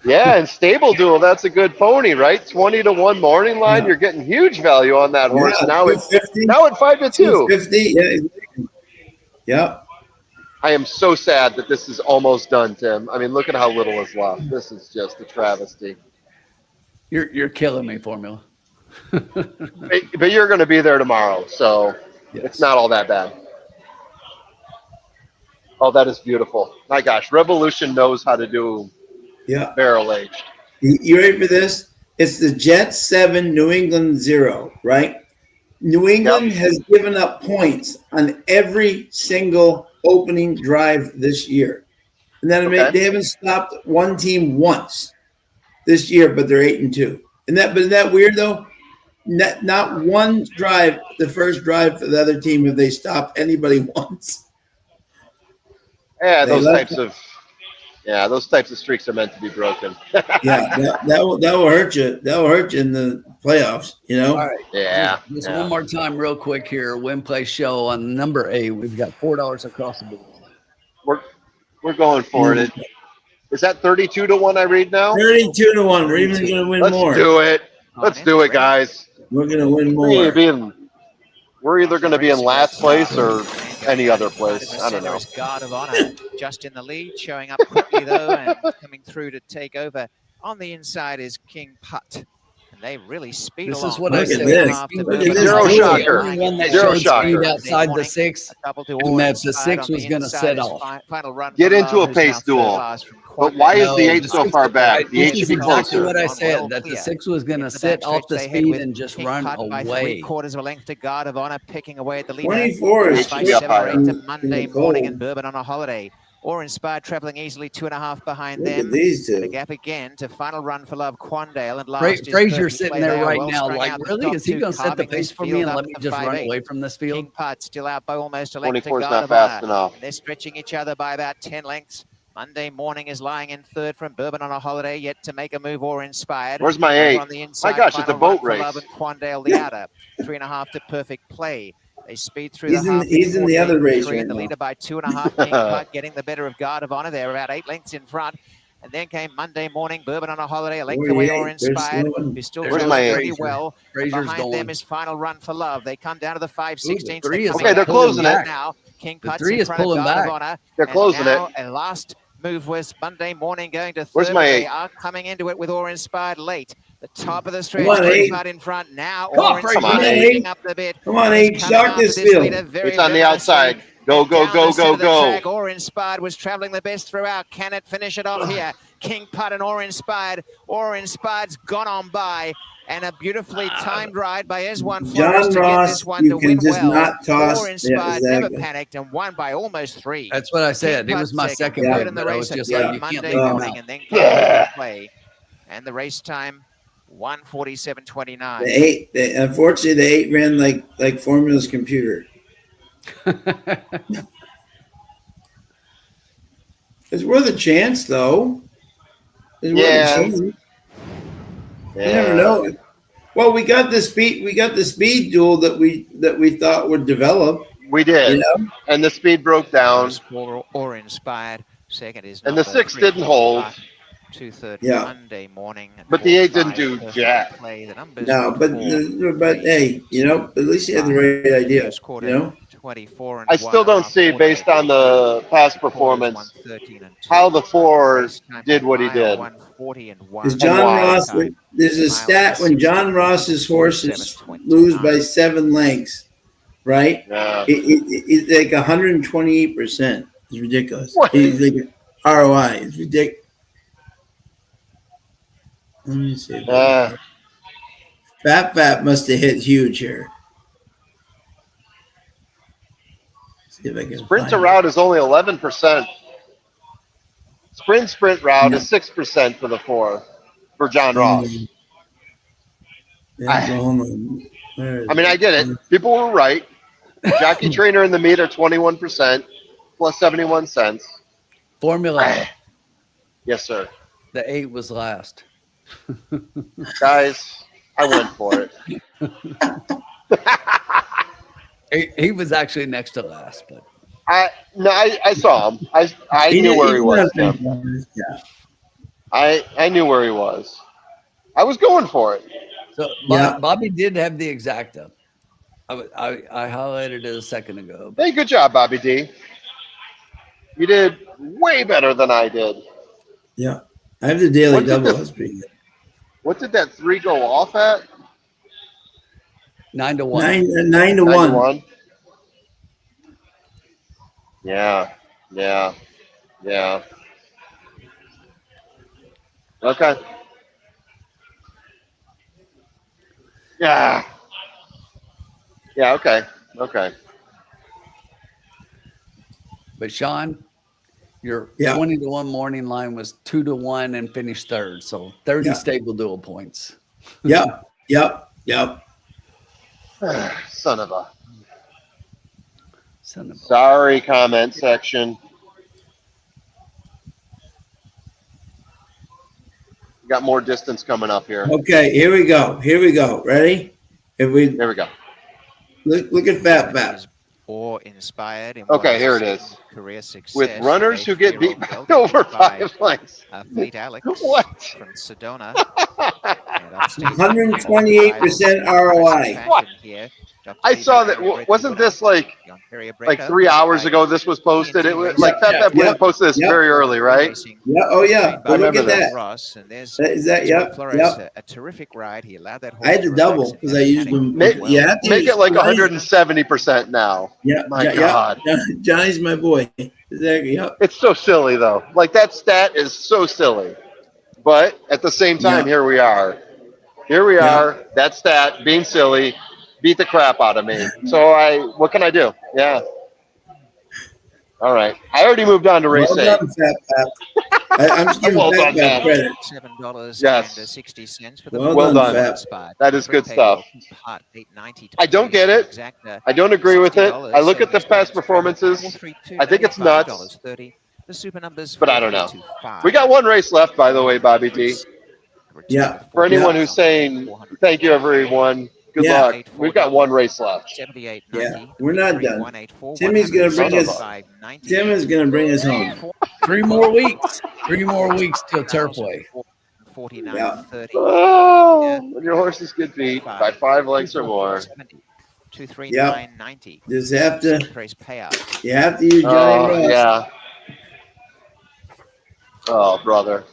Yeah, and stable duel, that's a good pony, right? 20 to 1 morning line, You're getting huge value on that horse. Yeah, now it's 5 to 2. 50, yeah. Yep. I am so sad that this is almost done, Tim. I mean, look at how little is left. This is just a travesty. You're killing me, Formula. But you're going to be there tomorrow, so It's not all that bad. Oh, that is beautiful. My gosh, Revolution knows how to do barrel aged. You ready for this? It's the Jet 7 New England 0, right? New England has given up points on every single opening drive this year. And then they haven't stopped one team once this year, but they're 8-2. Isn't that weird though? Not one drive, the first drive for the other team, have they stopped anybody once. Yeah, They those left- types of streaks are meant to be broken. Yeah, that will hurt you. That will hurt you in the playoffs. You know. All right. Yeah. Just one more time, real quick here. Win play show on number 8. We've got $4 across the board. We're going for it. Is that 32-1 I read now? 32-1. We're even going to win more. Let's do it. Let's do it, guys. We're going to win more. We're either going to be in last place or any other place. I don't know. Guard of Honor just in the lead, showing up quickly though, and coming through to take over. On the inside is King Putt. And they really speed This along. is what I said. Zero shocker. Zero shocker. speed outside the 6, and that the 6 was going to set off. Get into a pace duel. But why is the 8 so far back? The 8 should be exactly closer. what I said, that the 6 was going to sit off the speed and just run away. 3/4 of a length to Guard of Honor, picking away at the lead. 24 is by 7 or 8 to Monday morning in Bourbon on a holiday. Or Inspired traveling easily 2.5 behind them. These two. And a gap again to Final Run for Love, Quandale. And last Fraser's sitting there right now like, really? Is he going to set the pace for me and let me just run away from this field? King Putt still out by almost a length to 24 is Guard not of fast Honor. enough. They're stretching each other by about 10 lengths. Monday morning is lying in third from Bourbon on a holiday, yet to make a move or Inspired. Where's my 8? On the inside, My gosh, it's a Final boat Run for race. Love and Quandale the outer. 3.5 to Perfect Play. They speed through He's the half. in the other race right in the now. leader by 2.5. King Putt getting the better of Guard of Honor. They're about 8 lengths in front. And then came Monday morning, Bourbon on a holiday, a length away or Inspired, who still Where's goes my pretty 8? well. Fraser's Behind going. them is Final Run for Love. They come down to the 5/16. Okay, they're closing it. Now, King The Putt's 3 in is front of pulling Guard of back. Honor. They're closing now, it. And last move was Monday morning going to third. Where's my They 8? are coming into it with Awe Inspired late. The top of the stretch, Come on, King 8. Putt in front now. Come on, Awe Fraser. Inspired Come on, leading 8. up the bit. Come on, He's 8. coming Shock after this this field. leader very It's on the vigorously. outside. Go, go, Down go, the center go, of the go. track, Awe Inspired was traveling the best throughout. Can it finish it off here? King Putt and Awe Inspired. Awe Inspired's gone on by. And a beautifully timed ride by S1 Flores to get Ross, this one you to can win just well. not toss. Awe Yeah, Inspired never exactly. panicked and won by almost 3. That's what I said. It was my second Yeah. pick, but I was just like, you can't Monday leave him morning, out. and then came play. And the race time, 1:47.29. The 8. Unfortunately, the 8 ran like Formula's computer. It's worth a chance, though. It's worth a chance. You never know. Well, we got the speed. We got the speed duel that we thought would develop. We did. You know? And the speed broke down. Or Inspired. Second is And the number 6 3, didn't hold. 2:30 Yeah. Monday morning. and But the 8 4, didn't do 5, jack. Play. The numbers No, but 4, hey, you know, at least you had the right idea. First quarter, You know, 24 and I still don't see, based on the past performance, how the 4 did what he did. because John Ross. There's a stat when John Ross's horses lose by 7 lengths, right? Yeah. It's like 128%. It's ridiculous. What? It's like ROI. It's ridiculous. Let me see. Fat must have hit huge here. See if I can Sprint to find route is only 11%. Sprint route is 6% for the 4 for John Ross. Yeah, Oklahoma. Where is I mean, I it? get it. People were right. Jockey trainer in the meet are 21% plus 71 cents. Formula. Yes, sir. The 8 was last. Guys, I went for it. He was actually next to last, but I saw him. I knew where he was. Tim. Yeah. I knew where he was. I was going for it. So Yeah. Bobby did have the exacta. I highlighted it a second ago. Hey, good job, Bobby D. You did way better than I did. Yeah. I have the daily What did double. the- That's pretty good. What did that 3 go off at? 9-1. 9 to 1. 91? Yeah. Okay. Yeah. Okay. But Sean, Your Yeah. 20-1 morning line was 2-1 and finished third. So 30 Yeah. stable dual points. Yep. Son of a. Son of a- Sorry, comment section. We got more distance coming up here. Okay, here we go. Ready? There we go. Look at Fat Fat. Inspired in Okay, here it is. With runners who get beat by over 5 lengths. Fleet Alex What? from Sedona. 128% ROI. What? I saw that. Wasn't this like 3 hours ago? This was posted. It was like Fat Fat posted this very early, right? Yeah. Oh yeah. But look at that. Ross, and there's Is that? Yep. a terrific ride. He allowed that horse I had to double because I used them. Make it like 170% now. Yeah. My God. Johnny's my boy. Exactly. Yep. It's so silly though. Like that stat is so silly. But at the same time, here we are. That stat being silly beat the crap out of me. So what can I do? Yeah. All right. I already moved on to race 8. Well done, Fat Fat. I'm just giving Fat Fat credit. $7.60 for the Well done. That is good stuff. I don't get it. I don't agree with it. I look at the past performances. I think it's nuts. But I don't know. We got one race left, by the way, Bobby D. Yeah. For anyone who's saying thank you, everyone. Good luck. We've got one race left. Yeah, we're not done. Tim is gonna bring us home. 3 more weeks. 3 more weeks till Turfway. 49 30. Oh, when your horses get beat by 5 lengths or more. 239.90. Just have to. Payout. You have to use Johnny Ross. Yeah. Oh, brother.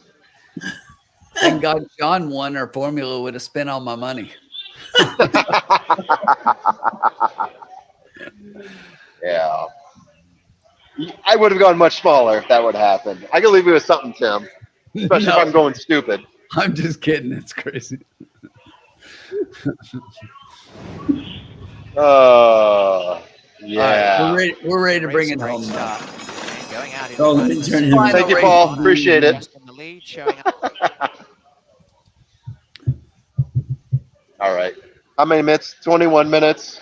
Thank God John won, our formula would have spent all my money. Yeah. I would have gone much smaller if that would have happened. I can leave you with something, Tim. Especially if I'm going stupid. I'm just kidding. It's crazy. Yeah. Right, we're ready to bring it home. Let me turn him. Thank you, Paul. Appreciate it. All right. How many minutes? 21 minutes.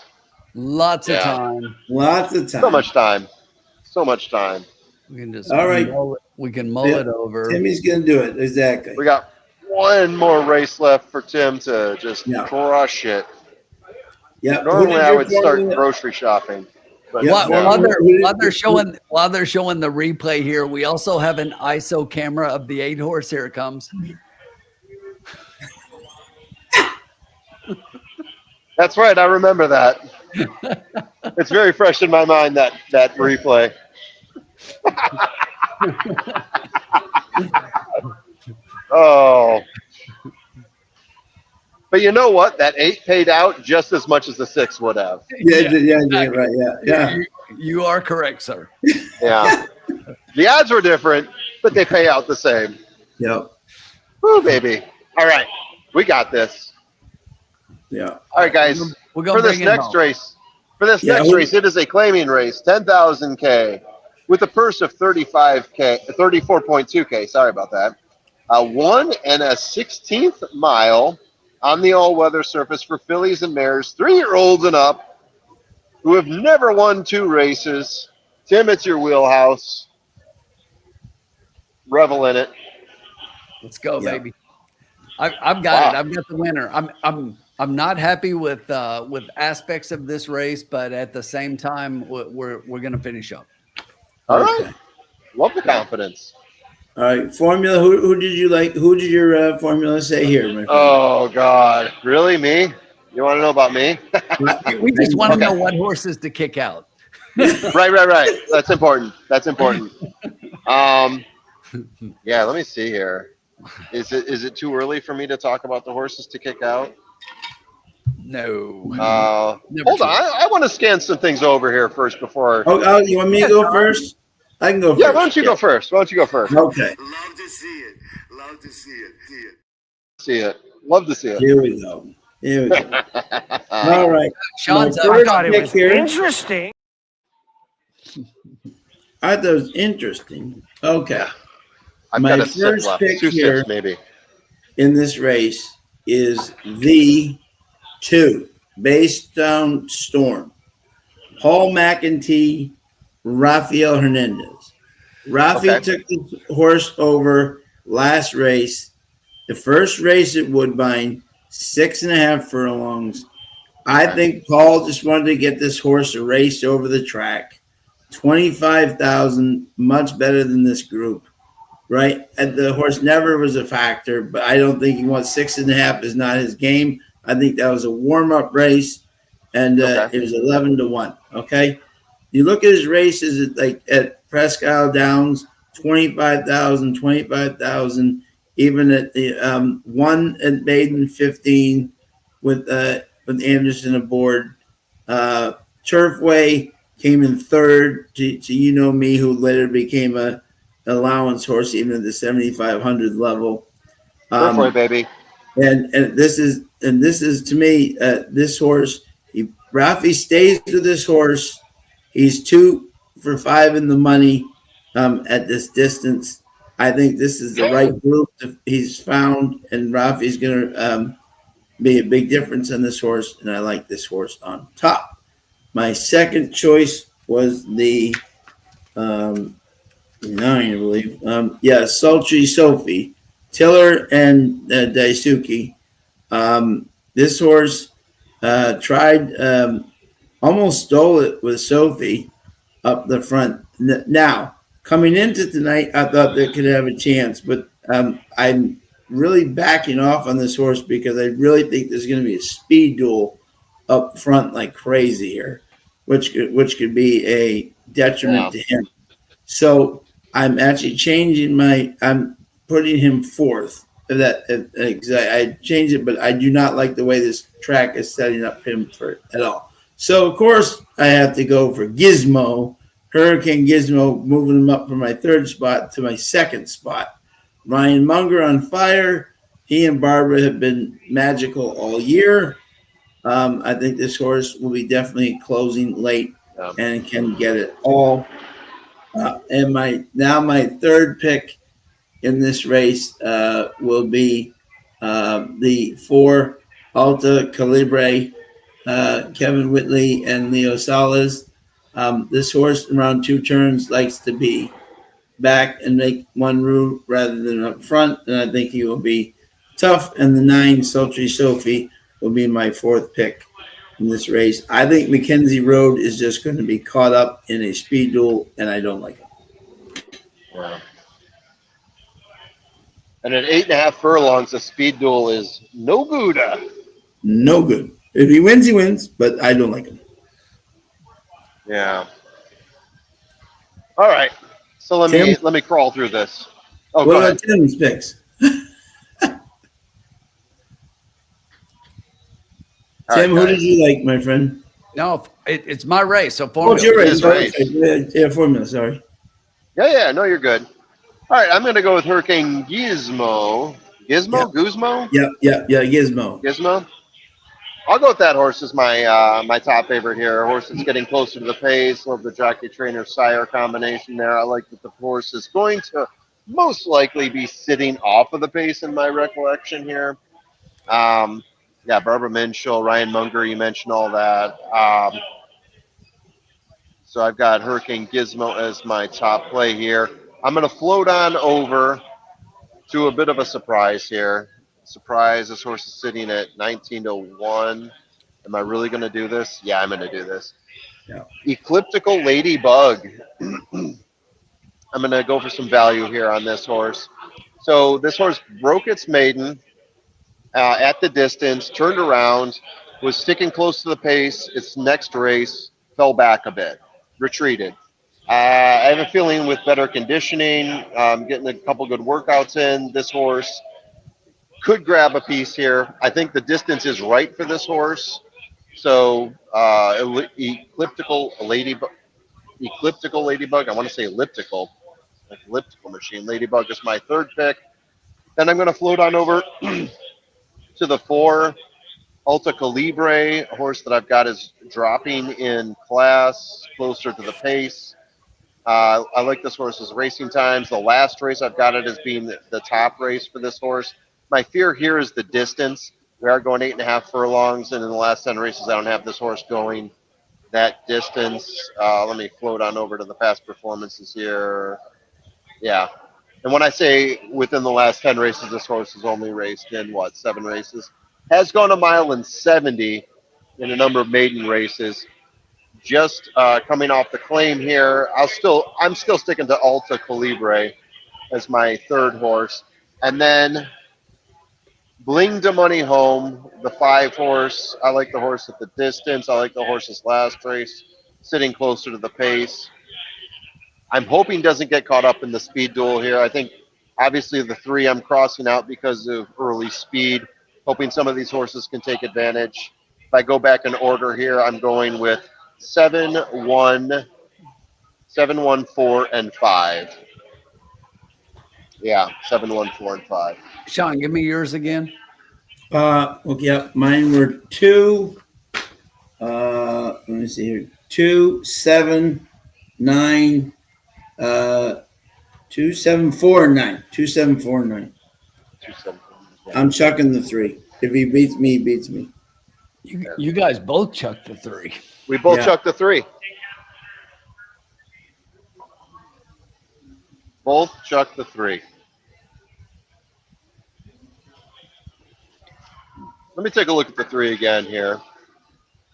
Lots of time. So much time. We can just all right. We can mull it over. Timmy's gonna do it exactly. We got one more race left for Tim to just crush it. Yeah. Normally I would start grocery shopping. But while they're showing the replay here, we also have an ISO camera of the 8 horse. Here it comes. That's right. I remember that. It's very fresh in my mind, that replay. Oh. But you know what? That 8 paid out just as much as the 6 would have. Yeah, right. Yeah. You are correct, sir. Yeah. The odds were different, but they pay out the same. Yep. Woo, baby. All right. We got this. Yeah. All right, guys. For this next race, it is a claiming race, 10,000K, with a purse of 34.2K. Sorry about that. 1 1/16 mile on the all-weather surface for fillies and mares, 3-year-olds and up, who have never won 2 races. Tim, it's your wheelhouse. Revel in it. Let's go, baby. I've got it. I've got the winner. I'm not happy with aspects of this race, but at the same time, we're gonna finish up. All right. Love the confidence. All right, formula. Who did you like? Who did your formula say here, my friend? Oh God, really? Me? You want to know about me? We just want to know what horses to kick out. Right. That's important. Yeah. Let me see here. Is it too early for me to talk about the horses to kick out? No. Hold on. I want to scan some things over here first before. Oh, you want me to go first? I can go first. Yeah, why don't you go first? Okay. Love to see it. Love to see it. Here we go. All right. Sean's I thought it was interesting. I thought it was interesting. Okay. Yeah. I've My got a sip first left. pick 2 here sips, maybe. in this race is the 2 Baystone Storm. Paul McEntee, Rafael Hernandez. Rafi Okay. took the horse over last race. The first race at Woodbine, 6.5 furlongs. I think Paul just wanted to get this horse a race over the track. 25,000, much better than this group, right? And the horse never was a factor, but I don't think he wants 6.5 is not his game. I think that was a warm up race, and Okay. it was 11-1. Okay, you look at his races at Presque Isle Downs, 25,000, 25,000. Even at the one at Maiden 15 with Anderson aboard. Turfway came in third to you know me, who later became a allowance horse even at the 7,500 level. Turfway, baby. And this is to me this horse. Rafi stays with this horse. He's 2 for 5 in the money at this distance. I think this is the right group he's found, and Rafi's going to be a big difference in this horse, and I like this horse on top. My second choice was the 9, I believe. Sultry Sophie, Tiller and Daisuke. This horse tried, almost stole it with Sophie up the front. Now, coming into tonight, I thought they could have a chance, but I'm really backing off on this horse because I really think there's going to be a speed duel up front like crazy here, which could be a detriment to him. So I'm actually changing I'm putting him 4th. I changed it, but I do not like the way this track is setting up him for at all. So of course I have to go for Gizmo, Hurricane Gizmo, moving him up from my 3rd spot to my 2nd spot. Ryan Munger on fire. He and Barbara have been magical all year. I think this horse will be definitely closing late and can get it all. And my 3rd pick in this race will be the 4 Alta Calibre, Kevin Whitley and Leo Salas. This horse around 2 turns likes to be back and make one route rather than up front, and I think he will be tough. And the 9 Sultry Sophie will be my 4th pick in this race. I think Mackenzie Road is just going to be caught up in a speed duel, and I don't like it. Yeah. And at 8.5 furlongs, the speed duel is no good. No good. If he wins, he wins, but I don't like him. Yeah. All right. So let me crawl through this. Oh, what go about ahead. Tim's picks? Tim, who did you like, my friend? No, it's my race. So formula. Oh, it's your race. Race. Yeah, formula. Sorry. Yeah. No, you're good. All right. I'm going to go with Hurricane Gizmo. Gizmo? Guzmo? Yeah. Gizmo. Gizmo? I'll go with that horse as my my top favorite here. A horse that's getting closer to the pace. Love the jockey trainer sire combination there. I like that the horse is going to most likely be sitting off of the pace in my recollection here. Barbara Minshall, Ryan Munger, you mentioned all that. So I've got Hurricane Gizmo as my top play here. I'm going to float on over to a bit of a surprise here. Surprise, this horse is sitting at 19-1. Am I really going to do this? Yeah, I'm going to do this. Yeah. Ecliptical Ladybug. I'm going to go for some value here on this horse. So this horse broke its maiden at the distance, turned around, was sticking close to the pace. Its next race fell back a bit, retreated. I have a feeling with better conditioning, getting a couple good workouts in, this horse could grab a piece here. I think the distance is right for this horse. So ecliptical ladybug. I want to say elliptical machine. Ladybug is my 3rd pick. Then I'm going to float on over to the 4 Alta Calibre, a horse that I've got is dropping in class, closer to the pace. I like this horse's racing times. The last race I've got it as being the top race for this horse. My fear here is the distance. We are going 8.5 furlongs, and in the last 10 races, I don't have this horse going that distance. Let me float on over to the past performances here. Yeah. And when I say within the last 10 races, this horse has only raced in, 7 races? Has gone 1.70 miles in a number of maiden races. Just coming off the claim here, I'm still sticking to Alta Calibre as my third horse. And then Bling to Money Home, the 5 horse. I like the horse at the distance. I like the horse's last race, sitting closer to the pace. I'm hoping doesn't get caught up in the speed duel here. I think obviously the 3 I'm crossing out because of early speed, hoping some of these horses can take advantage. If I go back in order here, I'm going with 7, 1, 4, and 5. Yeah, 7, 1, 4, and 5. Sean, give me yours again. Okay, mine were 2. Let me see here. 2, 7, 9. 2, 7, 4, and 9. 2, 7, 4, and 9. 2, 7, 4. I'm chucking the 3. If he beats me, he beats me. You guys both chucked the 3. We both chucked the 3. Both chucked the 3. Let me take a look at the 3 again here.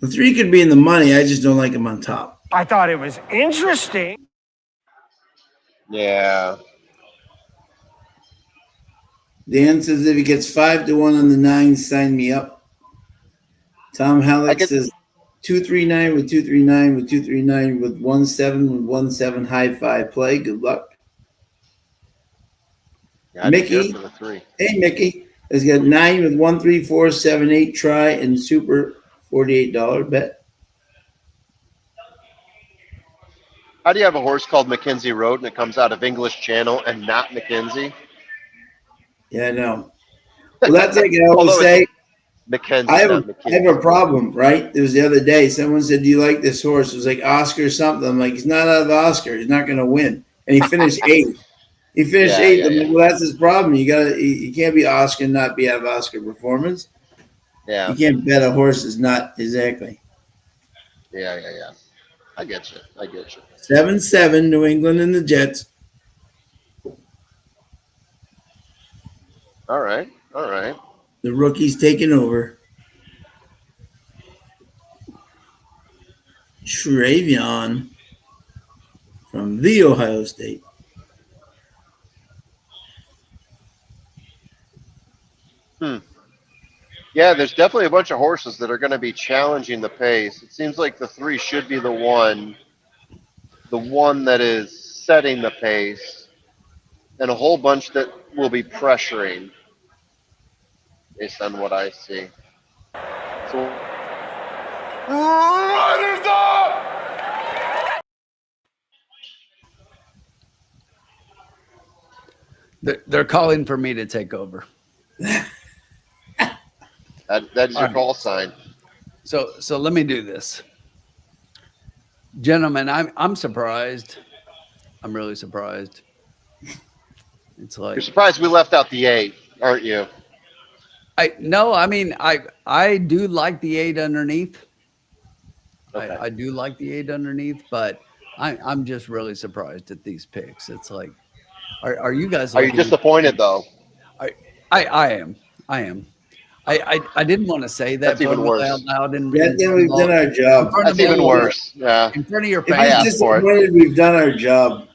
The 3 could be in the money. I just don't like him on top. I thought it was interesting. Yeah. Dan says if he gets 5 to 1 on the 9, sign me up. Tom Halleck says 239 with 239 with 239 with 17 with 17 high 5 play. Good luck. Yeah, Mickey, hey Mickey, has got 9 with 1, 3, 4, 7, 8 try and super $48 bet. How do you have a horse called Mackenzie Road and it comes out of English Channel and not Mackenzie? Yeah, I know. Well, that's like I always say. Mackenzie. I have a problem, right? There was the other day, someone said, do you like this horse? It was like Oscar something. I'm like, he's not out of Oscar. He's not going to win. And he finished 8th. He finished 8th. I'm like, well, that's his problem. You can't be Oscar and not be out of Oscar performance. Yeah. You can't bet a horse is not exactly. Yeah. I get you. 7-7, New England and the Jets. All right. The rookie's taking over. Travion from the Ohio State. Yeah, there's definitely a bunch of horses that are going to be challenging the pace. It seems like the 3 should be the one that is setting the pace, and a whole bunch that will be pressuring based on what I see. So, Riders up! They're calling for me to take over. That is your call sign. So let me do this, gentlemen. I'm surprised. I'm really surprised. It's like You're surprised we left out the 8, aren't you? I do like the 8 underneath. Okay. I do like the 8 underneath, but I'm just really surprised at these picks. It's like, are you guys? Are you disappointed though? I am. I didn't want to say that. That's even worse. Out loud and we've done our job. That's even worse. Yeah. In front of your face. If he's disappointed, we've done our job.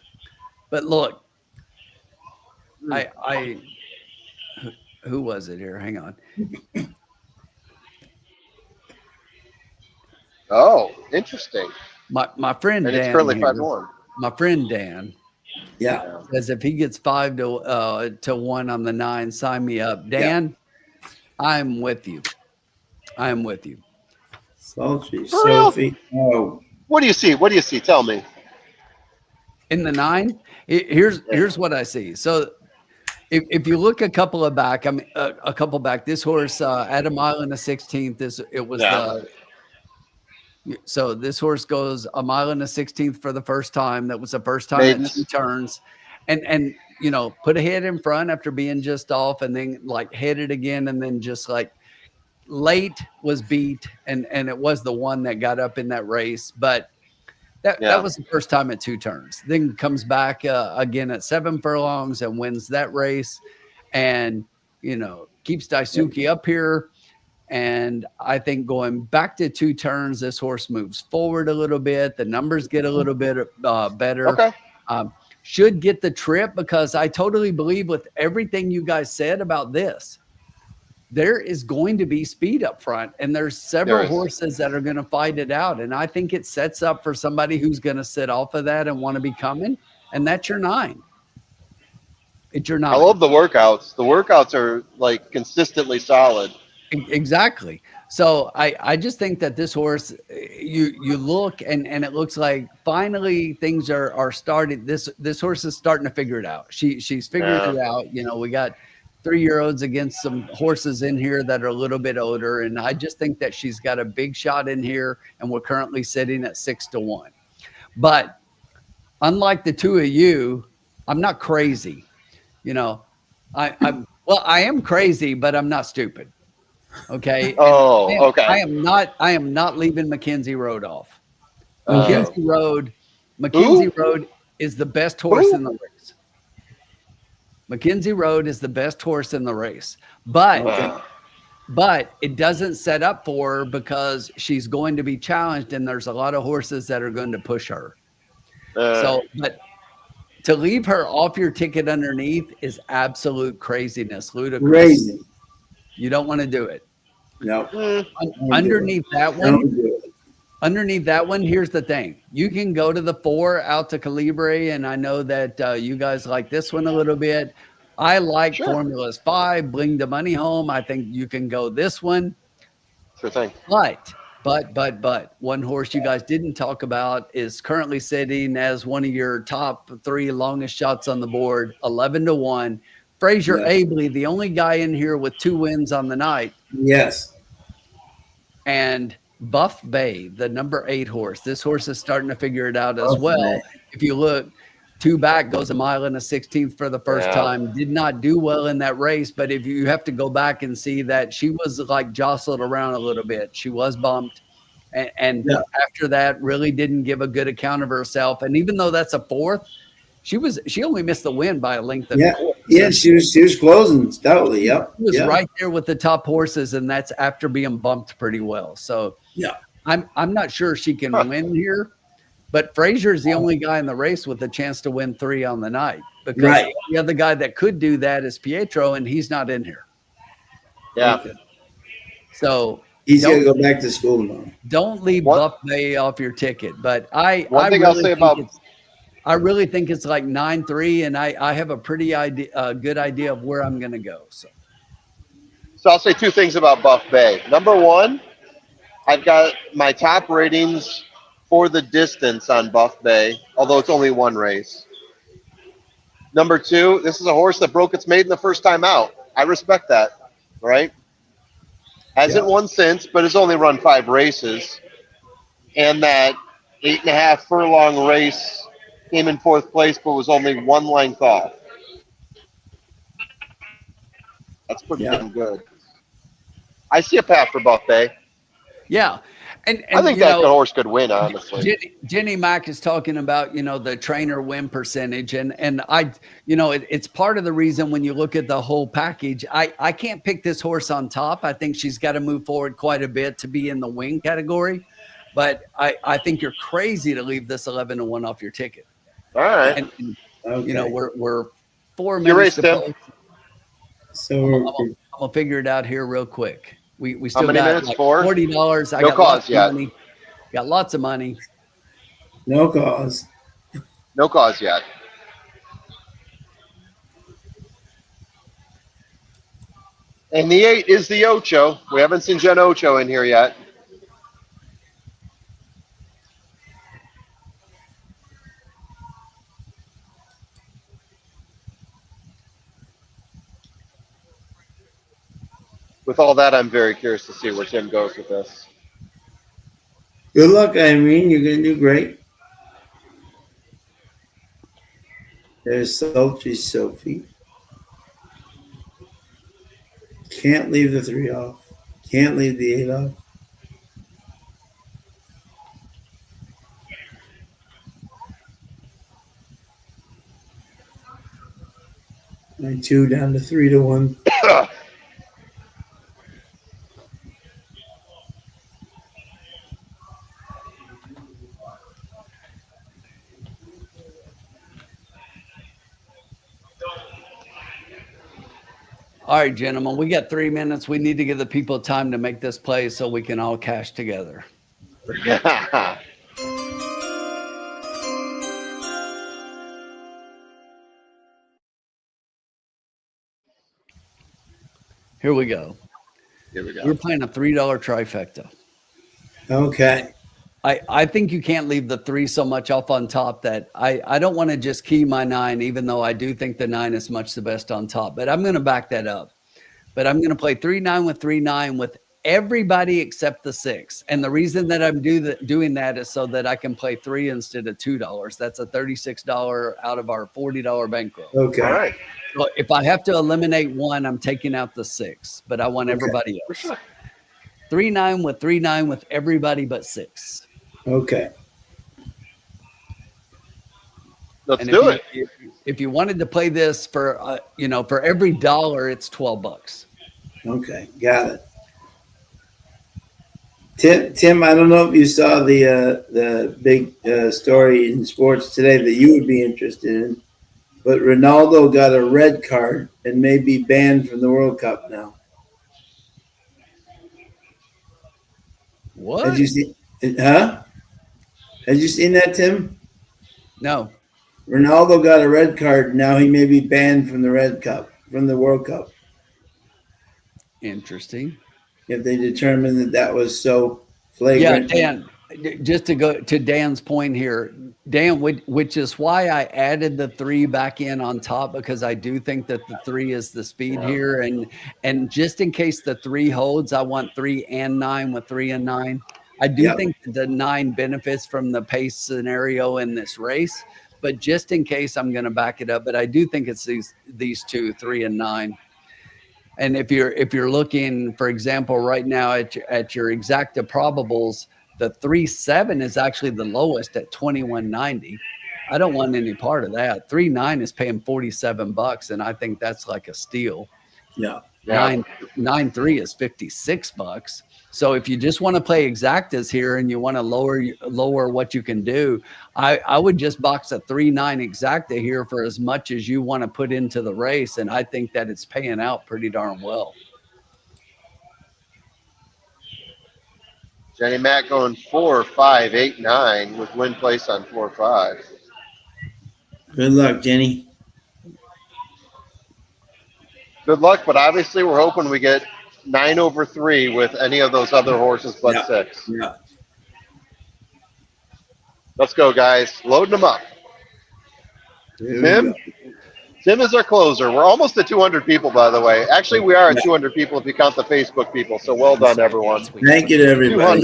But look, who was it here? Hang on. Oh, interesting. My friend and Dan. It's currently 5-1. My friend Dan. Yeah. Says if he gets 5 to 1 on the 9, sign me up. Dan, I'm with you. Sultry, Sophie. Oh. What do you see? Tell me. In the 9, here's what I see. So if you look a couple back, this horse at a mile and a 16th. It was So this horse goes 1.16 miles for the first time. That was the first time Maidens. at 2 turns, and put a head in front after being just off, and then like headed again, and then just like late was beat, and it was the one that got up in that race, but that was the first time at 2 turns. Then comes back again at 7 furlongs and wins that race, and keeps Daisuke up here. And I think going back to 2 turns, this horse moves forward a little bit. The numbers get a little bit better. Okay. Should get the trip, because I totally believe with everything you guys said about this, there is going to be speed up front, and there's several horses that are going to fight it out. And I think it sets up for somebody who's going to sit off of that and want to be coming. And that's your 9. It's your 9. I love the workouts. The workouts are like consistently solid. Exactly. So I just think that this horse, you look and it looks like finally things are starting. This horse is starting to figure it out. She's figured it out. We got 3-year-olds against some horses in here that are a little bit older, and I just think that she's got a big shot in here. And we're currently sitting at 6-1. But unlike the two of you, I'm not crazy. I am crazy, but I'm not stupid. Okay. Okay. I am not leaving Mackenzie Road off. Mackenzie Road is the best horse in the race. Mackenzie Road is the best horse in the race, but it doesn't set up for her, because she's going to be challenged, and there's a lot of horses that are going to push her. But to leave her off your ticket underneath is absolute craziness, ludicrous. Crazy. You don't want to do it. No. Underneath that one, here's the thing. You can go to the 4 out to Calibre, and I know that you guys like this one a little bit. I like Formula's 5, Bring the Money Home. I think you can go this one. Sure thing. But one horse you guys didn't talk about is currently sitting as one of your top 3 longest shots on the board, 11-1. Fraser Abley, the only guy in here with 2 wins on the night. Yes. And Buff Bay, the number 8 horse. This horse is starting to figure it out as well. Bay. If you look, 2 back, goes 1.16 miles for the first time. Did not do well in that race, but if you have to go back and see that she was like jostled around a little bit. She was bumped. And after that, really didn't give a good account of herself. And even though that's a 4th, she only missed the win by a length of 4. Yeah, she was closing stoutly. Yep. She was right there with the top horses, and that's after being bumped pretty well. So I'm not sure she can win here, but Fraser is the only guy in the race with a chance to win 3 on the night, because the other guy that could do that is Pietro, and he's not in here. Yeah. Okay. So he's going to go back to school now. Don't leave Buff Bay off your ticket. But I really think it's like 9-3, and I have a pretty good idea of where I'm going to go. So I'll say 2 things about Buff Bay. Number 1, I've got my top ratings for the distance on Buff Bay, although it's only 1 race. Number 2, this is a horse that broke its maiden the first time out. I respect that, right? Hasn't won since, but has only run 5 races. And that 8.5 furlong race came in 4th place, but was only 1 length off. That's pretty damn good. I see a path for Buff Bay. Yeah. And I think that horse could win, honestly. Jenny Mack is talking about, the trainer win percentage. And I, it's part of the reason when you look at the whole package, I can't pick this horse on top. I think she's got to move forward quite a bit to be in the win category. But I think you're crazy to leave this 11-1 off your ticket. All right. And we're 4 minutes to post. So I'm gonna figure it out here real quick. We still got like $40. I got lots of money. Got lots of money. No cause. No cause yet. And the 8 is the Ocho. We haven't seen Jen Ocho in here yet. With all that, I'm very curious to see where Tim goes with this. Good luck, Irene. You're going to do great. There's Sultry Sophie. Can't leave the 3 off. Can't leave the 8 off. My 2 down to 3 to 1. All right, gentlemen, we got 3 minutes. We need to give the people time to make this play so we can all cash together. Here we go. Here we go. We're playing a $3 trifecta. Okay. I think you can't leave the 3 so much off on top that I don't want to just key my 9, even though I do think the 9 is much the best on top. But I'm going to back that up. But I'm going to play 3-9 with 3-9 with everybody except the 6. And the reason that I'm doing that is so that I can play 3 instead of $2. That's a $36 out of our $40 bankroll. Okay. All right. So if I have to eliminate 1, I'm taking out the 6. But I want everybody else. 3-9 with 3-9 with everybody but 6. Okay. Let's And do it. If you wanted to play this for for every dollar, it's $12. Okay. Got it. Tim, I don't know if you saw the big story in sports today that you would be interested in, but Ronaldo got a red card and may be banned from the World Cup now. What? Have you seen? Huh? Have you seen that, Tim? No. Ronaldo got a red card. Now he may be banned from the World Cup. Interesting. If they determine that was so flagrant. Yeah, Dan, just to go to Dan's point here, Dan, which is why I added the 3 back in on top, because I do think that the 3 is the speed here. And just in case the 3 holds, I want 3 and 9 with 3 and 9. I do think that the 9 benefits from the pace scenario in this race, but just in case, I'm going to back it up. But I do think it's these 2, 3 and 9. And if you're looking, for example, right now at your exacta probables, the 3-7 is actually the lowest at $21.90. I don't want any part of that. 3-9 is paying $47, and I think that's like a steal. Yeah. 9-3 is $56. So if you just want to play exactas here and you want to lower what you can do, I would just box a 3-9 exacta here for as much as you want to put into the race, and I think that it's paying out pretty darn well. Jenny Mac going 4, 5, 8, 9 with win place on 4, 5. Good luck, Jenny. Good luck, but obviously we're hoping we get 9 over 3 with any of those other horses but 6. Yeah. Let's go, guys. Loading them up. Tim is our closer. We're almost at 200 people, by the way. Actually, we are at 200 people if you count the Facebook people. So well done, everyone. Thank you to everybody.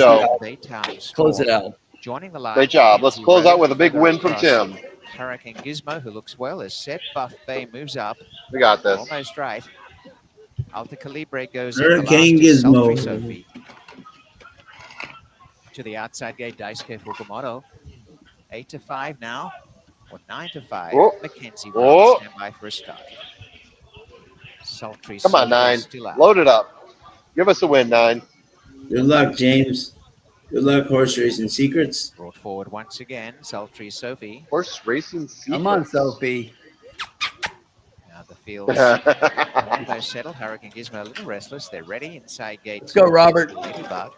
Close it out. Joining the line. Great job. Let's close out with a big win from Tim. Hurricane Gizmo, who looks well, is set. Buff Bay moves up. We got this. Almost right. Alta Calibre goes Hurricane in. Gizmo. Sophie. To the outside gate, Dice Careful Fukumoto. 8-5 now. Or 9-5. Oh. Mackenzie Oh. stand by for a start. Sultry. Come on, 9. Load it up. Give us a win, 9. Good luck, James. Good luck, Horse Racing Secrets. Brought forward once again, Sultry Sophie. Horse Racing Secrets. Come on, Sophie. Now the field's almost settled. Hurricane Gizmo a little restless. They're ready inside gate. Let's go, Robert. Ladybug.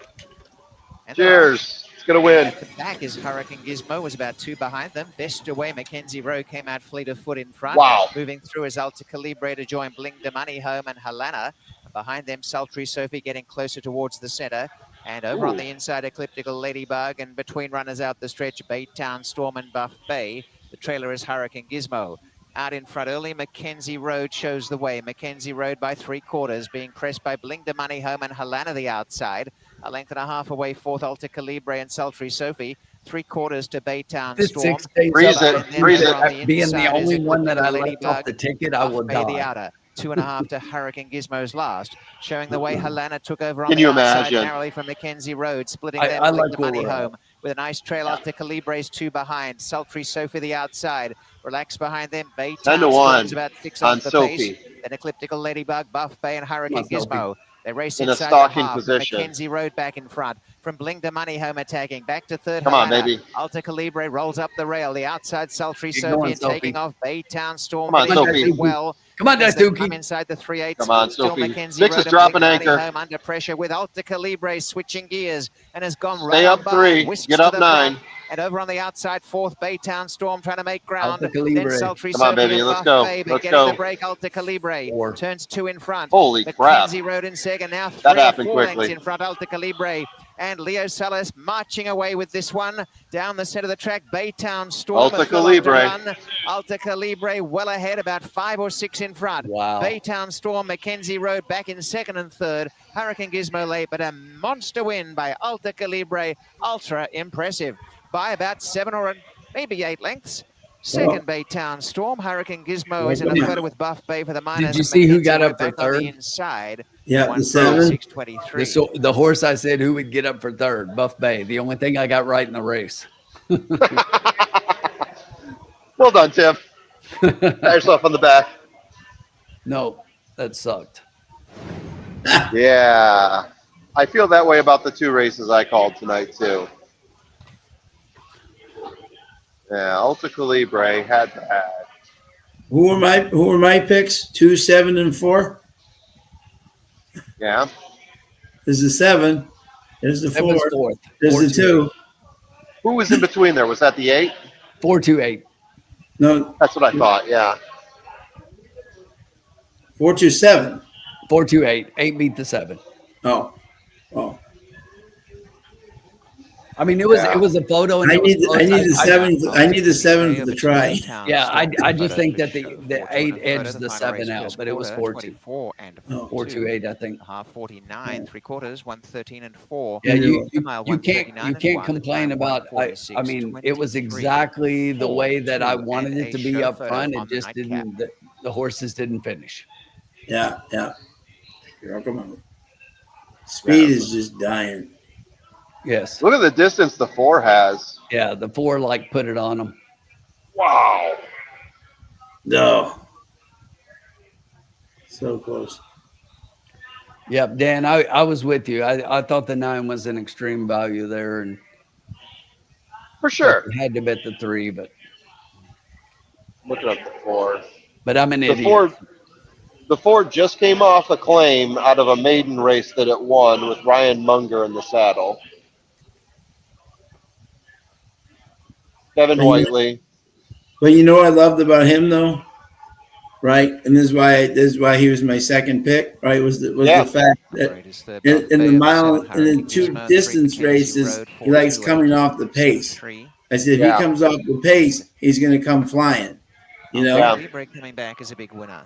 And Cheers. It's going to win. at the back is Hurricane Gizmo, was about 2 behind them. Best away, Mackenzie Rowe came out fleet of foot in front. Wow. Moving through is Alta Calibre to join Bling de Money Home and Helena. Behind them, Sultry Sophie getting closer towards the center. And over on the inside, Ecliptical Ladybug. And between runners out the stretch, Baytown Storm and Buff Bay. The trailer is Hurricane Gizmo. Out in front early, Mackenzie Road shows the way. Mackenzie Road by 3/4, being pressed by Bling de Money Home and Helena the outside. A length and a half away, fourth Alta Calibre and Sultry Sophie. 3/4 to Baytown This Storm. 6 days Freeze up, it, and freeze then it. being the inside is only one that I Ecliptical left off Ladybug. the ticket, I will Buff Bay the die. outer. 2.5 to Hurricane Gizmo's last. Showing the way, Helena took over on Can the you outside imagine? narrowly from Mackenzie Road, splitting I them, like putting the where money we're at. home with a nice trail out to Calibre's 2 behind. Sultry Sophie the outside. Relax behind them. 10 Baytown to 1 Storm's about 6 on off the pace. Sophie Then Ecliptical Ladybug, Buff Bay, and Hurricane Come on, Sophie. Gizmo. They race in a inside the stalking half. position. Mackenzie Road back in front. From Bling to Money home attacking. Back to third. Come on, Helena. baby. Alta Calibre rolls up the rail. The outside Sultry Keep Sophie going, and Sophie. taking off. Baytown Storm Come on, finishing Sophie. pretty well. Come on, As they come Dasuki. inside the 3/8. Come on, Still Sophie. Mackenzie Six Road is and dropping Bling to Money anchor. home under pressure with Alta Calibre switching gears and has gone Stay right up on by. 3. Whisks Get to up the 9. front. And over on the outside, fourth Baytown Storm trying to make ground. Alta Calibre. Then Sultry Come on, Sophie baby, and let's Buff go. Bay, but Let's getting go. the break. Alta Calibre 4. turns 2 in front. Holy crap. Mackenzie Road in second, now 3 That or happened 4 lengths quickly. in front. Alta Calibre and Leo Salas marching away with this one down the center of the track. Baytown Storm. Alta a furlong to Calibre. run. Alta Calibre well ahead, about 5 or 6 in front. Wow. Baytown Storm, Mackenzie Road back in second and third. Hurricane Gizmo late, but a monster win by Alta Calibre. Ultra impressive by about 7 or maybe 8 lengths. Second Baytown Storm. Hurricane Gizmo is in a photo with Buff Bay for the minors. Did you and see who Mackenzie got Road up for back on the third? inside. Yeah, the 7. 6:23. The horse I said who would get up for third, Buff Bay. The only thing I got right in the race. Well done, Tim. Pat yourself on the back. No, that sucked. Yeah. I feel that way about the 2 races I called tonight, too. Yeah, Alta Calibre had that. Who were my picks? 2, 7, and 4. Yeah. There's the 7. There's the 4. Fourth. There's the 2. Who was in between there? Was that the 8? 428. No, That's what I thought, yeah. 4, 2, 7. 428. 8 beat the 7. Oh. I mean, it was a photo. And I need the 7. I need the 7 for the try. Yeah, I just think that the 8 edged the 7 out, but it was 4-2. 428, I think. Half 49, 3/4, 113 and 4. Yeah, you can't can't complain about. I mean, it was exactly the way that I wanted it to be up front. It just didn't. The horses didn't finish. Yeah. Here, come on. Speed is just dying. Yes. Look at the distance the 4 has. Yeah, the 4 put it on them. Wow. No. So close. Yep, Dan, I was with you. I thought the 9 was an extreme value there, and For sure. I had to bet the 3, but Looking at the 4. but I'm an The idiot. The 4 just came off a claim out of a maiden race that it won with Ryan Munger in the saddle. Kevin Whiteley. But you know what I loved about him though, right? And this is why he was my second pick, right? Was the fact that in the mile in the 2 distance races, he likes coming off the pace. I said if he comes off the pace, he's going to come flying. You know. Break coming back is a big winner.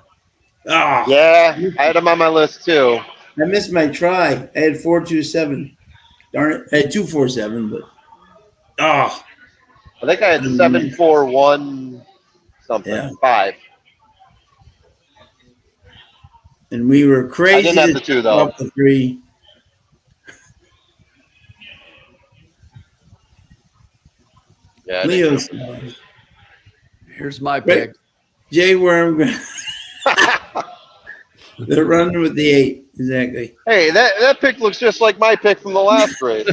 Oh, yeah, I had him on my list too. I missed my try. I had 427. Darn it, I had 247, but I think I had 741 something 5. And we were crazy. I didn't have the 2 though. The 3. Yeah. Leo's. Here's my pick. Jay Worm. They're running with the 8. Exactly. Hey, that pick looks just like my pick from the last race.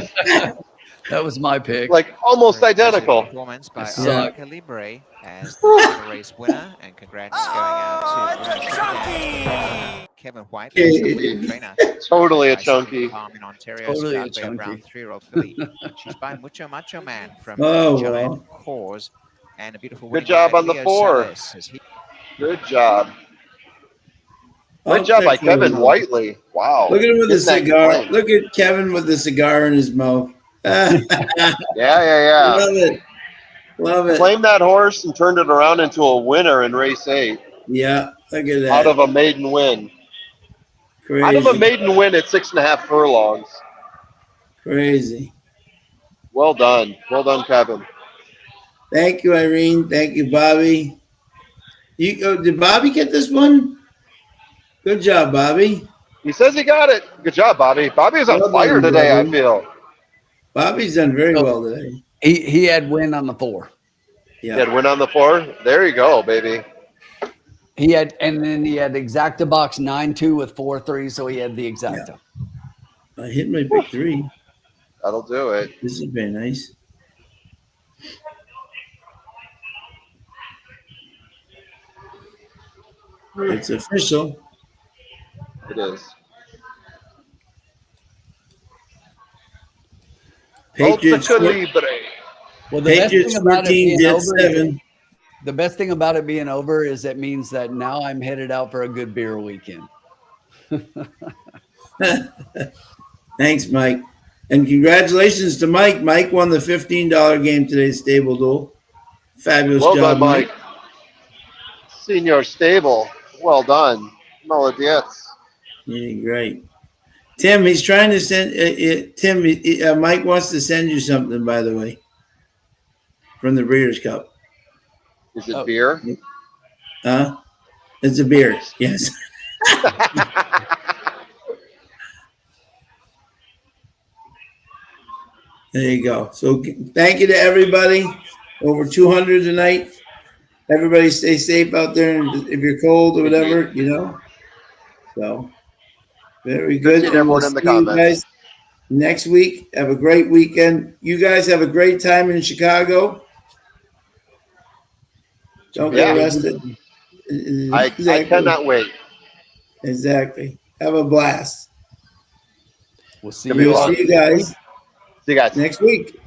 That was my pick. Like almost identical. Performance by Alta Calibre as the race winner, and congrats going out to Kevin White, trainer. Totally a chunky. In Ontario, Totally a started by chunky. Brown 3-year-old filly. She's by Mucho Macho Man from Oh, Giant wow. Cause, and a beautiful. Good job on the 4. Good job. Good job by Kevin Whiteley. Wow. Look at him with the Isn't that cigar. great? Look at Kevin with the cigar in his mouth. Yeah. Love it. Love it. Claimed that horse and turned it around into a winner in race 8 Yeah, look at that. out of a maiden win. Crazy. Out of a maiden win at 6.5 furlongs. Crazy. Well done, Kevin. Thank you, Irene. Thank you, Bobby. Did Bobby get this one? Good job, Bobby. He says he got it. Good job, Bobby. Bobby is on Well fire done, today, I brother. feel. Bobby's done very So- well today. He had win on the 4. He had win on the 4. There you go, baby. He had, and then he had exacta box 9-2 with 4-3, so he had the exacta. I hit my big 3. That'll do it. This is very nice. It's official. It is. Patriots. Ultra Libre. Well, the best Patriots thing about it 14, being Jets over is 7. the best thing about it being over is it means that now I'm headed out for a good beer weekend. Thanks, Mike. And congratulations to Mike. Mike won the $15 game today, Stable Duel. Fabulous Well job, done, Mike. Senior Stable. Well done. Maladies. Yeah, great. Tim, he's trying to send Mike wants to send you something, by the way, from the Breeders' Cup. Is it beer? Huh? It's a beer. Yes. There you go. So thank you to everybody. Over 200 tonight. Everybody stay safe out there. And if you're cold or whatever, So very good. Appreciate And we'll everyone in see the you comments. guys next week. Have a great weekend. You guys have a great time in Chicago. Don't get arrested. I cannot wait. Exactly. Have a blast. We'll see Gonna be We'll fun. see you guys See you guys next week.